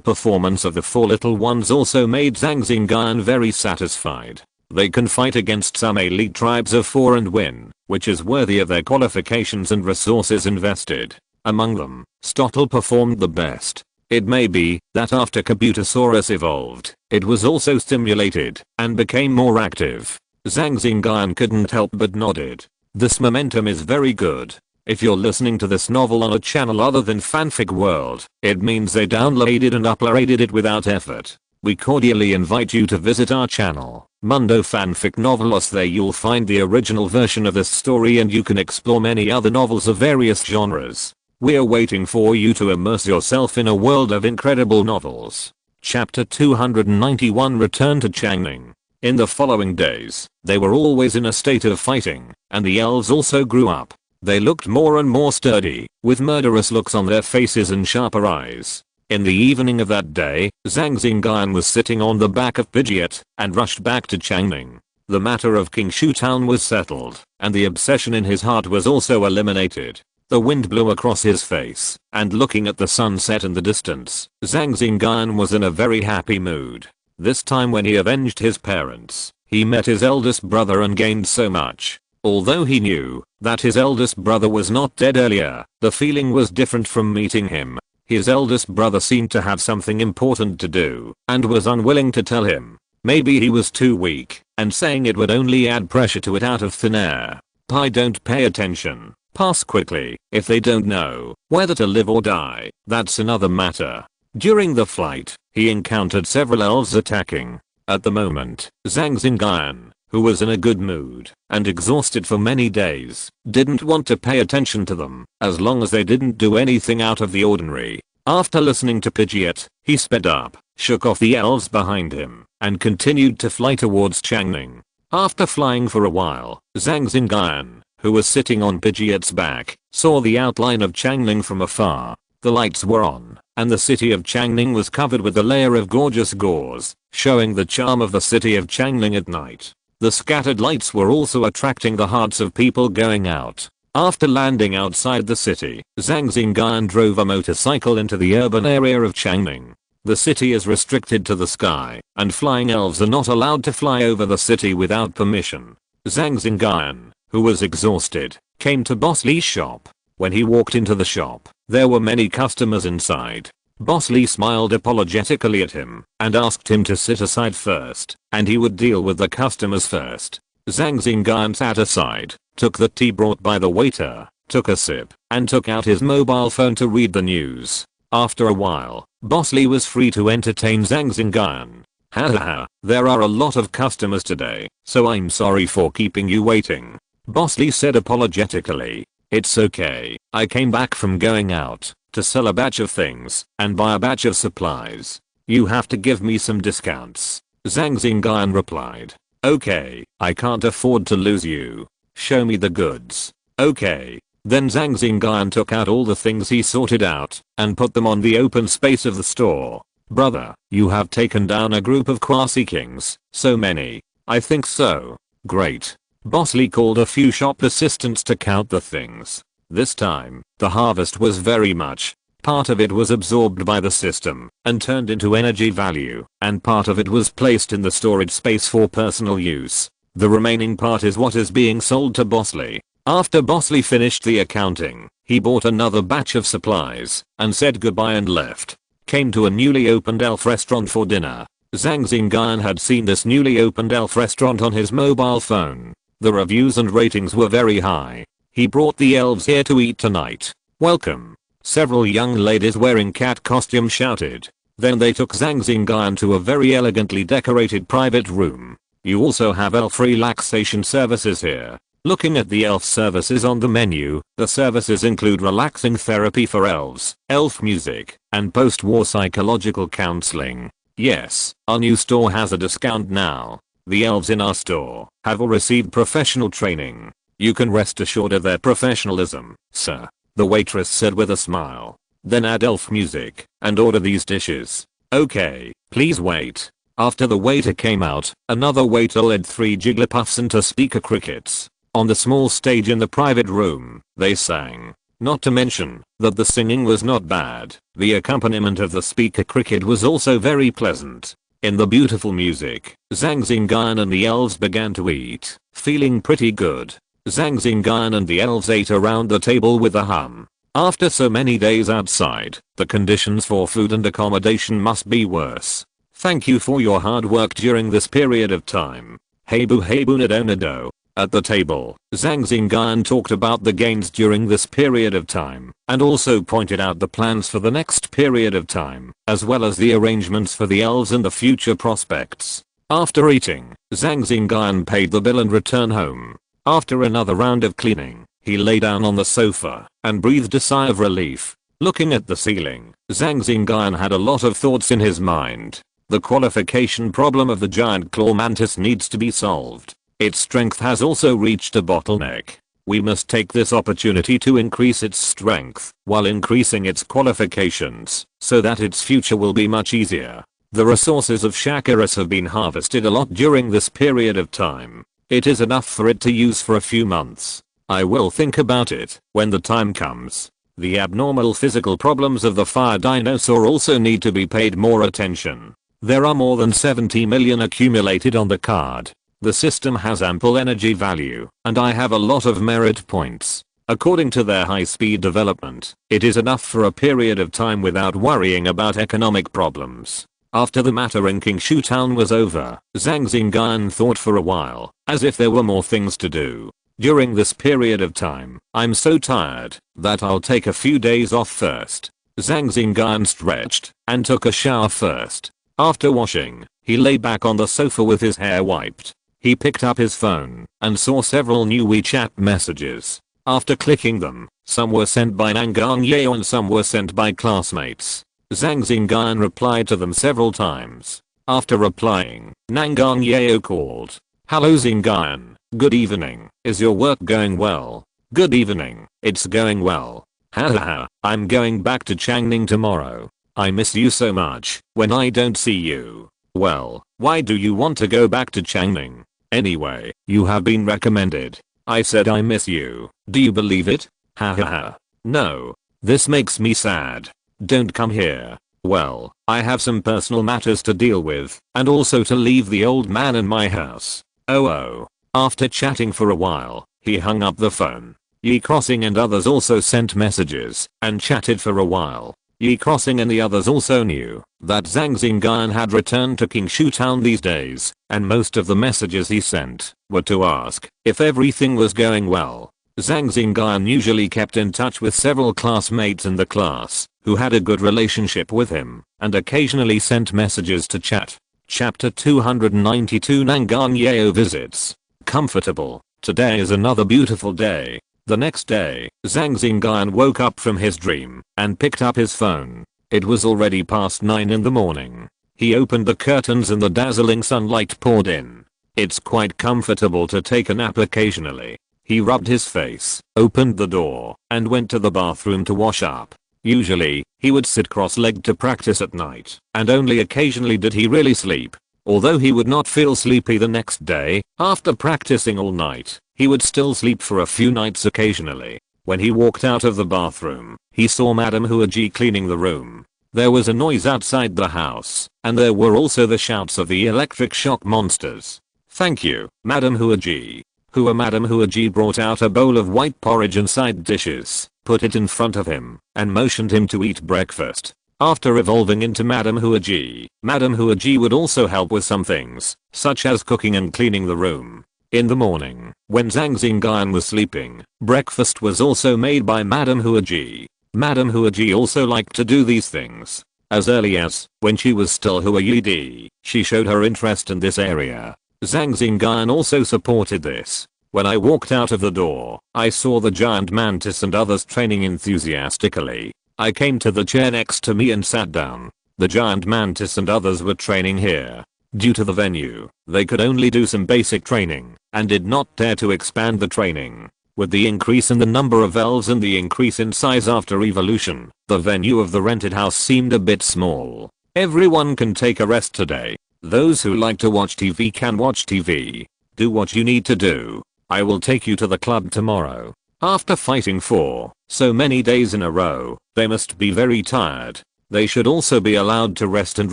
performance of the 4 little ones also made Zhang Xingyun very satisfied. They can fight against some elite tribes of 4 and win, which is worthy of their qualifications and resources invested. Among them, Stottle performed the best. It may be that after Kabutosaurus evolved, it was also stimulated and became more active. Zhang Xingyun couldn't help but nodded. This momentum is very good. If you're listening to this novel on a channel other than Fanfic World, it means they downloaded and uploaded it without effort. We cordially invite you to visit our channel, Mundo Fanfic Novelos. There you'll find the original version of this story and you can explore many other novels of various genres. We're waiting for you to immerse yourself in a world of incredible novels. Chapter 291 Return to Changning. In the following days, they were always in a state of fighting, and the elves also grew up. They looked more and more sturdy, with murderous looks on their faces and sharper eyes. In the evening of that day, Zhang Xingyun was sitting on the back of Pidgeot, and rushed back to Changning. The matter of King Shu Town was settled, and the obsession in his heart was also eliminated. The wind blew across his face, and looking at the sunset in the distance, Zhang Xingyun was in a very happy mood. This time when he avenged his parents, he met his eldest brother and gained so much. Although he knew that his eldest brother was not dead earlier, the feeling was different from meeting him. His eldest brother seemed to have something important to do, and was unwilling to tell him. Maybe he was too weak, and saying it would only add pressure to it out of thin air. I don't pay attention. Pass quickly. If they don't know whether to live or die, that's another matter. During the flight, he encountered several elves attacking. At the moment, Zhang Xingyun, who was in a good mood and exhausted for many days, didn't want to pay attention to them as long as they didn't do anything out of the ordinary. After listening to Pidgeot, he sped up, shook off the elves behind him, and continued to fly towards Changning. After flying for a while, Zhang Xingyun, who was sitting on Pidgeot's back, saw the outline of Changning from afar. The lights were on, and the city of Changning was covered with a layer of gorgeous gauze, showing the charm of the city of Changning at night. The scattered lights were also attracting the hearts of people going out. After landing outside the city, Zhang Xingyun drove a motorcycle into the urban area of Changning. The city is restricted to the sky, and flying elves are not allowed to fly over the city without permission. Zhang Xingyun, who was exhausted, came to Boss Li's shop. When he walked into the shop, there were many customers inside. Boss Li smiled apologetically at him and asked him to sit aside first, and he would deal with the customers first. Zhang Xingyun sat aside, took the tea brought by the waiter, took a sip, and took out his mobile phone to read the news. After a while, Boss Li was free to entertain Zhang Xingyun. Haha, there are a lot of customers today, so I'm sorry for keeping you waiting. Boss Li said apologetically. It's okay, I came back from going out to sell a batch of things and buy a batch of supplies. You have to give me some discounts. Zhang Xingyun replied. Okay, I can't afford to lose you. Show me the goods. Okay. Then Zhang Xingyun took out all the things he sorted out and put them on the open space of the store. Brother, you have taken down a group of quasi-kings. So many. I think so. Great. Boss Li called a few shop assistants to count the things. This time, the harvest was very much. Part of it was absorbed by the system and turned into energy value, and part of it was placed in the storage space for personal use. The remaining part is what is being sold to Boss Li. After Boss Li finished the accounting, he bought another batch of supplies and said goodbye and left. Came to a newly opened elf restaurant for dinner. Zhang Xingyun had seen this newly opened elf restaurant on his mobile phone. The reviews and ratings were very high. He brought the elves here to eat tonight. Welcome. Several young ladies wearing cat costumes shouted. Then they took Zhang Xingyun to a very elegantly decorated private room. You also have elf relaxation services here. Looking at the elf services on the menu, the services include relaxing therapy for elves, elf music, and post-war psychological counseling. Yes, our new store has a discount now. The elves in our store have all received professional training. You can rest assured of their professionalism, sir, the waitress said with a smile. Then add elf music and order these dishes. Okay, please wait. After the waiter came out, another waiter led 3 Jigglypuffs into speaker crickets. On the small stage in the private room, they sang. Not to mention that the singing was not bad. The accompaniment of the speaker cricket was also very pleasant. In the beautiful music, Zhang Xingyun and the elves began to eat, feeling pretty good. Zhang Xingyun and the elves ate around the table with a hum. After so many days outside, the conditions for food and accommodation must be worse. Thank you for your hard work during this period of time. Hey boo nado nado. At the table, Zhang Xingyun talked about the gains during this period of time, and also pointed out the plans for the next period of time, as well as the arrangements for the elves and the future prospects. After eating, Zhang Xingyun paid the bill and returned home. After another round of cleaning, he lay down on the sofa and breathed a sigh of relief. Looking at the ceiling, Zhang Xingyun had a lot of thoughts in his mind. The qualification problem of the giant claw mantis needs to be solved. Its strength has also reached a bottleneck. We must take this opportunity to increase its strength while increasing its qualifications so that its future will be much easier. The resources of Shakiris have been harvested a lot during this period of time. It is enough for it to use for a few months. I will think about it when the time comes. The abnormal physical problems of the fire dinosaur also need to be paid more attention. There are more than 70 million accumulated on the card. The system has ample energy value, and I have a lot of merit points. According to their high-speed development, it is enough for a period of time without worrying about economic problems. After the matter in Qingshu Town was over, Zhang Xingyun thought for a while, as if there were more things to do. During this period of time, I'm so tired that I'll take a few days off first. Zhang Xingyun stretched and took a shower first. After washing, he lay back on the sofa with his hair wiped. He picked up his phone and saw several new WeChat messages. After clicking them, some were sent by Zhang Xingyun and some were sent by classmates. Zhang Xingyun replied to them several times. After replying, Zhang Xingyun called. Hello Xingyun, good evening, is your work going well? Good evening, it's going well. Hahaha, I'm going back to Changning tomorrow. I miss you so much when I don't see you. Well, why do you want to go back to Changning? Anyway, you have been recommended. I said I miss you. Do you believe it? Hahaha. No. This makes me sad. Don't come here. Well, I have some personal matters to deal with, and also to leave the old man in my house. Oh. After chatting for a while, he hung up the phone. Yi Crossing and others also sent messages, and chatted for a while. Yi Crossing and the others also knew that Zhang Xingyun had returned to Qingshu Town these days, and most of the messages he sent were to ask if everything was going well. Zhang Xingyun usually kept in touch with several classmates in the class who had a good relationship with him and occasionally sent messages to chat. Chapter 292 Zhang Xingyun visits. Comfortable. Today is another beautiful day. The next day, Zhang Xingyun woke up from his dream and picked up his phone. It was already past 9 in the morning. He opened the curtains and the dazzling sunlight poured in. It's quite comfortable to take a nap occasionally. He rubbed his face, opened the door, and went to the bathroom to wash up. Usually, he would sit cross-legged to practice at night, and only occasionally did he really sleep. Although he would not feel sleepy the next day, after practicing all night, he would still sleep for a few nights occasionally. When he walked out of the bathroom, he saw Madame Huaji cleaning the room. There was a noise outside the house, and there were also the shouts of the electric shock monsters. Thank you, Madame Huaji. Madame Huaji brought out a bowl of white porridge and side dishes, put it in front of him, and motioned him to eat breakfast. After evolving into Madame Huaji would also help with some things, such as cooking and cleaning the room. In the morning, when Zhang Xingyun was sleeping, breakfast was also made by Madame Huaji. Madame Huaji also liked to do these things. As early as when she was still Huayi, she showed her interest in this area. Zhang Xingyun also supported this. When I walked out of the door, I saw the giant mantis and others training enthusiastically. I came to the chair next to me and sat down. The giant mantis and others were training here. Due to the venue, they could only do some basic training, and did not dare to expand the training. With the increase in the number of elves and the increase in size after evolution, the venue of the rented house seemed a bit small. Everyone can take a rest today. Those who like to watch TV can watch TV. Do what you need to do. I will take you to the club tomorrow. After fighting for so many days in a row, they must be very tired. They should also be allowed to rest and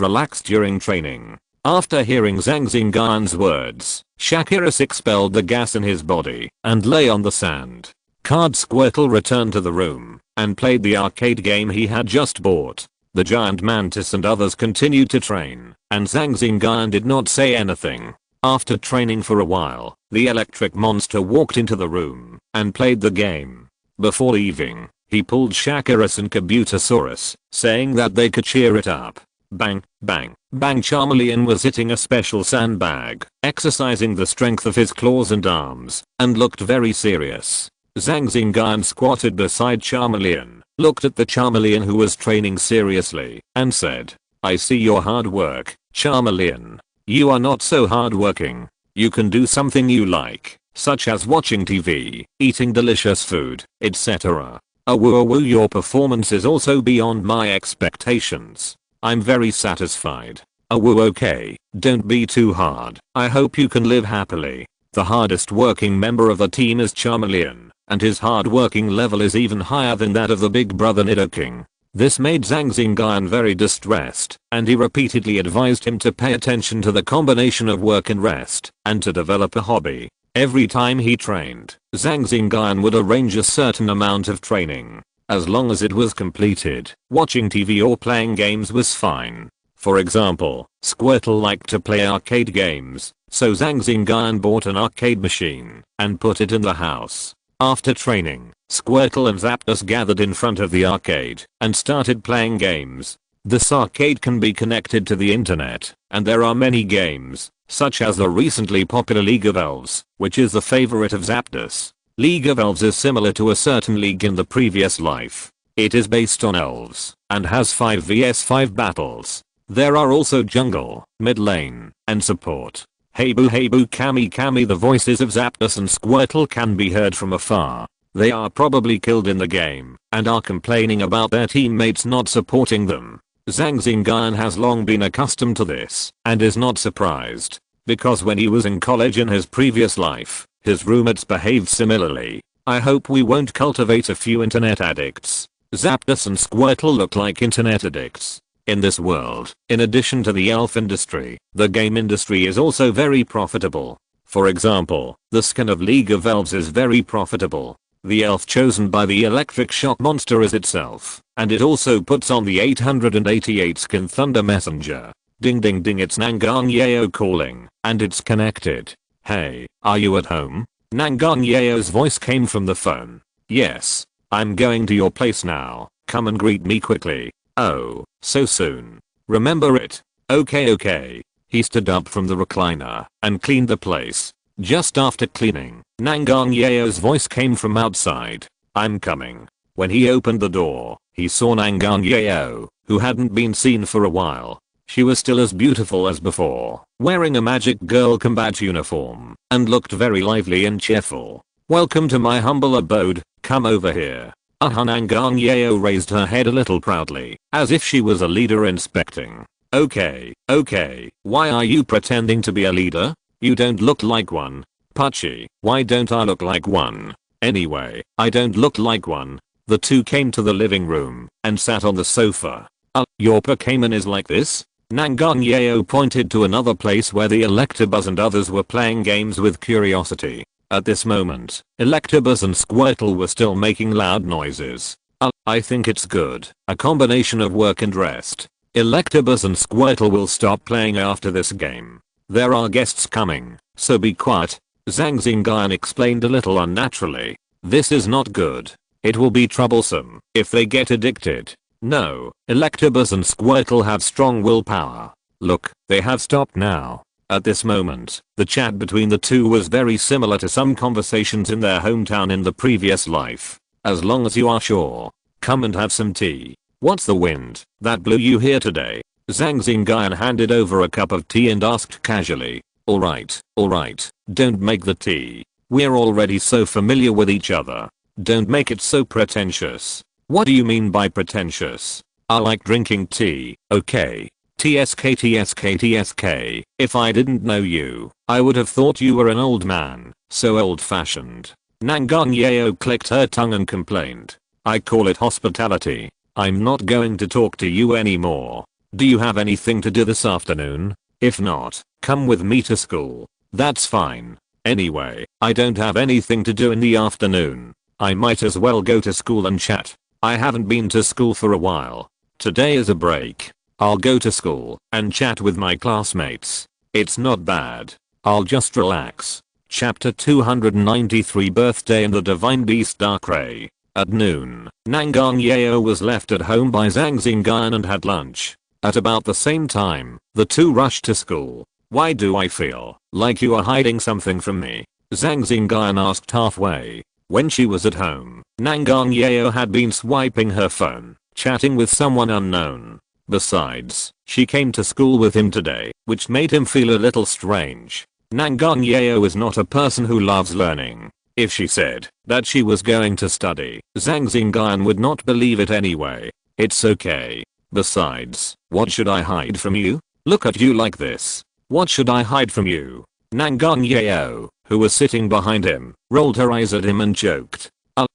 relax during training. After hearing Zhang Xingyun's words, Shakiris expelled the gas in his body and lay on the sand. Card Squirtle returned to the room and played the arcade game he had just bought. The giant mantis and others continued to train, and Zhang Xingyun did not say anything. After training for a while, the electric monster walked into the room and played the game. Before leaving, he pulled Shakiris and Kabutosaurus, saying that they could cheer it up. Bang, bang, bang. Charmeleon was hitting a special sandbag, exercising the strength of his claws and arms, and looked very serious. Zhang Xingyun squatted beside Charmeleon, looked at the Charmeleon who was training seriously, and said, "I see your hard work, Charmeleon. You are not so hardworking. You can do something you like, such as watching TV, eating delicious food, etc. Woo, your performance is also beyond my expectations. I'm very satisfied. Woo, okay, don't be too hard. I hope you can live happily." The hardest working member of the team is Charmeleon, and his hard working level is even higher than that of the big brother Nidoking. This made Zhang Xingyun very distressed, and he repeatedly advised him to pay attention to the combination of work and rest, and to develop a hobby. Every time he trained, Zhang Xingyun would arrange a certain amount of training. As long as it was completed, watching TV or playing games was fine. For example, Squirtle liked to play arcade games, so Zhang Xingyun bought an arcade machine and put it in the house. After training, Squirtle and Zapdos gathered in front of the arcade and started playing games. This arcade can be connected to the internet, and there are many games, such as the recently popular League of Elves, which is the favorite of Zapdos. League of Elves is similar to a certain league in the previous life. It is based on elves and has 5 vs 5 battles. There are also jungle, mid lane, and support. Hey boo Kami Kami. The voices of Zapdos and Squirtle can be heard from afar. They are probably killed in the game and are complaining about their teammates not supporting them. Zhang Xingyun has long been accustomed to this and is not surprised, because when he was in college in his previous life, his roommates behaved similarly. I hope we won't cultivate a few internet addicts. Zapdos and Squirtle look like internet addicts. In this world, in addition to the elf industry, the game industry is also very profitable. For example, the skin of League of Elves is very profitable. The elf chosen by the electric shock monster is itself, and it also puts on the 888 skin Thunder Messenger. Ding ding ding, it's Nangang calling, and it's connected. Hey, are you at home? Nangang voice came from the phone. Yes, I'm going to your place now. Come and greet me quickly. Oh, so soon. Remember it. Okay. He stood up from the recliner and cleaned the place. Just after cleaning, Nangang voice came from outside. I'm coming. When he opened the door, he saw Nangang, who hadn't been seen for a while. She was still as beautiful as before, wearing a Magic Girl combat uniform, and looked very lively and cheerful. Welcome to my humble abode, come over here. Nangang raised her head a little proudly, as if she was a leader inspecting. Okay, why are you pretending to be a leader? You don't look like one. Puchy, why don't I look like one? Anyway, I don't look like one. The two came to the living room and sat on the sofa. Your Pokémon is like this? Nangang pointed to another place where the Electabuzz and others were playing games with curiosity. At this moment, Electabuzz and Squirtle were still making loud noises. I think it's good. A combination of work and rest. Electabuzz and Squirtle will stop playing after this game. There are guests coming, so be quiet. Zhang Xingyun explained a little unnaturally. This is not good. It will be troublesome if they get addicted. No, Electabuzz and Squirtle have strong willpower. Look, they have stopped now. At this moment, the chat between the two was very similar to some conversations in their hometown in the previous life. As long as you are sure. Come and have some tea. What's the wind that blew you here today? Zhang Xingyun handed over a cup of tea and asked casually. Alright, don't make the tea. We're already so familiar with each other. Don't make it so pretentious. What do you mean by pretentious? I like drinking tea, okay? TSK. If I didn't know you, I would have thought you were an old man, so old fashioned. Nangang Yeo clicked her tongue and complained. I call it hospitality. I'm not going to talk to you anymore. Do you have anything to do this afternoon? If not, come with me to school. That's fine. Anyway, I don't have anything to do in the afternoon. I might as well go to school and chat. I haven't been to school for a while. Today is a break. I'll go to school and chat with my classmates. It's not bad. I'll just relax. Chapter 293 Birthday in the Divine Beast Dark Ray. At noon, Nangang Yeo was left at home by Zhang Xingyun and had lunch. At about the same time, the two rushed to school. Why do I feel like you are hiding something from me? Zhang Xingyun asked halfway. When she was at home, Nangang Yeo had been swiping her phone, chatting with someone unknown. Besides, she came to school with him today, which made him feel a little strange. Nangang Yeo is not a person who loves learning. If she said that she was going to study, Zhang Xingyun would not believe it anyway. It's okay. Besides, what should I hide from you? Look at you like this. What should I hide from you? Nangang Yeo, who was sitting behind him, rolled her eyes at him and joked.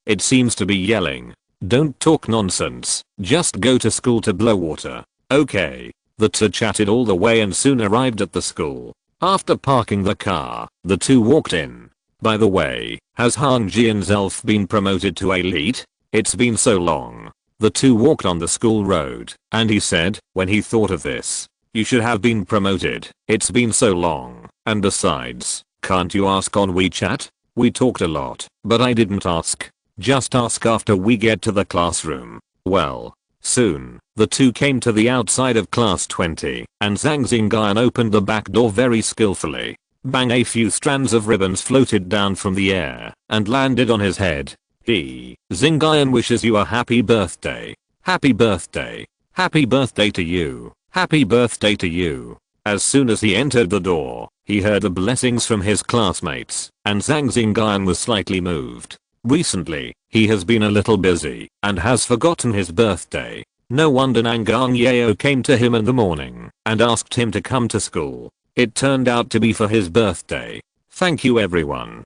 It seems to be yelling. Don't talk nonsense. Just go to school to blow water. Okay. The two chatted all the way and soon arrived at the school. After parking the car, the two walked in. By the way, has Zhang Xingyun's elf been promoted to elite? It's been so long. The two walked on the school road, and he said, when he thought of this, you should have been promoted. It's been so long, and besides, can't you ask on WeChat? We talked a lot, but I didn't ask. Just ask after we get to the classroom. Well, soon, the two came to the outside of class 20, and Zhang Xingyun opened the back door very skillfully. Bang, a few strands of ribbons floated down from the air and landed on his head. Xingyun wishes you a happy birthday. Happy birthday. Happy birthday to you. Happy birthday to you. As soon as he entered the door, he heard the blessings from his classmates, and Zhang Xingyun was slightly moved. Recently, he has been a little busy and has forgotten his birthday. No wonder Nangang Yeo came to him in the morning and asked him to come to school. It turned out to be for his birthday. Thank you everyone.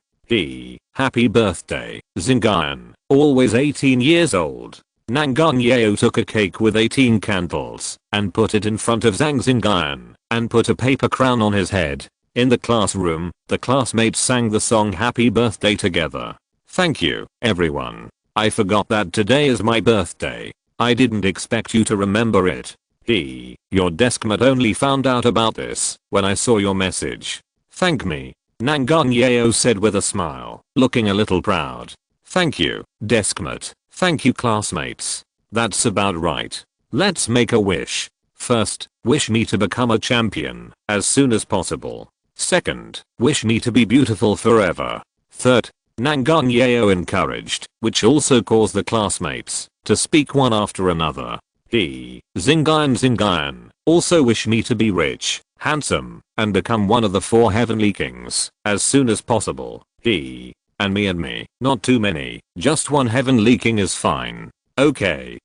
Happy birthday, Xingyun, always 18 years old. Nangang Yeo took a cake with 18 candles and put it in front of Zhang Xingyun and put a paper crown on his head. In the classroom, the classmates sang the song Happy Birthday together. Thank you, everyone. I forgot that today is my birthday. I didn't expect you to remember it. Your deskmate only found out about this when I saw your message. Thank me. Nangang Yeo said with a smile, looking a little proud. Thank you, deskmate. Thank you classmates. That's about right. Let's make a wish. First, wish me to become a champion as soon as possible. Second, wish me to be beautiful forever. Third, Nangang Yeo encouraged, which also caused the classmates to speak one after another. Xingyun, also wish me to be rich, handsome, and become one of the 4 heavenly kings as soon as possible. And me, not too many, just 1 heavenly king is fine. Okay,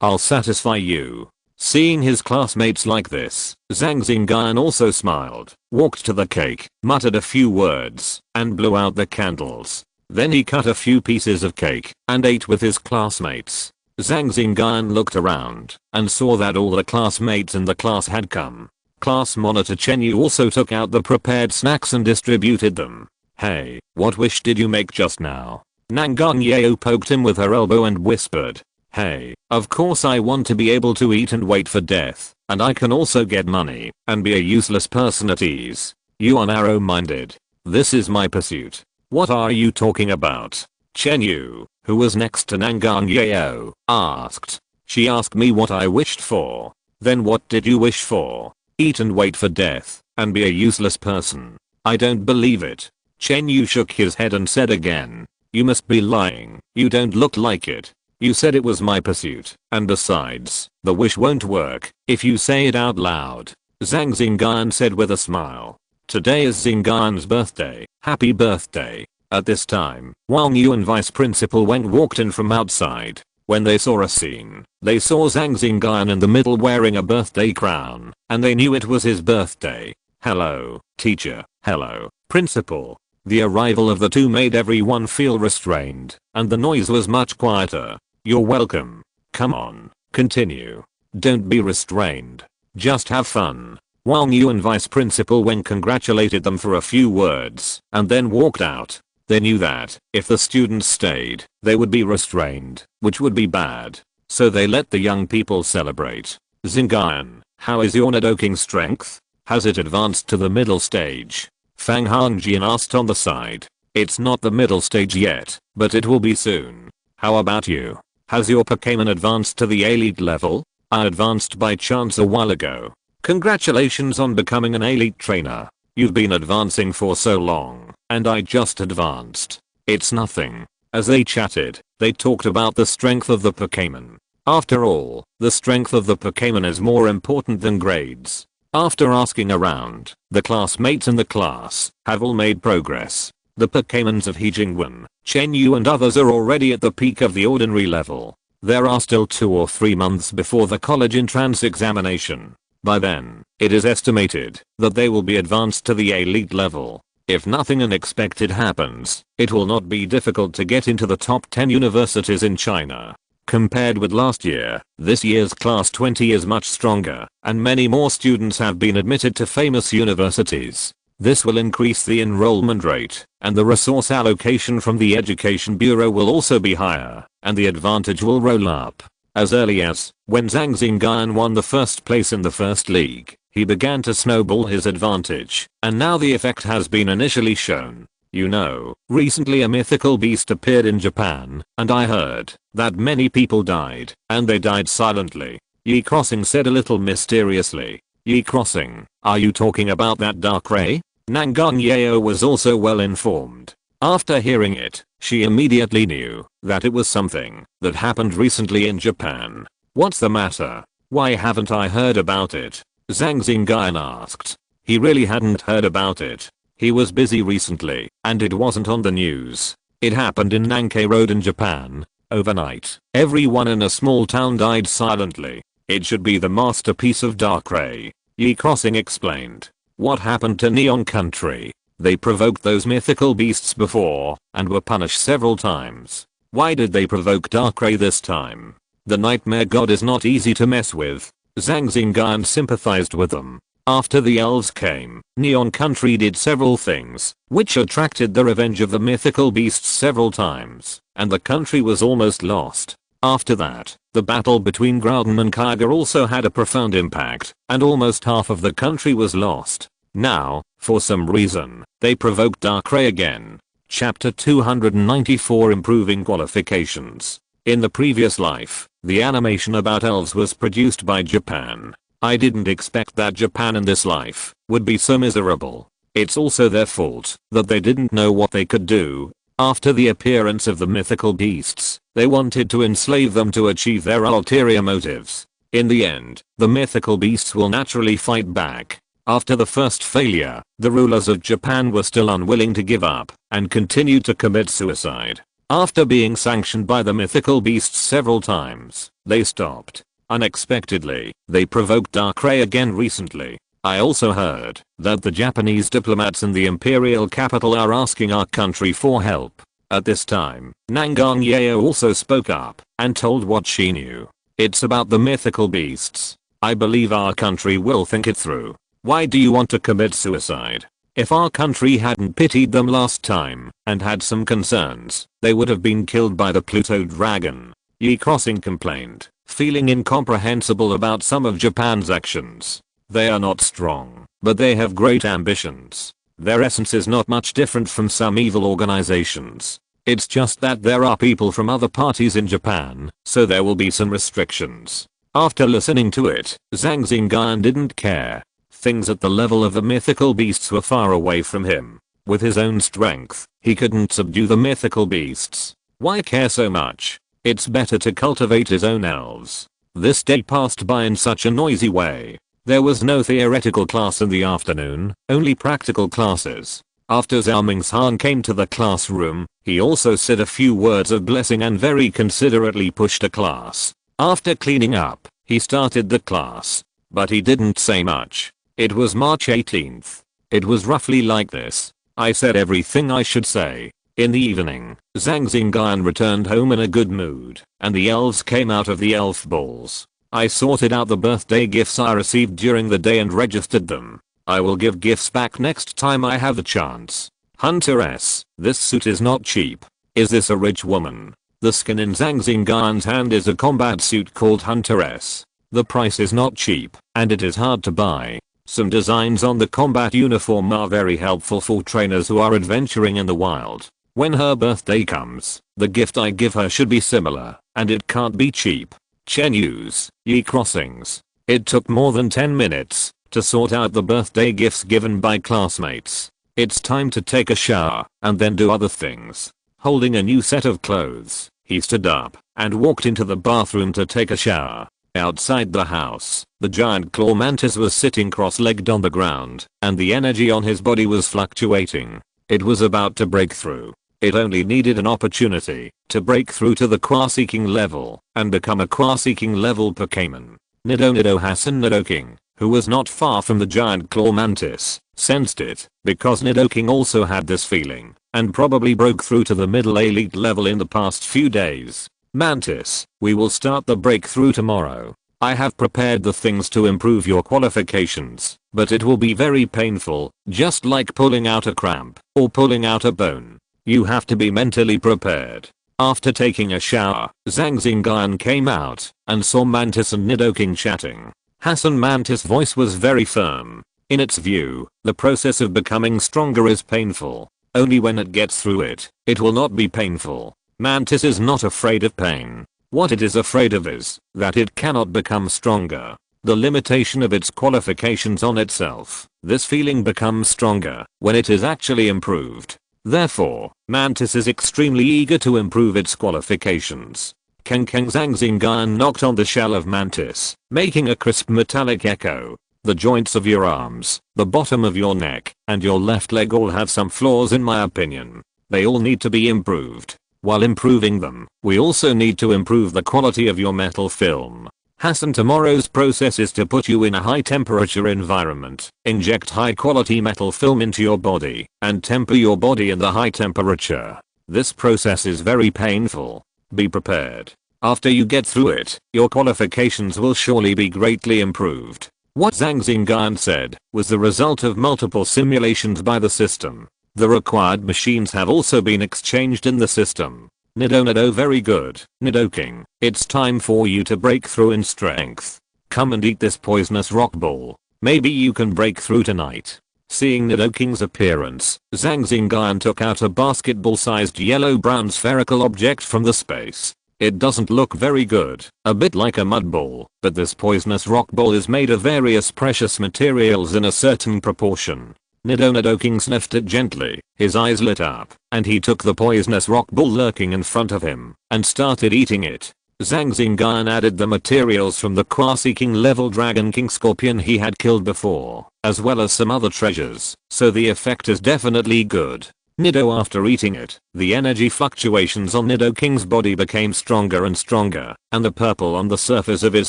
I'll satisfy you. Seeing his classmates like this, Zhang Xingyun also smiled, walked to the cake, muttered a few words, and blew out the candles. Then he cut a few pieces of cake and ate with his classmates. Zhang Xingyun looked around and saw that all the classmates in the class had come. Class monitor Chen Yu also took out the prepared snacks and distributed them. Hey, what wish did you make just now? Nangang Yeo poked him with her elbow and whispered. Hey, of course I want to be able to eat and wait for death, and I can also get money and be a useless person at ease. You are narrow-minded. This is my pursuit. What are you talking about? Chen Yu, who was next to Nangang Yeo, asked. She asked me what I wished for. Then what did you wish for? Eat and wait for death, and be a useless person. I don't believe it. Chen Yu shook his head and said again. You must be lying. You don't look like it. You said it was my pursuit, and besides, the wish won't work if you say it out loud. Zhang Xingyun said with a smile. Today is Xingyun's birthday. Happy birthday. At this time, Wang Yuan vice principal walked in from outside. When they saw a scene, they saw Zhang Xingyun in the middle wearing a birthday crown, and they knew it was his birthday. Hello, teacher. Hello, principal. The arrival of the two made everyone feel restrained, and the noise was much quieter. You're welcome. Come on, continue. Don't be restrained. Just have fun. Wang Yu and vice principal Wen congratulated them for a few words, and then walked out. They knew that, if the students stayed, they would be restrained, which would be bad. So they let the young people celebrate. Xingyun, how is your undertaking strength? Has it advanced to the middle stage? Fang Hongjian asked on the side. It's not the middle stage yet, but it will be soon. How about you? Has your Pokémon advanced to the elite level? I advanced by chance a while ago. Congratulations on becoming an elite trainer. You've been advancing for so long, and I just advanced. It's nothing. As they chatted, they talked about the strength of the Pokémon. After all, the strength of the Pokémon is more important than grades. After asking around, the classmates in the class have all made progress. The Pokémons of Zhang, Chen Yu and others are already at the peak of the ordinary level. There are still 2 or 3 months before the college entrance examination. By then, it is estimated that they will be advanced to the elite level. If nothing unexpected happens, it will not be difficult to get into the top 10 universities in China. Compared with last year, this year's class 20 is much stronger, and many more students have been admitted to famous universities. This will increase the enrollment rate, and the resource allocation from the Education Bureau will also be higher, and the advantage will roll up. As early as when Zhang Xingyun won the first place in the first league, he began to snowball his advantage, and now the effect has been initially shown. You know, recently a mythical beast appeared in Japan, and I heard that many people died, and they died silently. Yi Crossing said a little mysteriously. Yi Crossing, are you talking about that dark ray? Nangang Yeo was also well informed. After hearing it, she immediately knew that it was something that happened recently in Japan. What's the matter? Why haven't I heard about it? Zhang Xingyun asked. He really hadn't heard about it. He was busy recently, and it wasn't on the news. It happened in Nankei Road in Japan. Overnight, everyone in a small town died silently. It should be the masterpiece of Dark Ray. Yi Crossing explained. What happened to Neon Country? They provoked those mythical beasts before, and were punished several times. Why did they provoke Dark Ray this time? The Nightmare God is not easy to mess with. Zhang Xingyun sympathized with them. After the elves came, Neon Country did several things, which attracted the revenge of the mythical beasts several times, and the country was almost lost. After that, the battle between Groudon and Kyogre also had a profound impact, and almost half of the country was lost. Now, for some reason, they provoked Dark Ray again. Chapter 294 Improving Qualifications. In the previous life, the animation about elves was produced by Japan. I didn't expect that Japan in this life would be so miserable. It's also their fault that they didn't know what they could do. After the appearance of the mythical beasts, they wanted to enslave them to achieve their ulterior motives. In the end, the mythical beasts will naturally fight back. After the first failure, the rulers of Japan were still unwilling to give up and continued to commit suicide. After being sanctioned by the mythical beasts several times, they stopped. Unexpectedly, they provoked Dark Ray again recently. I also heard that the Japanese diplomats in the imperial capital are asking our country for help. At this time, Nangang Yeo also spoke up and told what she knew. It's about the mythical beasts. I believe our country will think it through. Why do you want to commit suicide? If our country hadn't pitied them last time and had some concerns, they would have been killed by the Pluto dragon. Yi Crossing complained, feeling incomprehensible about some of Japan's actions. They are not strong, but they have great ambitions. Their essence is not much different from some evil organizations. It's just that there are people from other parties in Japan, so there will be some restrictions. After listening to it, Zhang Xingyun didn't care. Things at the level of the mythical beasts were far away from him. With his own strength, he couldn't subdue the mythical beasts. Why care so much? It's better to cultivate his own elves. This day passed by in such a noisy way. There was no theoretical class in the afternoon, only practical classes. After Zhang Xingyun came to the classroom, he also said a few words of blessing and very considerately pushed a class. After cleaning up, he started the class. But he didn't say much. It was March 18th. It was roughly like this. I said everything I should say. In the evening, Zhang Xingyun returned home in a good mood, and the elves came out of the elf balls. I sorted out the birthday gifts I received during the day and registered them. I will give gifts back next time I have the chance. Hunter-S, this suit is not cheap. Is this a rich woman? The skin in Zhang Xingyun's hand is a combat suit called Hunter-S. The price is not cheap, and it is hard to buy. Some designs on the combat uniform are very helpful for trainers who are adventuring in the wild. When her birthday comes, the gift I give her should be similar, and it can't be cheap. Chen Yu's, Yi Crossings. It took more than 10 minutes to sort out the birthday gifts given by classmates. It's time to take a shower and then do other things. Holding a new set of clothes, he stood up and walked into the bathroom to take a shower. Outside the house, the giant claw mantis was sitting cross-legged on the ground, and the energy on his body was fluctuating. It was about to break through. It only needed an opportunity to break through to the Qua-seeking level and become a Qua-seeking level Pokémon. Nido Hassan Nidoking, who was not far from the giant claw mantis, sensed it, because Nidoking also had this feeling, and probably broke through to the middle elite level in the past few days. Mantis, we will start the breakthrough tomorrow. I have prepared the things to improve your qualifications, but it will be very painful, just like pulling out a cramp or pulling out a bone. You have to be mentally prepared. After taking a shower, Zhang Xingyun came out and saw Mantis and Nidoking chatting. Hassan Mantis' voice was very firm. In its view, the process of becoming stronger is painful. Only when it gets through it, it will not be painful. Mantis is not afraid of pain. What it is afraid of is that it cannot become stronger. The limitation of its qualifications on itself. This feeling becomes stronger when it is actually improved. Therefore, Mantis is extremely eager to improve its qualifications. Zhang Xingyun knocked on the shell of Mantis, making a crisp metallic echo. The joints of your arms, the bottom of your neck, and your left leg all have some flaws in my opinion. They all need to be improved. While improving them, we also need to improve the quality of your metal film. Hassan, tomorrow's process is to put you in a high temperature environment, inject high quality metal film into your body, and temper your body in the high temperature. This process is very painful. Be prepared. After you get through it, your qualifications will surely be greatly improved. What Zhang Xingyun said was the result of multiple simulations by the system. The required machines have also been exchanged in the system. Nido very good. Nidoking, it's time for you to break through in strength. Come and eat this poisonous rock ball. Maybe you can break through tonight. Seeing Nidoking's appearance, Zhang Xingyun took out a basketball-sized yellow-brown spherical object from the space. It doesn't look very good, a bit like a mud ball, but this poisonous rock ball is made of various precious materials in a certain proportion. Nidoking sniffed it gently, his eyes lit up, and he took the poisonous rock ball lurking in front of him, and started eating it. Zhang Xingyun added the materials from the Qua-seeking level Dragon King Scorpion he had killed before, as well as some other treasures, so the effect is definitely good. Nido, after eating it, the energy fluctuations on Nidoking's body became stronger and stronger, and the purple on the surface of his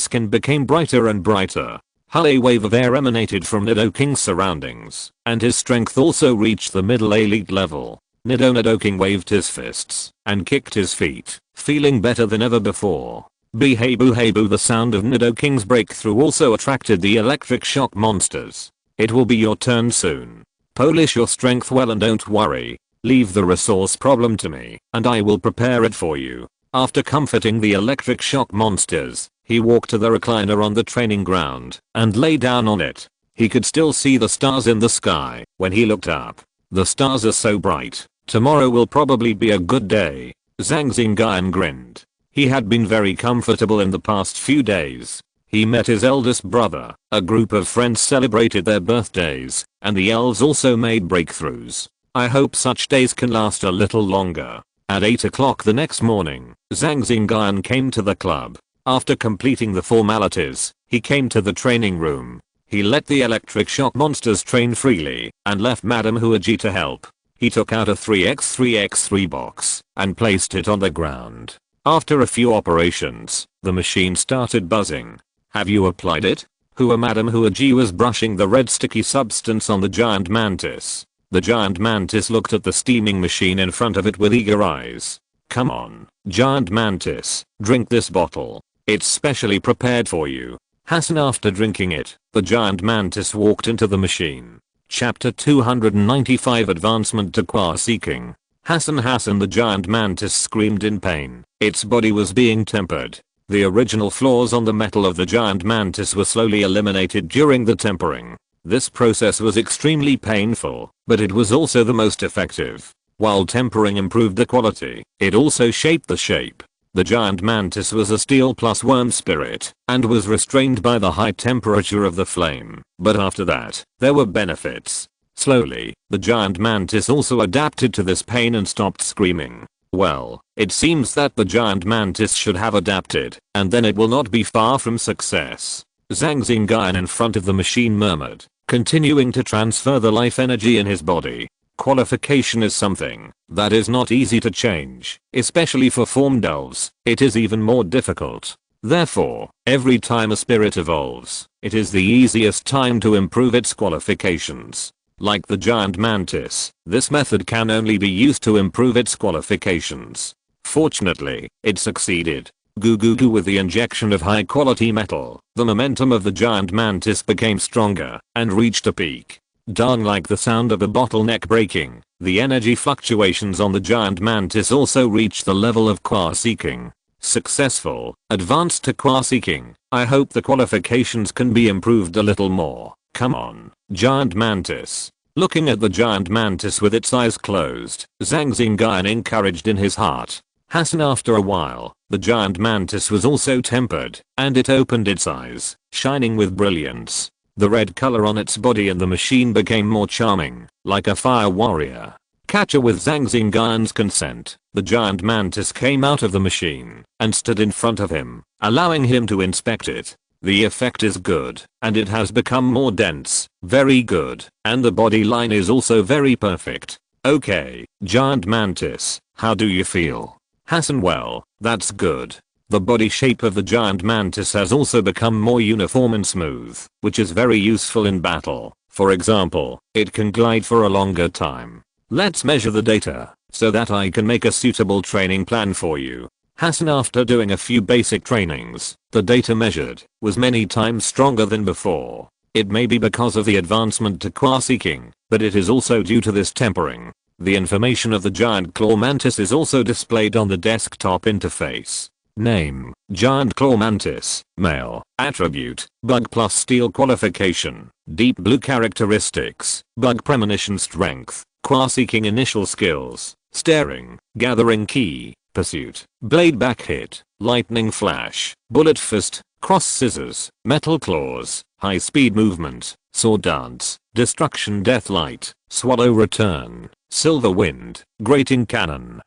skin became brighter and brighter. A wave of air emanated from Nidoking's surroundings, and his strength also reached the middle elite level. Nidoking waved his fists and kicked his feet, feeling better than ever before. Hey boo, the sound of Nidoking's breakthrough also attracted the electric shock monsters. It will be your turn soon. Polish your strength well and don't worry. Leave the resource problem to me, and I will prepare it for you. After comforting the electric shock monsters, he walked to the recliner on the training ground and lay down on it. He could still see the stars in the sky when he looked up. The stars are so bright. Tomorrow will probably be a good day. Zhang Xingyun grinned. He had been very comfortable in the past few days. He met his eldest brother, a group of friends celebrated their birthdays, and the elves also made breakthroughs. I hope such days can last a little longer. At 8 o'clock the next morning, Zhang Xingyun came to the club. After completing the formalities, he came to the training room. He let the electric shock monsters train freely and left Madame Huaji to help. He took out a 3x3x3 box and placed it on the ground. After a few operations, the machine started buzzing. Have you applied it? Madame Huaji was brushing the red sticky substance on the giant mantis. The giant mantis looked at the steaming machine in front of it with eager eyes. Come on, giant mantis, drink this bottle. It's specially prepared for you. Hassan, after drinking it, the giant mantis walked into the machine. Chapter 295 Advancement to Qua Seeking. Hassan the giant mantis screamed in pain. Its body was being tempered. The original flaws on the metal of the giant mantis were slowly eliminated during the tempering. This process was extremely painful, but it was also the most effective. While tempering improved the quality, it also shaped the shape. The giant mantis was a steel plus worm spirit and was restrained by the high temperature of the flame, but after that, there were benefits. Slowly, the giant mantis also adapted to this pain and stopped screaming. Well, it seems that the giant mantis should have adapted, and then it will not be far from success. Zhang Xingyun in front of the machine murmured, continuing to transfer the life energy in his body. Qualification is something that is not easy to change, especially for formed elves. It is even more difficult. Therefore, every time a spirit evolves, it is the easiest time to improve its qualifications. Like the giant mantis, this method can only be used to improve its qualifications. Fortunately, it succeeded. With the injection of high quality metal, the momentum of the giant mantis became stronger and reached a peak. Like the sound of a bottleneck breaking, the energy fluctuations on the giant mantis also reached the level of Qua Seeking. Successful, advanced to Qua Seeking. I hope the qualifications can be improved a little more. Come on, giant mantis. Looking at the giant mantis with its eyes closed, Zhang Xingyun encouraged in his heart. Hassan, after a while, the giant mantis was also tempered, and it opened its eyes, shining with brilliance. The red color on its body and the machine became more charming, like a fire warrior. Catcher, with Zhang Xingyun's consent, the giant mantis came out of the machine and stood in front of him, allowing him to inspect it. The effect is good, and it has become more dense, very good, and the body line is also very perfect. Okay, giant mantis, how do you feel? Hassan, well, that's good. The body shape of the giant mantis has also become more uniform and smooth, which is very useful in battle. For example, it can glide for a longer time. Let's measure the data, so that I can make a suitable training plan for you. Hassan, after doing a few basic trainings, the data measured was many times stronger than before. It may be because of the advancement to Qua Seeking, but it is also due to this tempering. The information of the giant claw mantis is also displayed on the desktop interface. Name, giant claw mantis, male. Attribute, bug plus steel qualification. Deep blue characteristics, bug premonition strength. Qua Seeking initial skills, staring, gathering key, pursuit, blade back hit, lightning flash, bullet fist, cross scissors, metal claws, high speed movement, sword dance, destruction deathlight, swallow return, silver wind, grating cannon.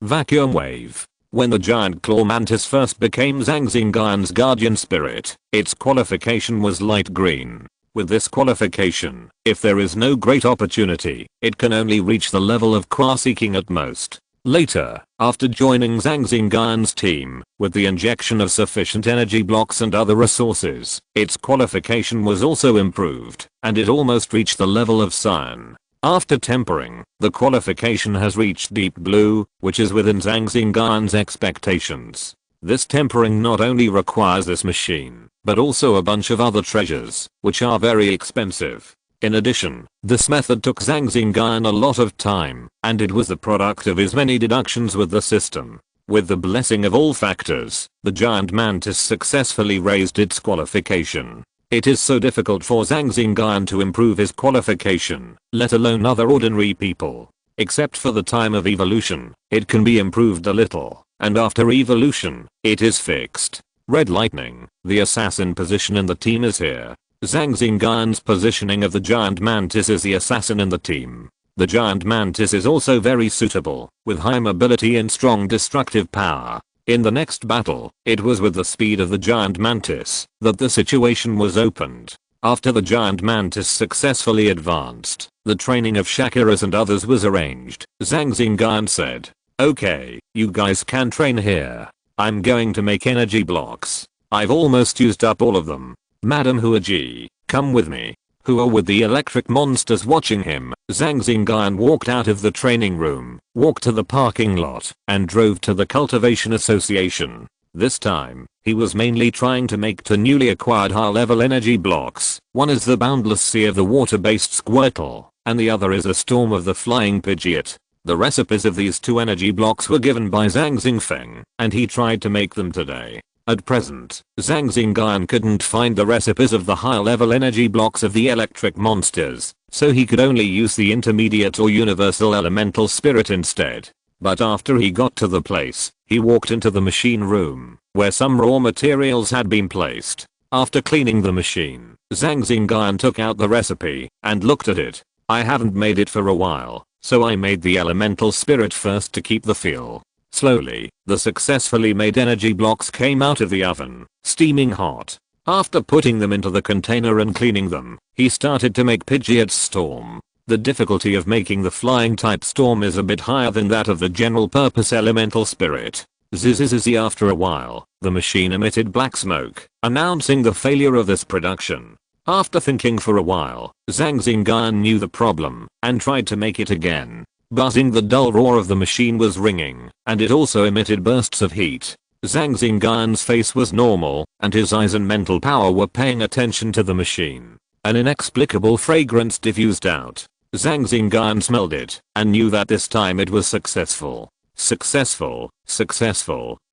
Vacuum wave. When the giant claw mantis first became Zhang Xingyun's guardian spirit, its qualification was light green. With this qualification, if there is no great opportunity, it can only reach the level of Qua Seeking at most. Later, after joining Zhang Xingyun's team, with the injection of sufficient energy blocks and other resources, its qualification was also improved, and it almost reached the level of Cyan. After tempering, the qualification has reached deep blue, which is within Zhang Xingyun's expectations. This tempering not only requires this machine, but also a bunch of other treasures, which are very expensive. In addition, this method took Zhang Xingyun a lot of time, and it was the product of his many deductions with the system. With the blessing of all factors, the giant mantis successfully raised its qualification. It is so difficult for Zhang Xingyun to improve his qualification, let alone other ordinary people. Except for the time of evolution, it can be improved a little, and after evolution, it is fixed. Red lightning, the assassin position in the team is here. Zhang Xingyun's positioning of the giant mantis is the assassin in the team. The giant mantis is also very suitable, with high mobility and strong destructive power. In the next battle, it was with the speed of the giant mantis that the situation was opened. After the giant mantis successfully advanced, the training of Shakiras and others was arranged. Zhang Xingyun said, "Okay, you guys can train here. I'm going to make energy blocks. I've almost used up all of them. Madam Huaji, come with me." Hua with the electric monsters watching him, Zhang Xingyun walked out of the training room, walked to the parking lot, and drove to the Cultivation Association. This time, he was mainly trying to make two newly acquired high-level energy blocks. One is the Boundless Sea of the water-based Squirtle, and the other is a Storm of the Flying Pidgeot. The recipes of these two energy blocks were given by Zhang Xingfeng, and he tried to make them today. At present, Zhang Xingyun couldn't find the recipes of the high-level energy blocks of the electric monsters, so he could only use the intermediate or universal elemental spirit instead. But after he got to the place, he walked into the machine room, where some raw materials had been placed. After cleaning the machine, Zhang Xingyun took out the recipe and looked at it. "I haven't made it for a while, so I made the elemental spirit first to keep the feel." Slowly, the successfully made energy blocks came out of the oven, steaming hot. After putting them into the container and cleaning them, he started to make Pidgeot's Storm. The difficulty of making the flying type Storm is a bit higher than that of the general purpose elemental spirit. Zzzz. After a while, the machine emitted black smoke, announcing the failure of this production. After thinking for a while, Zhang Xingyun knew the problem and tried to make it again. Buzzing, the dull roar of the machine was ringing, and it also emitted bursts of heat. Zhang Xingyun's face was normal, and his eyes and mental power were paying attention to the machine. An inexplicable fragrance diffused out. Zhang Xingyun smelled it, and knew that this time it was successful. Successful.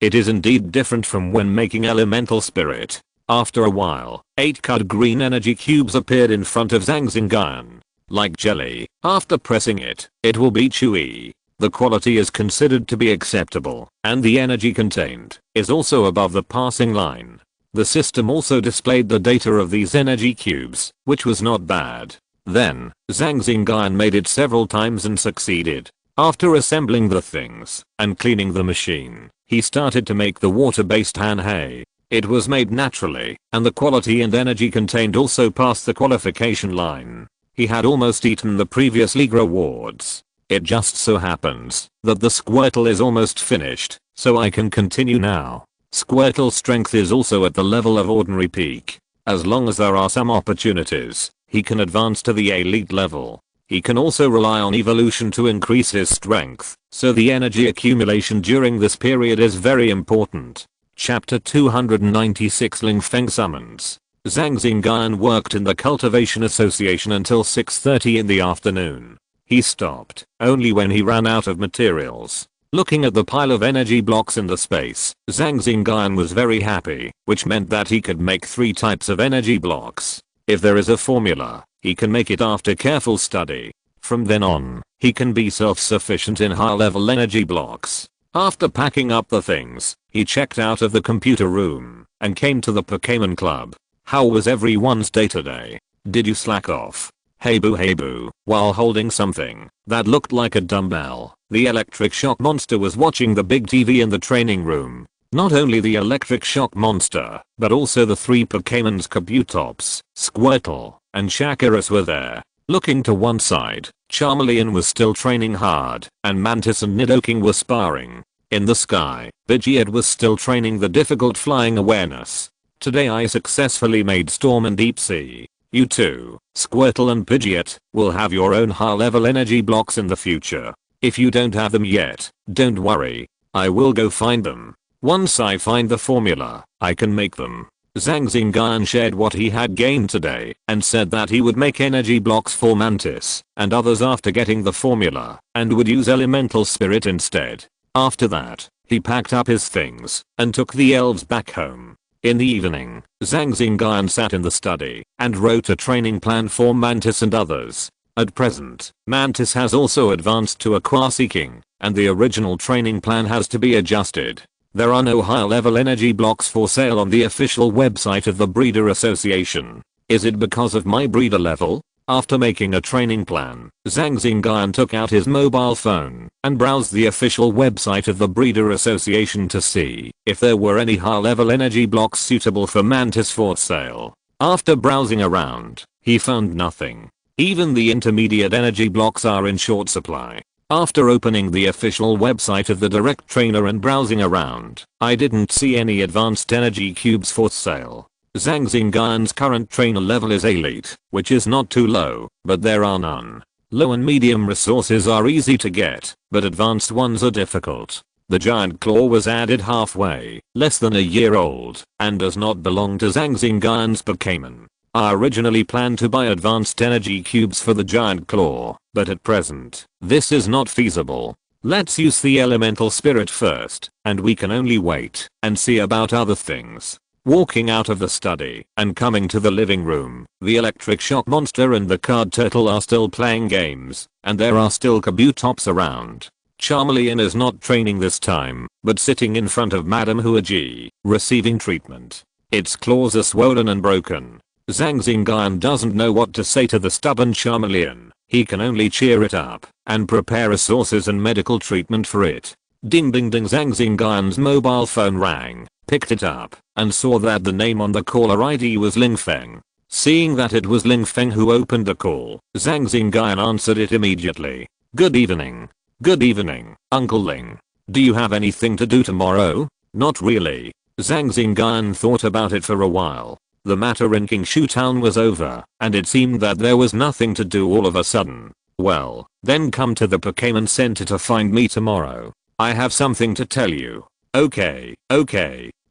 It is indeed different from when making elemental spirit. After a while, 8 colored green energy cubes appeared in front of Zhang Xingyun. Like jelly, after pressing it, it will be chewy. The quality is considered to be acceptable, and the energy contained is also above the passing line. The system also displayed the data of these energy cubes, which was not bad. Then, Zhang Xingyun made it several times and succeeded. After assembling the things and cleaning the machine, he started to make the water-based Hanhei. It was made naturally, and the quality and energy contained also passed the qualification line. He had almost eaten the previous league rewards. It just so happens that the Squirtle is almost finished, so I can continue now. Squirtle's strength is also at the level of ordinary peak. As long as there are some opportunities, he can advance to the elite level. He can also rely on evolution to increase his strength, so the energy accumulation during this period is very important. Chapter 296 Lingfeng Summons. Zhang Xingyun worked in the Cultivation Association until 6:30 in the afternoon. He stopped only when he ran out of materials. Looking at the pile of energy blocks in the space, Zhang Xingyun was very happy, which meant that he could make 3 types of energy blocks. If there is a formula, he can make it after careful study. From then on, he can be self-sufficient in high-level energy blocks. After packing up the things, he checked out of the computer room and came to the Pokémon Club. How was everyone's day today? Did you slack off? Hey boo. While holding something that looked like a dumbbell, the electric shock monster was watching the big TV in the training room. Not only the electric shock monster, but also the 3 Pokémon's Kabutops, Squirtle, and Shakiras were there. Looking to one side, Charmeleon was still training hard, and Mantis and Nidoking were sparring. In the sky, Pidgeot was still training the difficult flying awareness. Today I successfully made Storm and Deep Sea. You too, Squirtle and Pidgeot, will have your own high-level energy blocks in the future. If you don't have them yet, don't worry. I will go find them. Once I find the formula, I can make them. Zhang Xingyun shared what he had gained today and said that he would make energy blocks for Mantis and others after getting the formula and would use elemental spirit instead. After that, he packed up his things and took the elves back home. In the evening, Zhang Xingyun sat in the study and wrote a training plan for Mantis and others. At present, Mantis has also advanced to Aqua Seeking, and the original training plan has to be adjusted. There are no high-level energy blocks for sale on the official website of the Breeder Association. Is it because of my breeder level? After making a training plan, Zhang Xingyun took out his mobile phone and browsed the official website of the Breeder Association to see if there were any high-level energy blocks suitable for Mantis for sale. After browsing around, he found nothing. Even the intermediate energy blocks are in short supply. After opening the official website of the direct trainer and browsing around, I didn't see any advanced energy cubes for sale. Zhang Xingyun's current trainer level is elite, which is not too low, but there are none. Low and medium resources are easy to get, but advanced ones are difficult. The giant claw was added halfway, less than a year old, and does not belong to Zhang Xingyun's Pokémon. I originally planned to buy advanced energy cubes for the giant claw, but at present, this is not feasible. Let's use the elemental spirit first, and we can only wait and see about other things. Walking out of the study and coming to the living room, the electric shock monster and the card turtle are still playing games, and there are still Kabutops around. Charmeleon is not training this time, but sitting in front of Madame Huaji, receiving treatment. Its claws are swollen and broken. Zhang Xingyun doesn't know what to say to the stubborn Charmeleon. He can only cheer it up and prepare resources and medical treatment for it. Ding ding ding. Zhang Xingyun's mobile phone rang, picked it up, and saw that the name on the caller ID was Lingfeng. Seeing that it was Lingfeng who opened the call, Zhang Xingyun answered it immediately. Good evening. Good evening, Uncle Ling. Do you have anything to do tomorrow? Not really. Zhang Xingyun thought about it for a while. The matter in Qingshu town was over, and it seemed that there was nothing to do all of a sudden. Well, then come to the Pokémon Center to find me tomorrow. I have something to tell you. Okay.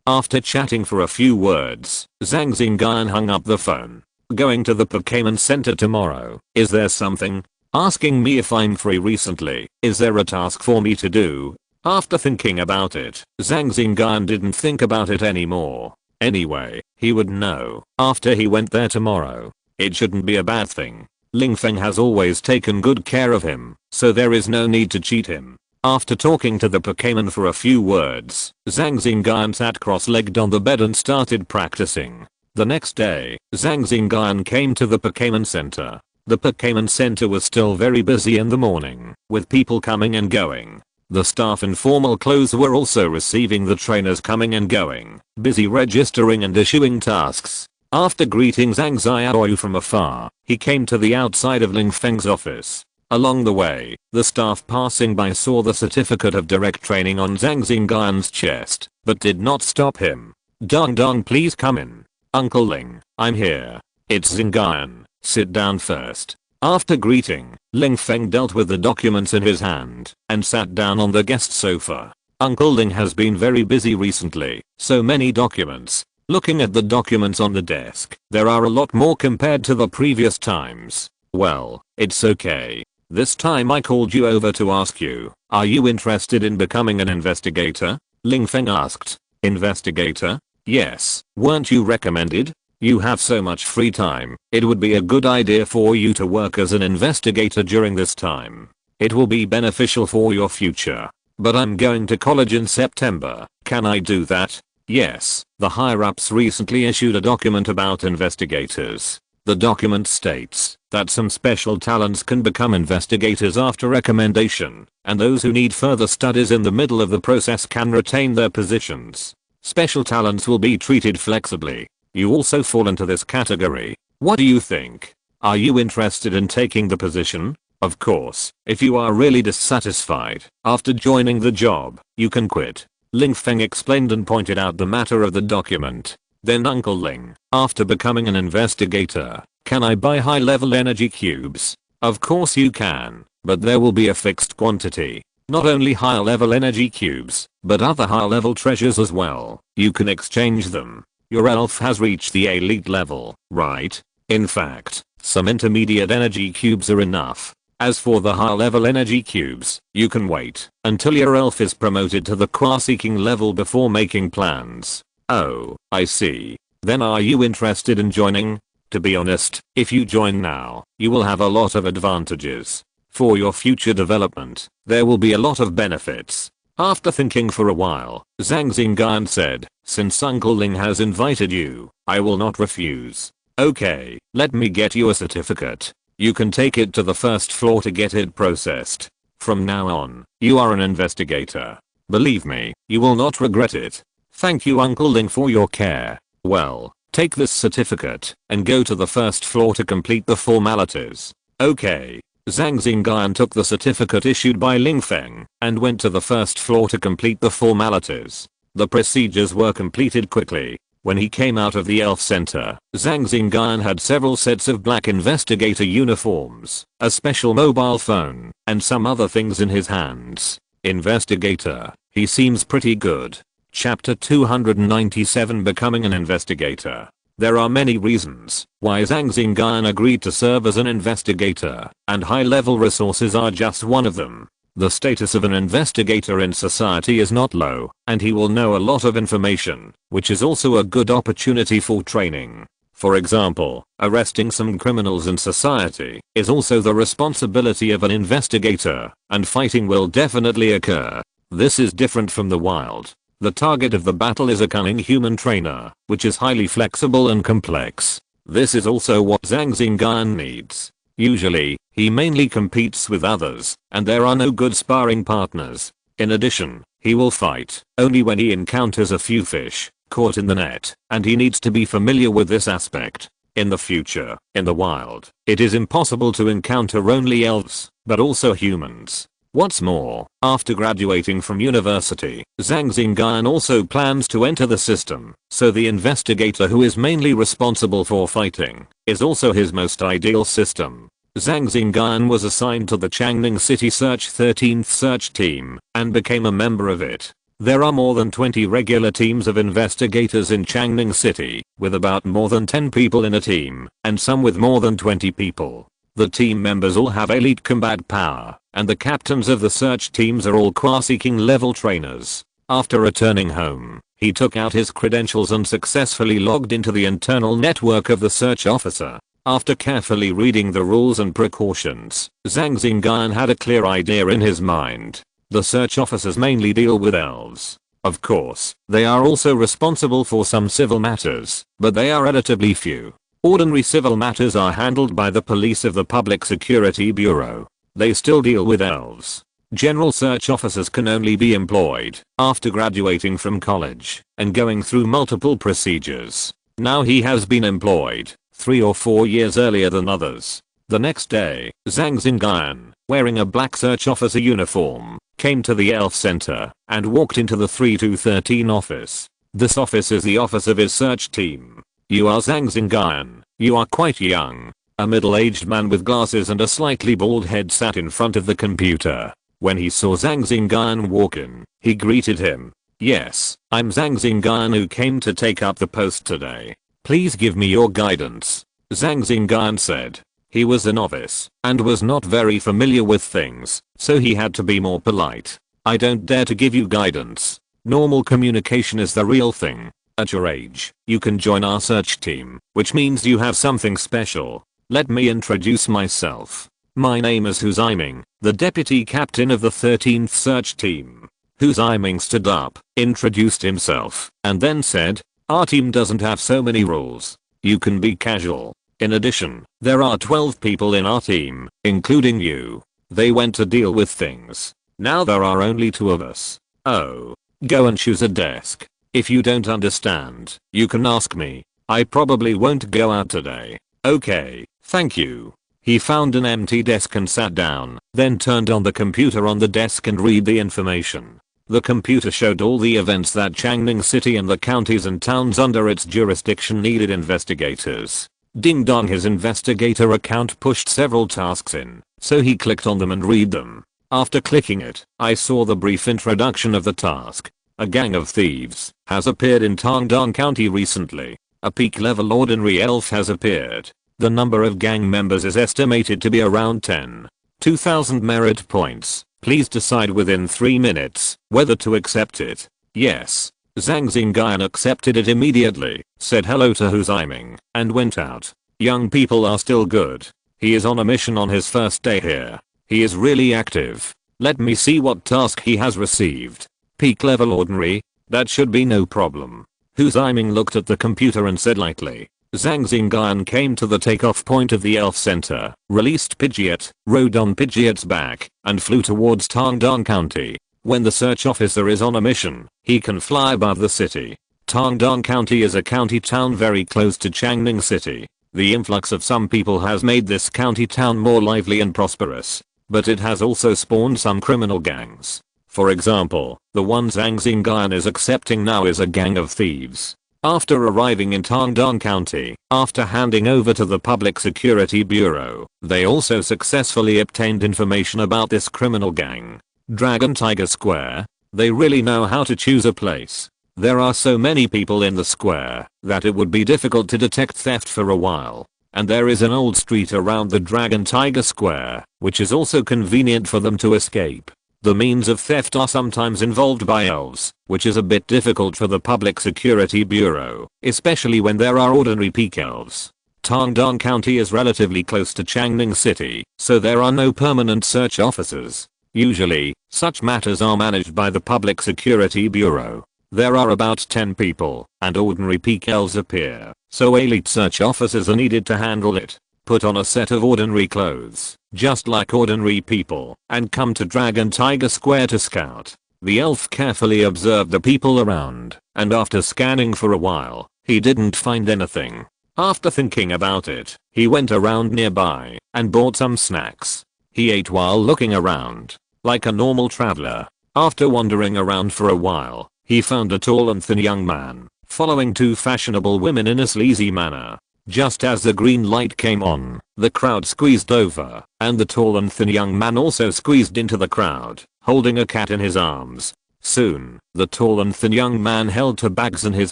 After chatting for a few words, Zhang Xingyun hung up the phone. Going to the Pokémon Center tomorrow. Is there something? Asking me if I'm free recently. Is there a task for me to do? After thinking about it, Zhang Xingyun didn't think about it anymore. Anyway, he would know after he went there tomorrow. It shouldn't be a bad thing. Lingfeng has always taken good care of him, so there is no need to cheat him. After talking to the Pokémon for a few words, Zhang Xingyun sat cross-legged on the bed and started practicing. The next day, Zhang Xingyun came to the Pokémon Center. The Pokémon Center was still very busy in the morning, with people coming and going. The staff in formal clothes were also receiving the trainers coming and going, busy registering and issuing tasks. After greeting Zhang Xiaoyu from afar, he came to the outside of Lingfeng's office. Along the way, the staff passing by saw the certificate of direct training on Zhang Xingyun's chest, but did not stop him. Dong, please come in. Uncle Ling, I'm here. It's Xingyun. Sit down first. After greeting, Lingfeng dealt with the documents in his hand and sat down on the guest sofa. Uncle Ling has been very busy recently, so many documents. Looking at the documents on the desk, there are a lot more compared to the previous times. Well, it's okay. This time I called you over to ask you, are you interested in becoming an investigator? Lingfeng asked. Investigator? Yes, weren't you recommended? You have so much free time, it would be a good idea for you to work as an investigator during this time. It will be beneficial for your future. But I'm going to college in September, can I do that? Yes, the higher-ups recently issued a document about investigators. The document states that some special talents can become investigators after recommendation, and those who need further studies in the middle of the process can retain their positions. Special talents will be treated flexibly. You also fall into this category. What do you think? Are you interested in taking the position? Of course, if you are really dissatisfied after joining the job, you can quit. Lingfeng explained and pointed out the matter of the document. Then Uncle Ling, after becoming an investigator, can I buy high-level energy cubes? Of course you can, but there will be a fixed quantity. Not only high-level energy cubes, but other high-level treasures as well. You can exchange them. Your elf has reached the elite level, right? In fact, some intermediate energy cubes are enough. As for the high-level energy cubes, you can wait until your elf is promoted to the qua-seeking level before making plans. Oh, I see. Then are you interested in joining? To be honest, if you join now, you will have a lot of advantages. For your future development, there will be a lot of benefits. After thinking for a while, Zhang Xingyun said, since Uncle Ling has invited you, I will not refuse. Okay, let me get you a certificate. You can take it to the first floor to get it processed. From now on, you are an investigator. Believe me, you will not regret it. Thank you Uncle Ling for your care. Well, Take this certificate and go to the first floor to complete the formalities. Okay. Zhang Xingyun took the certificate issued by Ling Feng and went to the first floor to complete the formalities. The procedures were completed quickly. When he came out of the elf center, Zhang Xingyun had several sets of black investigator uniforms, a special mobile phone, and some other things in his hands. Investigator. He seems pretty good. Chapter 297 Becoming an Investigator. There are many reasons why Zhang Xingyun agreed to serve as an investigator, and high-level resources are just one of them. The status of an investigator in society is not low, and he will know a lot of information, which is also a good opportunity for training. For example, arresting some criminals in society is also the responsibility of an investigator, and fighting will definitely occur. This is different from the wild. The target of the battle is a cunning human trainer, which is highly flexible and complex. This is also what Zhang Xingyun needs. Usually, he mainly competes with others, and there are no good sparring partners. In addition, he will fight only when he encounters a few fish caught in the net, and he needs to be familiar with this aspect. In the future, in the wild, it is impossible to encounter only elves, but also humans. What's more, after graduating from university, Zhang Xingyun also plans to enter the system, so the investigator who is mainly responsible for fighting is also his most ideal system. Zhang Xingyun was assigned to the Changning City Search 13th Search Team and became a member of it. There are more than 20 regular teams of investigators in Changning City, with about more than 10 people in a team, and some with more than 20 people. The team members all have elite combat power, and the captains of the search teams are all quasi-king level trainers. After returning home, he took out his credentials and successfully logged into the internal network of the search officer. After carefully reading the rules and precautions, Zhang Xingyun had a clear idea in his mind. The search officers mainly deal with elves. Of course, they are also responsible for some civil matters, but they are relatively few. Ordinary civil matters are handled by the police of the Public Security Bureau. They still deal with elves. General search officers can only be employed after graduating from college and going through multiple procedures. Now he has been employed 3 or 4 years earlier than others. The next day, Zhang Xingyun, wearing a black search officer uniform, came to the elf center and walked into the 3213 office. This office is the office of his search team. You are Zhang Xingyun. You are quite young. A middle-aged man with glasses and a slightly bald head sat in front of the computer. When he saw Zhang Xingyun walk in, he greeted him. Yes, I'm Zhang Xingyun who came to take up the post today. Please give me your guidance. Zhang Xingyun said. He was a novice and was not very familiar with things, so he had to be more polite. I don't dare to give you guidance. Normal communication is the real thing. At your age, you can join our search team, which means you have something special. Let me introduce myself. My name is Hu Ziming, the deputy captain of the 13th search team. Hu Ziming stood up, introduced himself, and then said, our team doesn't have so many rules. You can be casual. In addition, there are 12 people in our team, including you. They went to deal with things. Now there are only 2 of us. Oh. Go and choose a desk. If you don't understand, you can ask me. I probably won't go out today. Okay, thank you. He found an empty desk and sat down, then turned on the computer on the desk and read the information. The computer showed all the events that Changning City and the counties and towns under its jurisdiction needed investigators. Ding dong, his investigator account pushed several tasks in, so he clicked on them and read them. After clicking it, I saw the brief introduction of the task. A gang of thieves has appeared in Tangdong County recently. A peak level ordinary elf has appeared. The number of gang members is estimated to be around 10. 2000 merit points. Please decide within 3 minutes whether to accept it. Yes. Zhang Xingyun accepted it immediately, said hello to Hu Ziming, and went out. Young people are still good. He is on a mission on his first day here. He is really active. Let me see what task he has received. Peak level ordinary? That should be no problem. Hu Ziming looked at the computer and said lightly. Zhang Xingyun came to the takeoff point of the elf center, released Pidgeot, rode on Pidgeot's back, and flew towards Tangdong County. When the search officer is on a mission, he can fly above the city. Tongdong County is a county town very close to Changning City. The influx of some people has made this county town more lively and prosperous, but it has also spawned some criminal gangs. For example, the one Zhang Xingyun is accepting now is a gang of thieves. After arriving in Tongdong County, after handing over to the Public Security Bureau, they also successfully obtained information about this criminal gang. Dragon Tiger Square. They really know how to choose a place. There are so many people in the square that it would be difficult to detect theft for a while. And there is an old street around the Dragon Tiger Square, which is also convenient for them to escape. The means of theft are sometimes involved by elves, which is a bit difficult for the Public Security Bureau, especially when there are ordinary peak elves. Tongdong County is relatively close to Changning City, so there are no permanent search officers. Usually, such matters are managed by the Public Security Bureau. There are about 10 people, and ordinary peak elves appear, so elite search officers are needed to handle it. Put on a set of ordinary clothes, just like ordinary people, and come to Dragon Tiger Square to scout. The elf carefully observed the people around, and after scanning for a while, he didn't find anything. After thinking about it, he went around nearby, and bought some snacks. He ate while looking around, like a normal traveler. After wandering around for a while, he found a tall and thin young man, following two fashionable women in a sleazy manner. Just as the green light came on, the crowd squeezed over, and the tall and thin young man also squeezed into the crowd, holding a cat in his arms. Soon, the tall and thin young man held two bags in his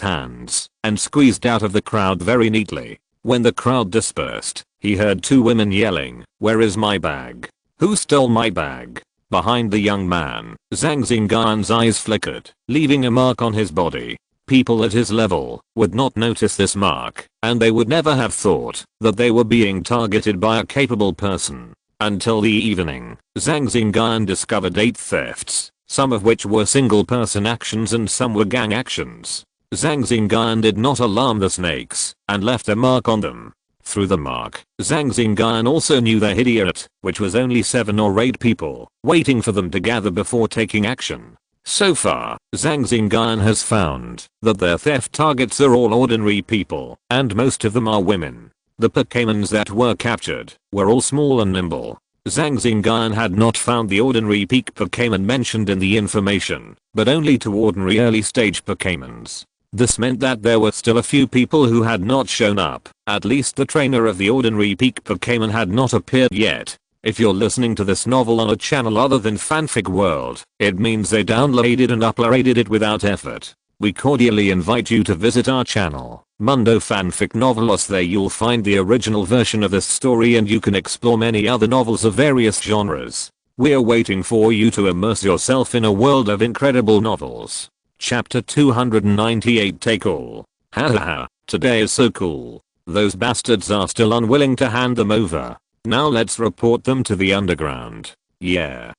hands, and squeezed out of the crowd very neatly. When the crowd dispersed, he heard two women yelling, "Where is my bag? Who stole my bag?" Behind the young man, Zhang Xingyun's eyes flickered, leaving a mark on his body. People at his level would not notice this mark, and they would never have thought that they were being targeted by a capable person. Until the evening, Zhang Xingyun discovered 8 thefts, some of which were single-person actions and some were gang actions. Zhang Xingyun did not alarm the snakes, and left a mark on them. Through the mark, Zhang Xingyun also knew the idiot, which was only 7 or 8 people, waiting for them to gather before taking action. So far, Zhang Xingyun has found that their theft targets are all ordinary people, and most of them are women. The Pokémons that were captured were all small and nimble. Zhang Xingyun had not found the ordinary peak Pokémon mentioned in the information, but only 2 ordinary early stage Pokémons. This meant that there were still a few people who had not shown up. At least the trainer of the ordinary peak Pokémon had not appeared yet. If you're listening to this novel on a channel other than Fanfic World, it means they downloaded and uploaded it without effort. We cordially invite you to visit our channel, Mundo Fanfic Novelos. There you'll find the original version of this story and you can explore many other novels of various genres. We're waiting for you to immerse yourself in a world of incredible novels. Chapter 298 Take All. Hahaha, today is so cool. Those bastards are still unwilling to hand them over. Now let's report them to the underground. Yeah,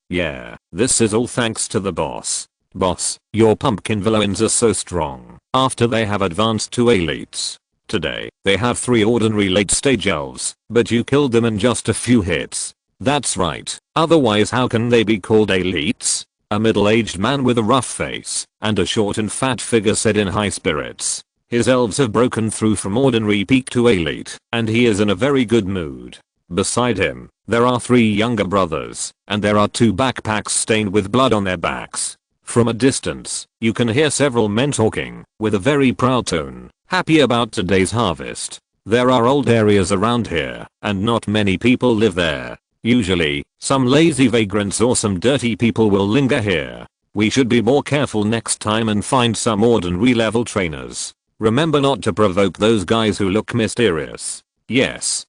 this is all thanks to the boss. Boss, your pumpkin villains are so strong after they have advanced to elites. Today, they have 3 ordinary late stage elves, but you killed them in just a few hits. That's right, otherwise how can they be called elites? A middle-aged man with a rough face and a short and fat figure said in high spirits. His elves have broken through from ordinary peak to elite, and he is in a very good mood. Beside him, there are 3 younger brothers, and there are 2 backpacks stained with blood on their backs. From a distance, you can hear several men talking, with a very proud tone, happy about today's harvest. There are old areas around here, and not many people live there. Usually, some lazy vagrants or some dirty people will linger here. We should be more careful next time and find some ordinary level trainers. Remember not to provoke those guys who look mysterious. Yes,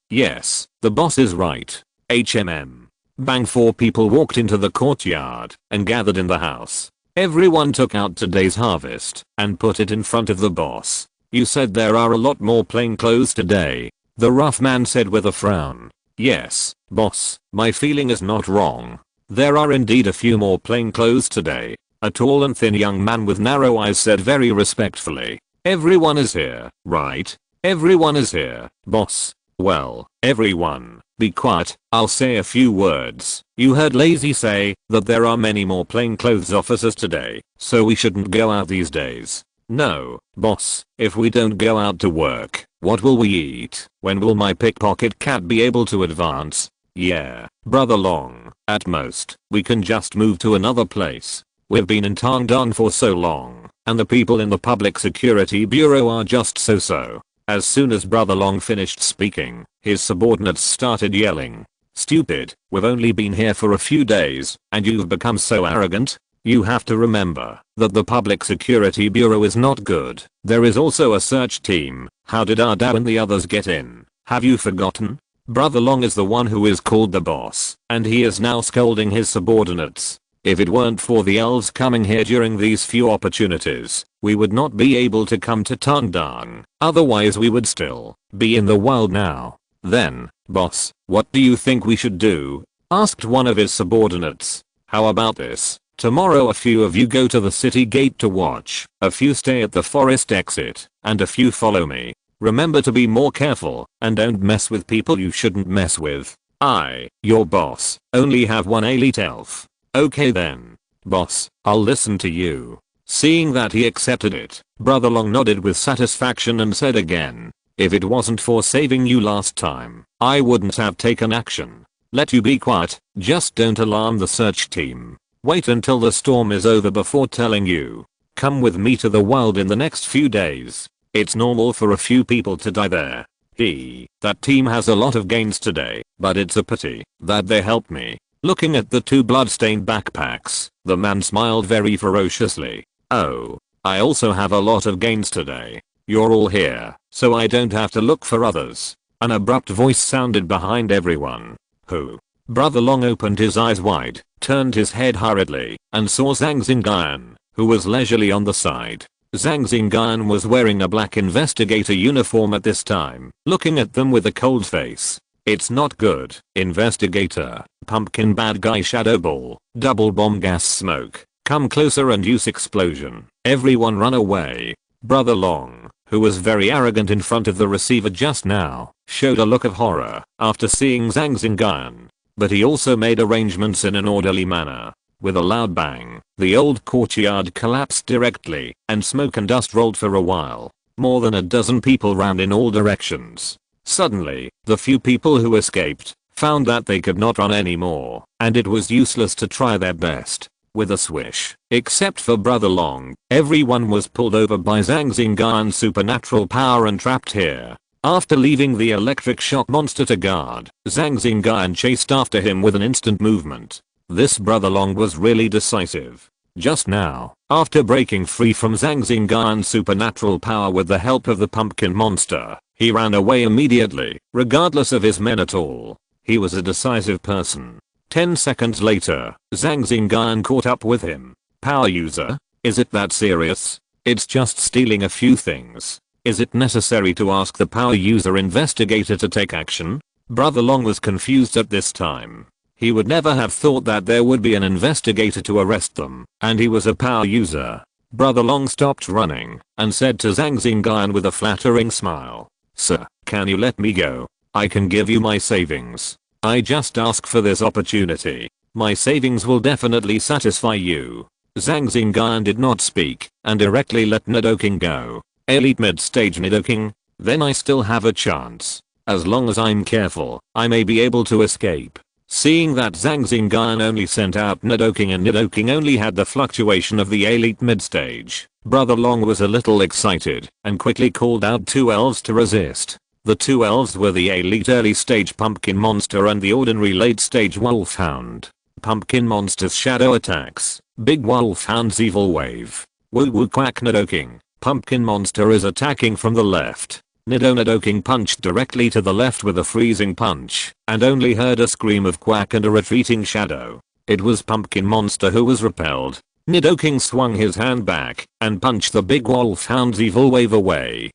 the boss is right. Bang, 4 people walked into the courtyard and gathered in the house. Everyone took out today's harvest and put it in front of the boss. You said there are a lot more plainclothes today, the rough man said with a frown. Yes, boss, my feeling is not wrong. There are indeed a few more plainclothes today, a tall and thin young man with narrow eyes said very respectfully. Everyone is here, right? Everyone is here, boss. Well, everyone, be quiet, I'll say a few words. You heard Lazy say that there are many more plainclothes officers today, so we shouldn't go out these days. No, boss, if we don't go out to work, what will we eat? When will my pickpocket cat be able to advance? Yeah, brother Long, at most, we can just move to another place. We've been in Tangdong for so long, and the people in the Public Security Bureau are just so-so. As soon as Brother Long finished speaking, his subordinates started yelling. Stupid, we've only been here for a few days, and you've become so arrogant? You have to remember that the Public Security Bureau is not good. There is also a search team. How did our dad and the others get in? Have you forgotten? Brother Long is the one who is called the boss, and he is now scolding his subordinates. If it weren't for the elves coming here during these few opportunities, we would not be able to come to Tangdong. Otherwise we would still be in the wild now. Then, boss, what do you think we should do? Asked one of his subordinates. How about this? Tomorrow a few of you go to the city gate to watch, a few stay at the forest exit, and a few follow me. Remember to be more careful, and don't mess with people you shouldn't mess with. I, your boss, only have one elite elf. Okay then. Boss, I'll listen to you. Seeing that he accepted it, Brother Long nodded with satisfaction and said again, if it wasn't for saving you last time, I wouldn't have taken action. Let you be quiet, just don't alarm the search team. Wait until the storm is over before telling you. Come with me to the wild in the next few days. It's normal for a few people to die there. That team has a lot of gains today, but it's a pity that they helped me. Looking at the two blood-stained backpacks, the man smiled very ferociously. Oh, I also have a lot of gains today. You're all here, so I don't have to look for others. An abrupt voice sounded behind everyone. Who? Brother Long opened his eyes wide, turned his head hurriedly, and saw Zhang Xingyun, who was leisurely on the side. Zhang Xingyun was wearing a black investigator uniform at this time, looking at them with a cold face. It's not good. Investigator, pumpkin bad guy shadow ball, double bomb gas smoke, come closer and use explosion. Everyone run away. Brother Long, who was very arrogant in front of the receiver just now, showed a look of horror after seeing Zhang Xingyun. But he also made arrangements in an orderly manner. With a loud bang, the old courtyard collapsed directly, and smoke and dust rolled for a while. More than a dozen people ran in all directions. Suddenly, the few people who escaped found that they could not run anymore, and it was useless to try their best. With a swish, except for Brother Long, everyone was pulled over by Zhang Xingyun's supernatural power and trapped here. After leaving the electric shock monster to guard, Zhang Xingyun chased after him with an instant movement. This Brother Long was really decisive. Just now, after breaking free from Zhang Xingyun's supernatural power with the help of the pumpkin monster, he ran away immediately, regardless of his men at all. He was a decisive person. 10 seconds later, Zhang Xingyun caught up with him. Power user? Is it that serious? It's just stealing a few things. Is it necessary to ask the power user investigator to take action? Brother Long was confused at this time. He would never have thought that there would be an investigator to arrest them, and he was a power user. Brother Long stopped running and said to Zhang Xingyun with a flattering smile, "Sir, can you let me go? I can give you my savings. I just ask for this opportunity. My savings will definitely satisfy you." Zhang Xingyun did not speak and directly let Nidoking go. Elite mid-stage Nidoking? Then I still have a chance. As long as I'm careful, I may be able to escape. Seeing that Zhang Xingyun only sent out Nidoking and Nidoking only had the fluctuation of the elite mid-stage, Brother Long was a little excited and quickly called out two elves to resist. The two elves were the elite early stage pumpkin monster and the ordinary late stage wolfhound. Pumpkin monster's shadow attacks. Big wolfhound's evil wave. Woo woo quack Nidoking. Pumpkin monster is attacking from the left. Nidoking punched directly to the left with a freezing punch, and only heard a scream of quack and a retreating shadow. It was Pumpkin monster who was repelled. Nidoking swung his hand back, and punched the big wolfhound's evil wave away.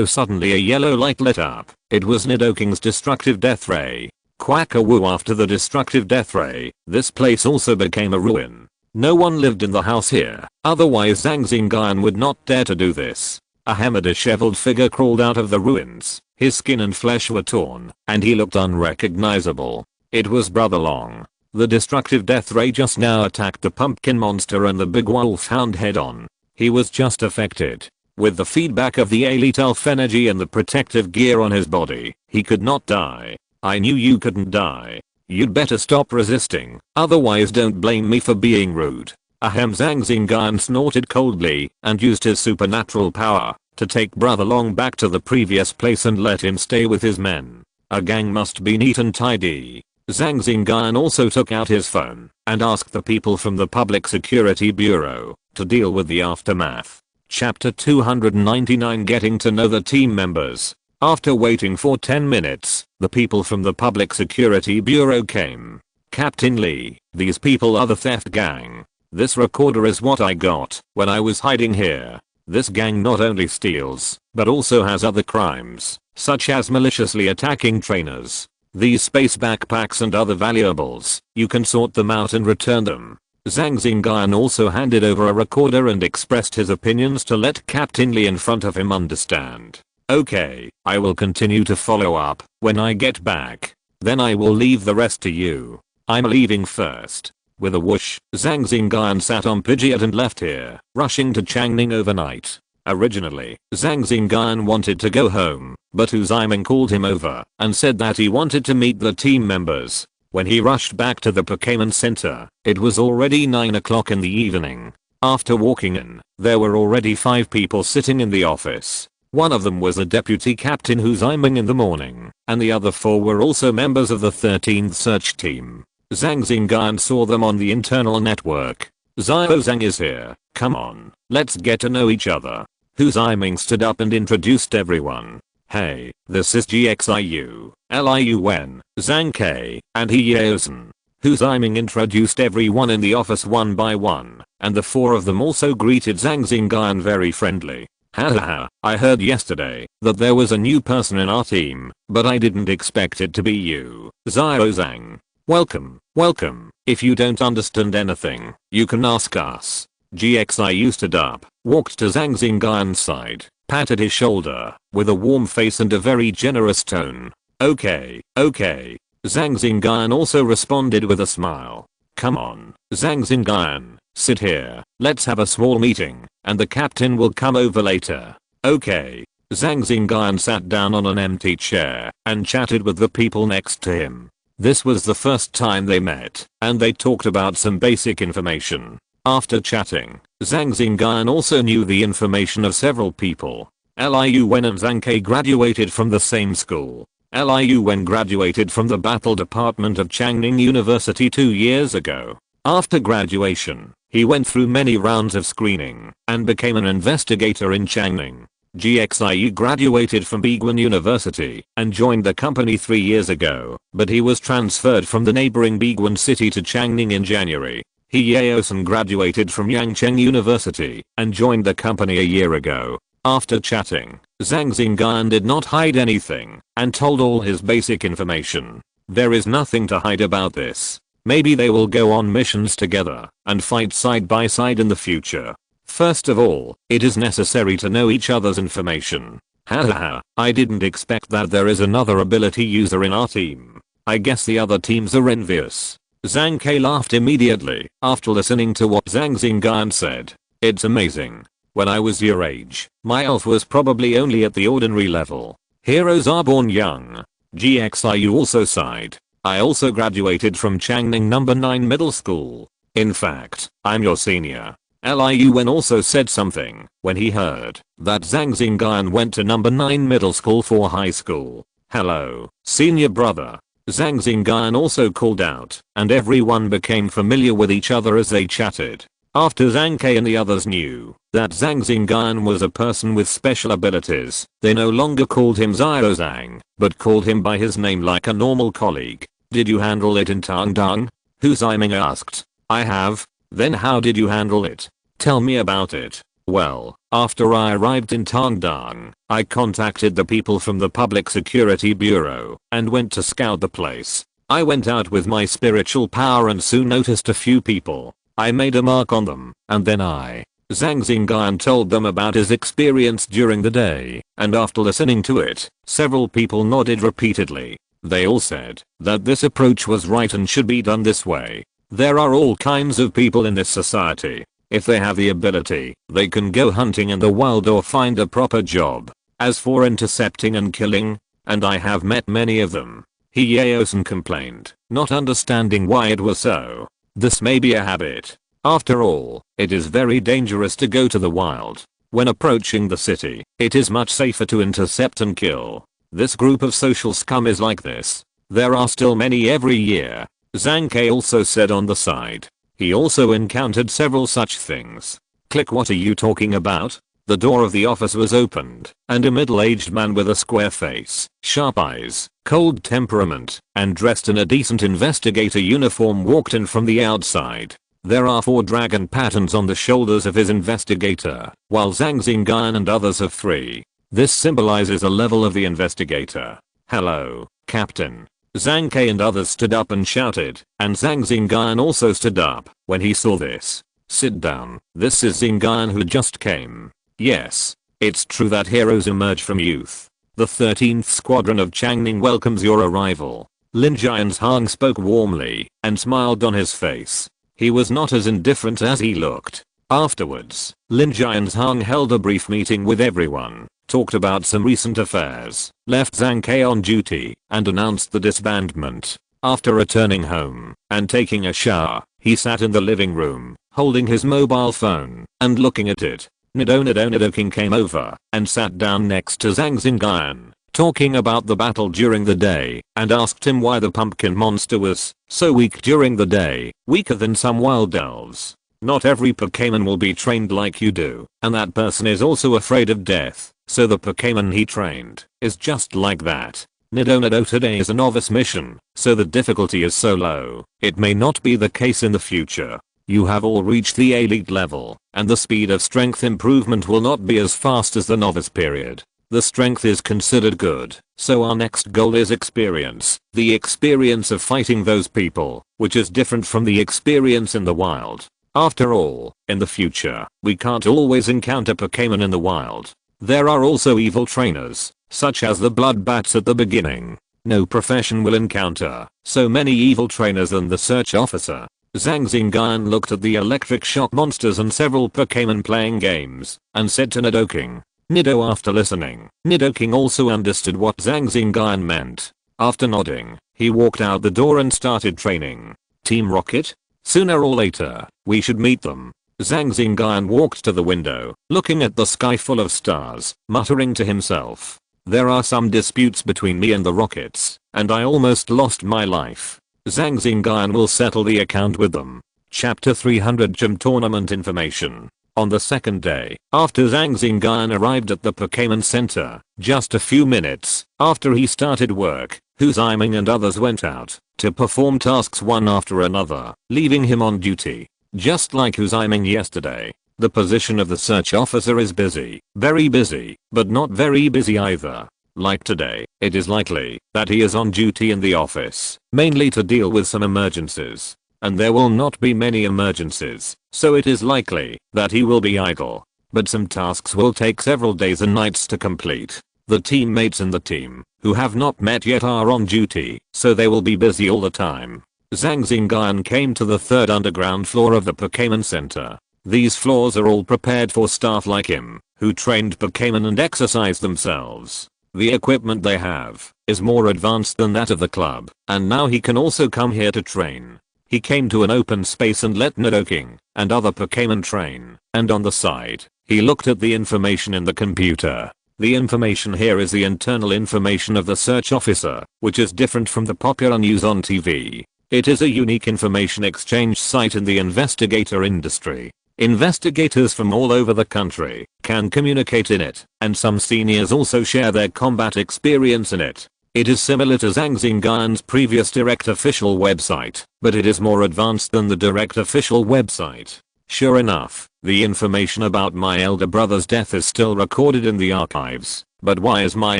Suddenly a yellow light lit up. It was Nidoking's destructive death ray. Quack-a-woo after the destructive death ray, this place also became a ruin. No one lived in the house here, otherwise Zhang Xingyun would not dare to do this. A disheveled figure crawled out of the ruins. His skin and flesh were torn, and he looked unrecognizable. It was Brother Long. The destructive death ray just now attacked the pumpkin monster and the big wolfhound head on. He was just affected. With the feedback of the elite elf energy and the protective gear on his body, he could not die. I knew you couldn't die. You'd better stop resisting, otherwise don't blame me for being rude. Ahem. Zhang Xingyun snorted coldly and used his supernatural power to take Brother Long back to the previous place and let him stay with his men. A gang must be neat and tidy. Zhang Xingyun also took out his phone and asked the people from the Public Security Bureau to deal with the aftermath. Chapter 299, Getting to know the team members. After waiting for 10 minutes, the people from the Public Security Bureau came. Captain Lee, these people are the theft gang. This recorder is what I got when I was hiding here. This gang not only steals, but also has other crimes, such as maliciously attacking trainers. These space backpacks and other valuables, you can sort them out and return them. Zhang Xingyun also handed over a recorder and expressed his opinions to let Captain Lee in front of him understand. Okay, I will continue to follow up when I get back. Then I will leave the rest to you. I'm leaving first. With a whoosh, Zhang Xingyun sat on Pidgeot and left here, rushing to Changning overnight. Originally, Zhang Xingyun wanted to go home, but Hu Ziming called him over and said that he wanted to meet the team members. When he rushed back to the Pokémon Center, it was already 9 o'clock in the evening. After walking in, there were already 5 people sitting in the office. One of them was a deputy captain Hu Ziming in the morning, and the other 4 were also members of the 13th search team. Zhang Xingyun saw them on the internal network. Zhang is here, come on, let's get to know each other. Hu Ziming stood up and introduced everyone. Hey, this is GXIU, Liun, Zhang K, and Heyeosen. Hu Ziming introduced everyone in the office one by one, and the 4 of them also greeted Zhang Xingyun very friendly. Haha, I heard yesterday that there was a new person in our team, but I didn't expect it to be you, Zhang. Welcome, welcome. If you don't understand anything, you can ask us. GXIU stood up, walked to Zhang Xingyun's side, patted his shoulder, with a warm face and a very generous tone. Okay. Zhang Xingyun also responded with a smile. Come on, Zhang Xingyun, sit here, let's have a small meeting, and the captain will come over later. Okay. Zhang Xingyun sat down on an empty chair and chatted with the people next to him. This was the first time they met, and they talked about some basic information. After chatting, Zhang Xingyun also knew the information of several people. Liun and Zhang K graduated from the same school. Liun graduated from the battle department of Changning University 2 years ago. After graduation, he went through many rounds of screening and became an investigator in Changning. GXIU graduated from Biguan University and joined the company 3 years ago, but he was transferred from the neighboring Biguan city to Changning in January. Heyeosen graduated from Yangcheng University and joined the company a year ago. After chatting, Zhang Xingyun did not hide anything and told all his basic information. There is nothing to hide about this. Maybe they will go on missions together and fight side by side in the future. First of all, it is necessary to know each other's information. Haha, I didn't expect that there is another ability user in our team. I guess the other teams are envious. Zhang K laughed immediately after listening to what Zhang Xingyun said. It's amazing. When I was your age, my elf was probably only at the ordinary level. Heroes are born young. GXIU also sighed. I also graduated from Changning No. 9 Middle School. In fact, I'm your senior. Liun also said something when he heard that Zhang Xingyun went to No. 9 Middle School for high school. Hello, senior brother. Zhang Xingyun also called out, and everyone became familiar with each other as they chatted. After Zhang K and the others knew that Zhang Xingyun was a person with special abilities, they no longer called him Zhang, but called him by his name like a normal colleague. Did you handle it in Tangdang? Hu Ziming asked. I have. Then how did you handle it? Tell me about it. Well, after I arrived in Tangdang, I contacted the people from the Public Security Bureau and went to scout the place. I went out with my spiritual power and soon noticed a few people. I made a mark on them, and then Zhang Xingyun told them about his experience during the day, and after listening to it, several people nodded repeatedly. They all said that this approach was right and should be done this way. There are all kinds of people in this society. If they have the ability, they can go hunting in the wild or find a proper job. As for intercepting and killing, and I have met many of them. Hyeosan complained, not understanding why it was so. This may be a habit. After all, it is very dangerous to go to the wild. When approaching the city, it is much safer to intercept and kill. This group of social scum is like this. There are still many every year. Zhang Ke also said on the side. He also encountered several such things. Click, what are you talking about? The door of the office was opened, and a middle-aged man with a square face, sharp eyes, cold temperament, and dressed in a decent investigator uniform walked in from the outside. There are 4 dragon patterns on the shoulders of his investigator, while Zhang Xingyun and others have 3. This symbolizes a level of the investigator. Hello, Captain. Zhang Ke and others stood up and shouted, and Zhang Xingyun also stood up when he saw this. Sit down. This is Xingyun who just came. Yes, it's true that heroes emerge from youth. The 13th Squadron of Changning welcomes your arrival. Lin Jianzhang spoke warmly and smiled on his face. He was not as indifferent as he looked. Afterwards, Lin Jianzhang held a brief meeting with everyone, talked about some recent affairs, left Zhang Ke on duty, and announced the disbandment. After returning home and taking a shower, he sat in the living room, holding his mobile phone and looking at it. Nidoking came over and sat down next to Zhang Xingyun, talking about the battle during the day, and asked him why the pumpkin monster was so weak during the day, weaker than some wild elves. Not every Pokémon will be trained like you do, and that person is also afraid of death, so the Pokémon he trained is just like that. Nido today is a novice mission, so the difficulty is so low. It may not be the case in the future. You have all reached the elite level, and the speed of strength improvement will not be as fast as the novice period. The strength is considered good, so our next goal is experience. The experience of fighting those people, which is different from the experience in the wild. After all, in the future, we can't always encounter Pokémon in the wild. There are also evil trainers, such as the blood bats at the beginning. No profession will encounter so many evil trainers than the search officer. Zhang Xingyun looked at the electric shock monsters and several Pokémon playing games, and said to Nidoking. Nido after listening, Nidoking also understood what Zhang Xingyun meant. After nodding, he walked out the door and started training. Team Rocket? Sooner or later, we should meet them. Zhang Xingyun walked to the window, looking at the sky full of stars, muttering to himself. There are some disputes between me and the Rockets, and I almost lost my life. Zhang Xingyun will settle the account with them. Chapter 300 Gym Tournament Information. On the second day, after Zhang Xingyun arrived at the Pokémon Center, just a few minutes after he started work, Hu Ziming and others went out to perform tasks one after another, leaving him on duty. Just like Hu Ziming yesterday, the position of the search officer is busy, very busy, but not very busy either. Like today, it is likely that he is on duty in the office, mainly to deal with some emergencies. And there will not be many emergencies, so it is likely that he will be idle. But some tasks will take several days and nights to complete. The teammates in the team, who have not met yet, are on duty, so they will be busy all the time. Zhang Xingyun came to the 3rd underground floor of the Pokémon Center. These floors are all prepared for staff like him, who trained Pokémon and exercised themselves. The equipment they have is more advanced than that of the club, and now he can also come here to train. He came to an open space and let Nidoking and other Pokémon train, and on the side, he looked at the information in the computer. The information here is the internal information of the search officer, which is different from the popular news on TV. It is a unique information exchange site in the investigator industry. Investigators from all over the country can communicate in it, and some seniors also share their combat experience in it. It is similar to Zhang Xingyun's previous direct official website, but it is more advanced than the direct official website. Sure enough, the information about my elder brother's death is still recorded in the archives, but why is my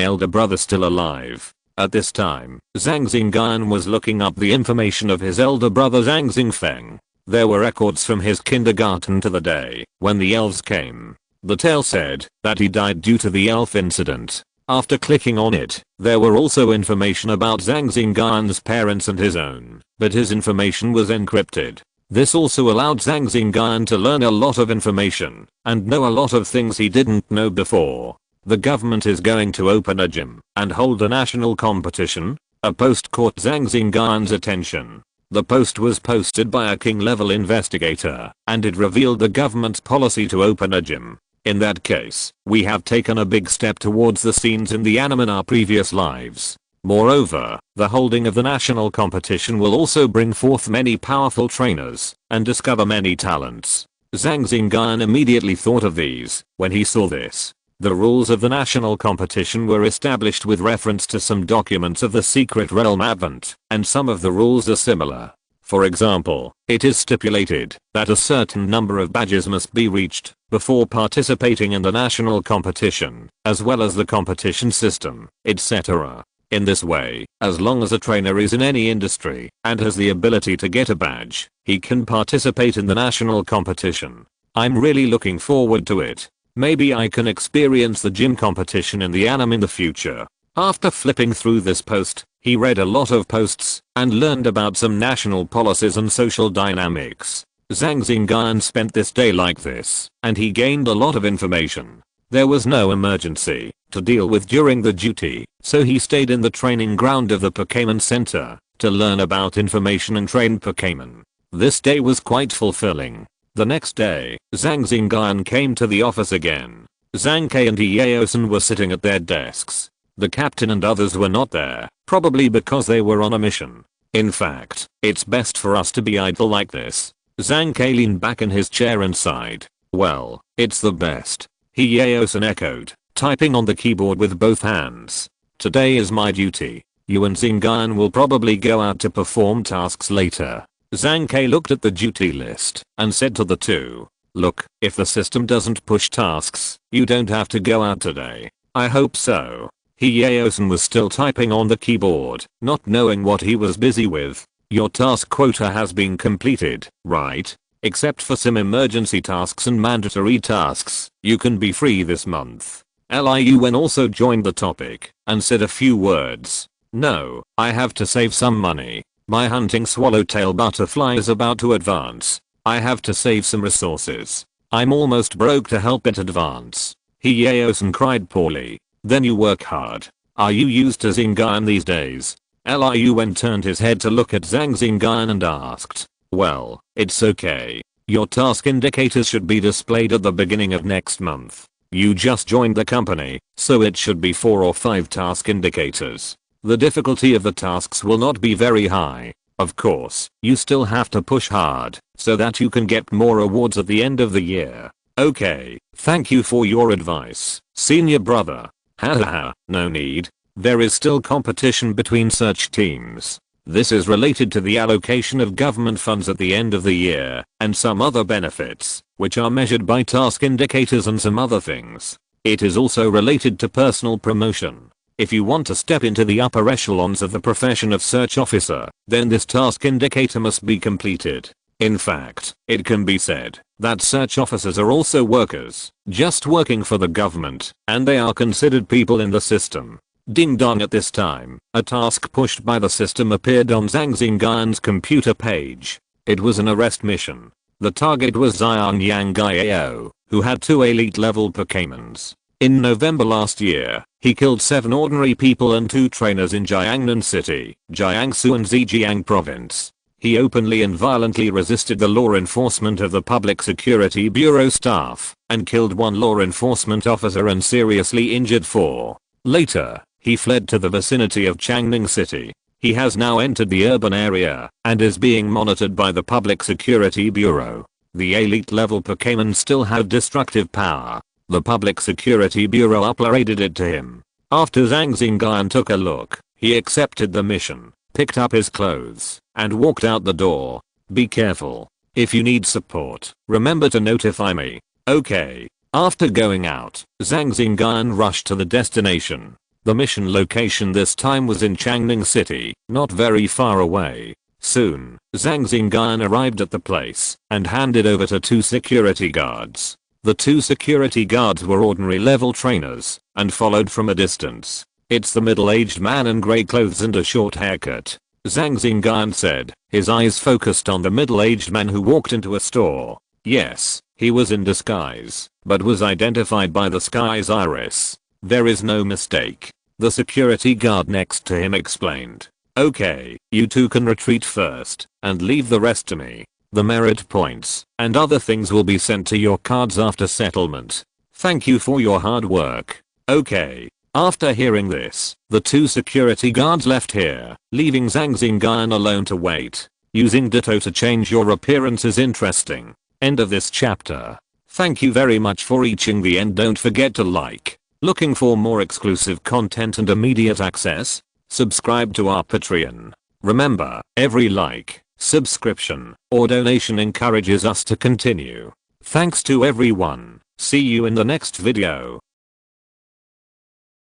elder brother still alive? At this time, Zhang Xingyun was looking up the information of his elder brother Zhang Xingfeng. There were records from his kindergarten to the day when the elves came. The tale said that he died due to the elf incident. After clicking on it, there were also information about Zhang Xingyun's parents and his own, but his information was encrypted. This also allowed Zhang Xingyun to learn a lot of information and know a lot of things he didn't know before. The government is going to open a gym and hold a national competition. A post caught Zhang Xingyun's attention. The post was posted by a king-level investigator, and it revealed the government's policy to open a gym. In that case, we have taken a big step towards the scenes in the anime in our previous lives. Moreover, the holding of the national competition will also bring forth many powerful trainers and discover many talents. Zhang Xingyun immediately thought of these when he saw this. The rules of the national competition were established with reference to some documents of the secret realm Advent, and some of the rules are similar. For example, it is stipulated that a certain number of badges must be reached before participating in the national competition, as well as the competition system, etc. In this way, as long as a trainer is in any industry and has the ability to get a badge, he can participate in the national competition. I'm really looking forward to it. Maybe I can experience the gym competition in the anime in the future. After flipping through this post, he read a lot of posts and learned about some national policies and social dynamics. Zhang Xingyun spent this day like this, and he gained a lot of information. There was no emergency to deal with during the duty, so he stayed in the training ground of the Pokémon Center to learn about information and train Pokémon. This day was quite fulfilling. The next day, Zhang Xingyun came to the office again. Zhang Ke and Yaosun were sitting at their desks. The captain and others were not there, probably because they were on a mission. In fact, it's best for us to be idle like this. Zhang Ke leaned back in his chair and sighed. Well, it's the best. Yaosun echoed, typing on the keyboard with both hands. Today is my duty. You and Xingyun will probably go out to perform tasks later. Zhang Ke looked at the duty list and said to the two, look, if the system doesn't push tasks, you don't have to go out today. I hope so. Yaosun was still typing on the keyboard, not knowing what he was busy with. Your task quota has been completed, right? Except for some emergency tasks and mandatory tasks, you can be free this month. Liun also joined the topic and said a few words. No, I have to save some money. My hunting swallowtail butterfly is about to advance. I have to save some resources. I'm almost broke to help it advance. Yaosun cried poorly. Then you work hard. Are you used to Xingyun these days? Liun turned his head to look at Zhang Xingyun and asked. Well, it's okay. Your task indicators should be displayed at the beginning of next month. You just joined the company, so it should be 4 or 5 task indicators. The difficulty of the tasks will not be very high. Of course, you still have to push hard, so that you can get more awards at the end of the year. Okay, thank you for your advice, senior brother. Hahaha, no need. There is still competition between search teams. This is related to the allocation of government funds at the end of the year, and some other benefits, which are measured by task indicators and some other things. It is also related to personal promotion. If you want to step into the upper echelons of the profession of search officer, then this task indicator must be completed. In fact, it can be said that search officers are also workers, just working for the government, and they are considered people in the system. Ding dong, at this time, a task pushed by the system appeared on Zhang Xingyun's computer page. It was an arrest mission. The target was Zhang Yang, who had 2 elite level Pokémons. In November last year, he killed 7 ordinary people and 2 trainers in Jiangnan City, Jiangsu and Zhejiang province. He openly and violently resisted the law enforcement of the Public Security Bureau staff, and killed 1 law enforcement officer and seriously injured 4. Later, he fled to the vicinity of Changning City. He has now entered the urban area, and is being monitored by the Public Security Bureau. The elite level Pokémon still have destructive power. The Public Security Bureau uploaded it to him. After Zhang Xingyun took a look, he accepted the mission, picked up his clothes, and walked out the door. Be careful. If you need support, remember to notify me. Okay. After going out, Zhang Xingyun rushed to the destination. The mission location this time was in Changning City, not very far away. Soon, Zhang Xingyun arrived at the place and handed over to 2 security guards. The 2 security guards were ordinary level trainers and followed from a distance. It's the middle-aged man in grey clothes and a short haircut. Zhang Xingyun said, his eyes focused on the middle-aged man who walked into a store. Yes, he was in disguise, but was identified by the sky's iris. There is no mistake. The security guard next to him explained. Okay, you two can retreat first, and leave the rest to me. The merit points and other things will be sent to your cards after settlement. Thank you for your hard work. Okay. After hearing this, the two security guards left here, leaving Zhang Xingyun alone to wait. Using Ditto to change your appearance is interesting. End of this chapter. Thank you very much for reaching the end. Don't forget to like. Looking for more exclusive content and immediate access? Subscribe to our Patreon. Remember, every like, subscription, or donation encourages us to continue. Thanks to everyone. See you in the next video.